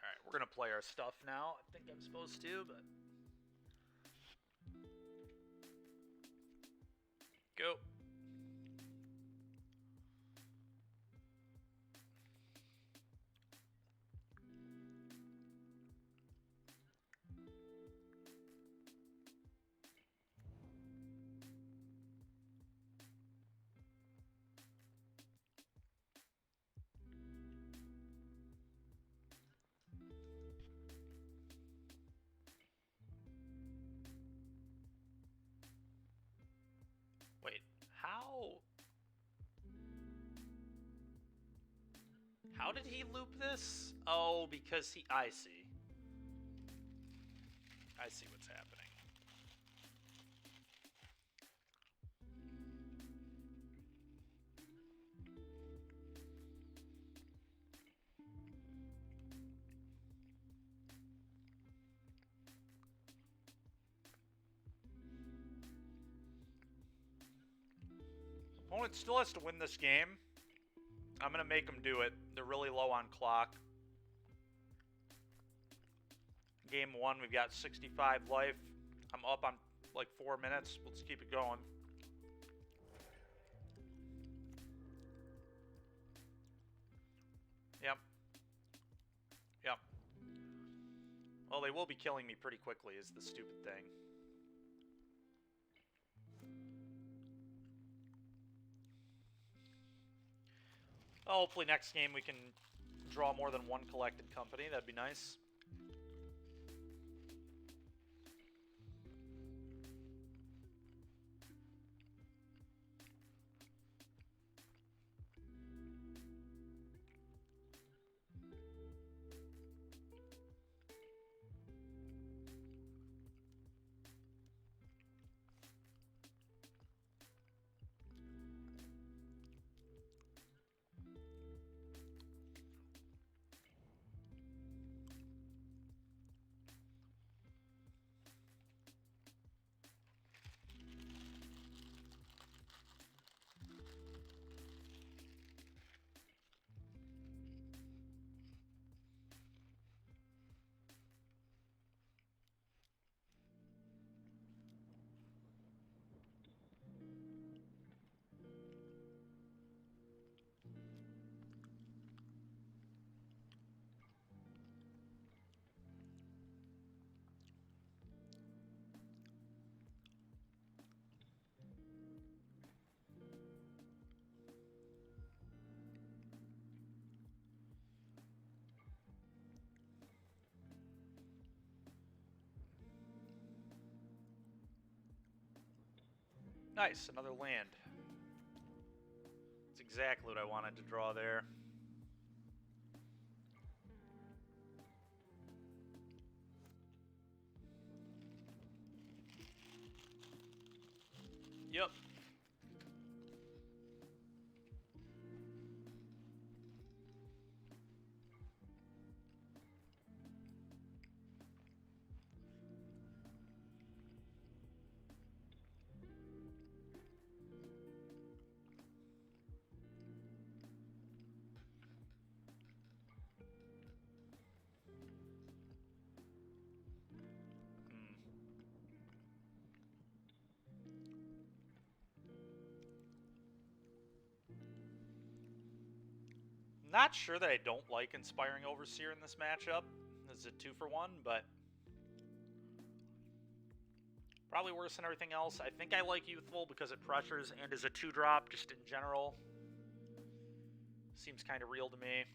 Alright, we're going to play our stuff now. I think I'm supposed to, but... Go. How did he loop this? Oh, because he... I see. I see what's happening. Opponent still has to win this game. I'm going to make them do it. They're really low on clock. Game 1, we've got 65 life. I'm up on like 4 minutes. Let's keep it going. Yep. Yep. Well, they will be killing me pretty quickly is the stupid thing. Well, hopefully next game we can draw more than one collected company. That'd be nice. Nice, another land. That's exactly what I wanted to draw there. Yep. Not sure that I don't like Inspiring Overseer in this matchup. This is a 2-for-1, but probably worse than everything else. I think I like Youthful because it pressures and is a 2-drop just in general. Seems kind of real to me.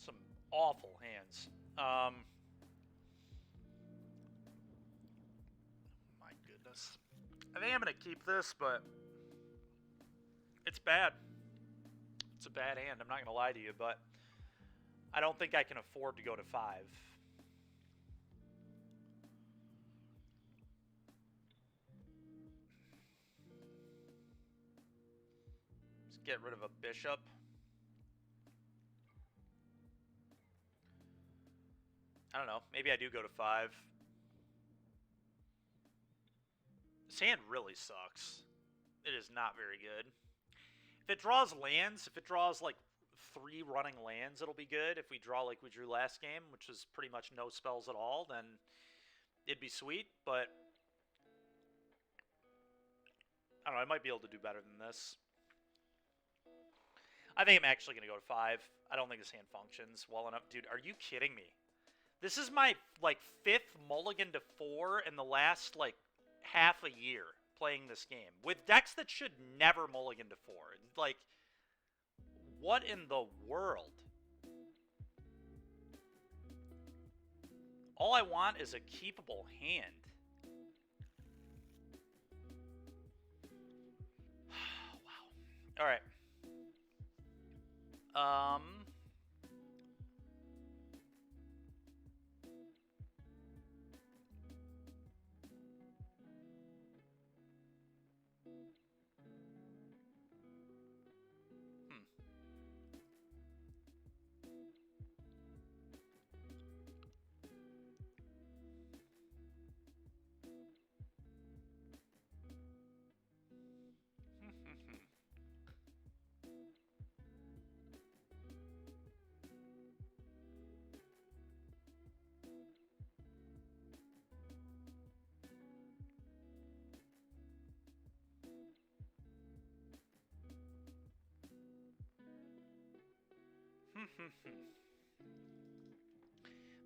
Some awful hands. My goodness. I think I'm going to keep this, but it's bad. It's a bad hand, I'm not going to lie to you, but I don't think I can afford to go to 5. Let's get rid of a bishop. I don't know. Maybe I do go to 5. This hand really sucks. It is not very good. If it draws lands, if it draws like 3 running lands, it'll be good. If we draw like we drew last game, which is pretty much no spells at all, then it'd be sweet, but I don't know, I might be able to do better than this. I think I'm actually going to go to 5. I don't think this hand functions well enough. Dude, are you kidding me? This is my, like, 5th mulligan to 4 in the last, like, half a year playing this game. With decks that should never mulligan to 4. Like, what in the world? All I want is a keepable hand. Wow. Alright. I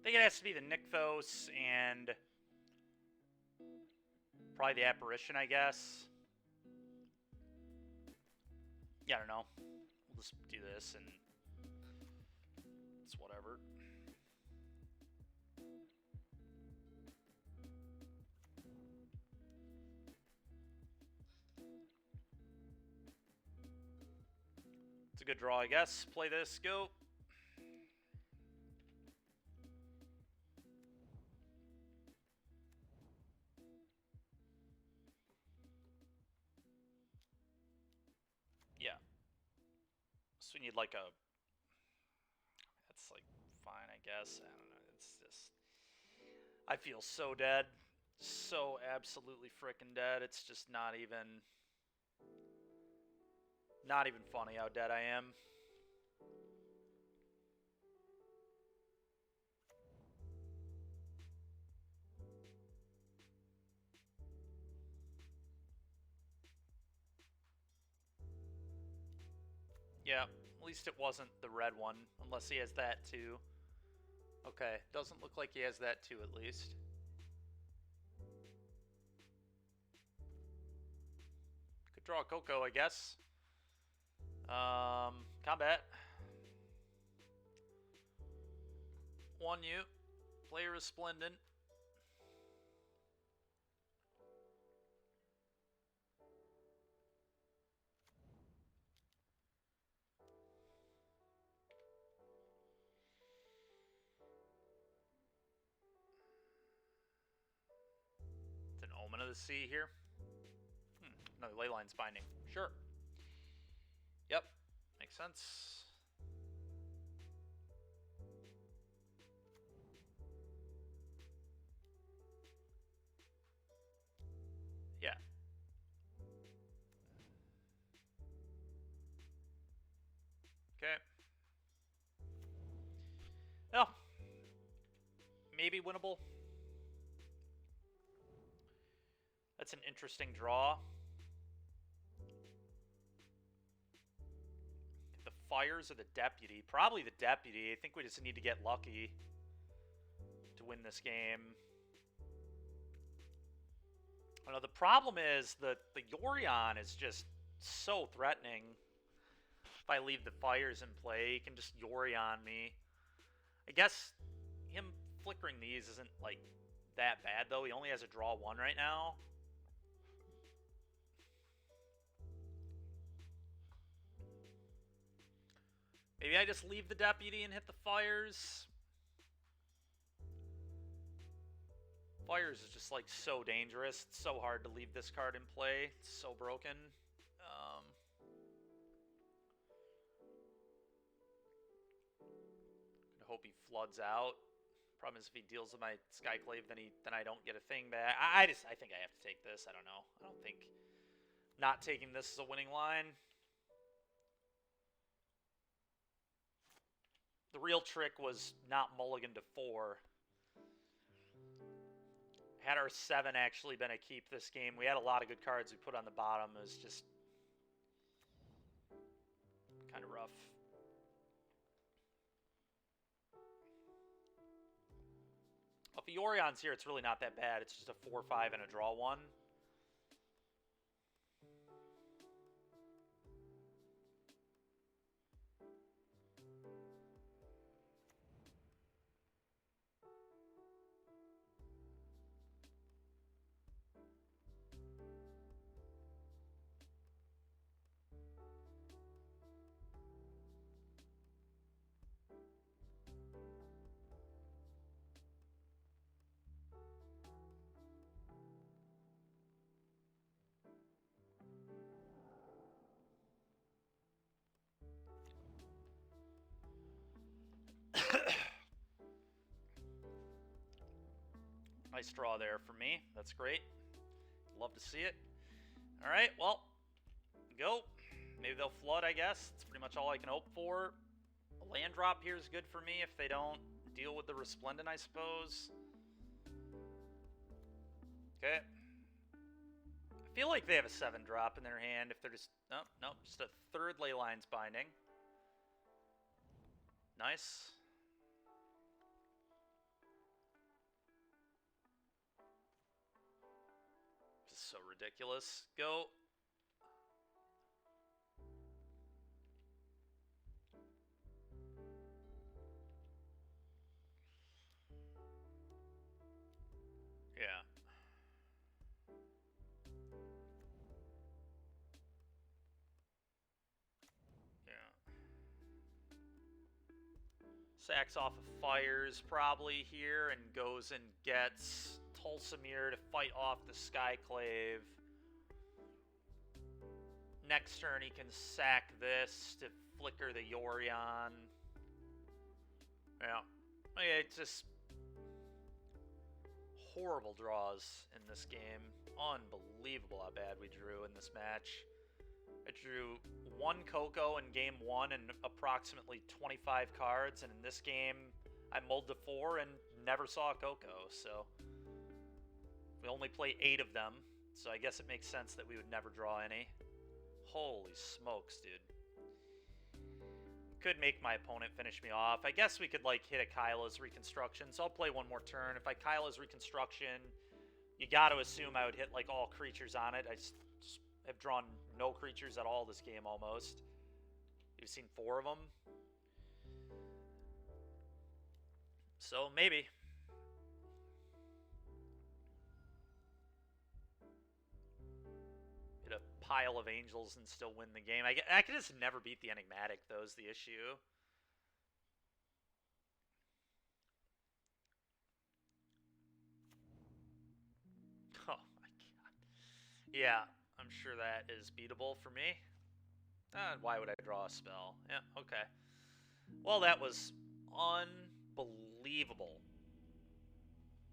think it has to be the Nykthos and probably the Apparition, I guess. Yeah, I don't know. We'll just do this and it's whatever. It's a good draw, I guess. Play this, go. Yeah. So we need like a... That's like fine, I guess. I don't know. It's just... I feel so dead. So absolutely freaking dead. It's just not even... Not even funny how dead I am. Yeah, at least it wasn't the red one, unless he has that too. Okay, doesn't look like he has that too, at least. Could draw a Coco, I guess. Combat. 1U. Player Resplendent. It's an Omen of the Sea here. Another Leyline's Binding. Sure. Yep. Makes sense. Yeah. Okay. Well, maybe winnable. That's an interesting draw. The Fires or the Deputy? Probably the Deputy. I think we just need to get lucky to win this game. I know the problem is that the Yorion is just so threatening. If I leave the Fires in play, he can just Yorion me. I guess him flickering these isn't, like, that bad, though. He only has a draw 1 right now. Maybe I just leave the Deputy and hit the Fires. Fires is just, like, so dangerous. It's so hard to leave this card in play. It's so broken. I hope he floods out. Problem is if he deals with my Skyclave, then I don't get a thing back. I think I have to take this. I don't know. I don't think not taking this is a winning line. The real trick was not mulligan to 4. Had our 7 actually been a keep this game, we had a lot of good cards we put on the bottom. It was just kind of rough. rough. If the Yorion's here, it's really not that bad. It's just a 4-5 and a draw 1. Nice draw there for me. That's great. Love to see it. All right, well, go. Maybe they'll flood, I guess. That's pretty much all I can hope for. A land drop here is good for me if they don't deal with the Resplendent, I suppose. Okay. I feel like they have a 7 drop in their hand if they're just... Nope, nope, just a 3rd Leyline's Binding. Nice. Just so ridiculous. Go. Yeah. Yeah. Sacks off of Fires probably here and goes and gets Tulsamir to fight off the Skyclave. Next turn he can sack this to flicker the Yorion. Yeah. It's just horrible draws in this game. Unbelievable how bad we drew in this match. I drew 1 Coco in game 1 and approximately 25 cards, and in this game I mulled to 4 and never saw a Coco, so we only play 8 of them, so I guess it makes sense that we would never draw any. Holy smokes, dude. Could make my opponent finish me off. I guess we could, like, hit a Kyla's Reconstruction, so I'll play one more turn. If I Kyla's Reconstruction, you gotta assume I would hit, like, all creatures on it. I just have drawn no creatures at all this game, almost. You've seen 4 of them. So, maybe. Hit a pile of angels and still win the game. I could just never beat the Enigmatic, though, is the issue. Oh, my God. Yeah, I'm sure that is beatable for me. Why would I draw a spell? Yeah, okay. Well, that was unbelievable.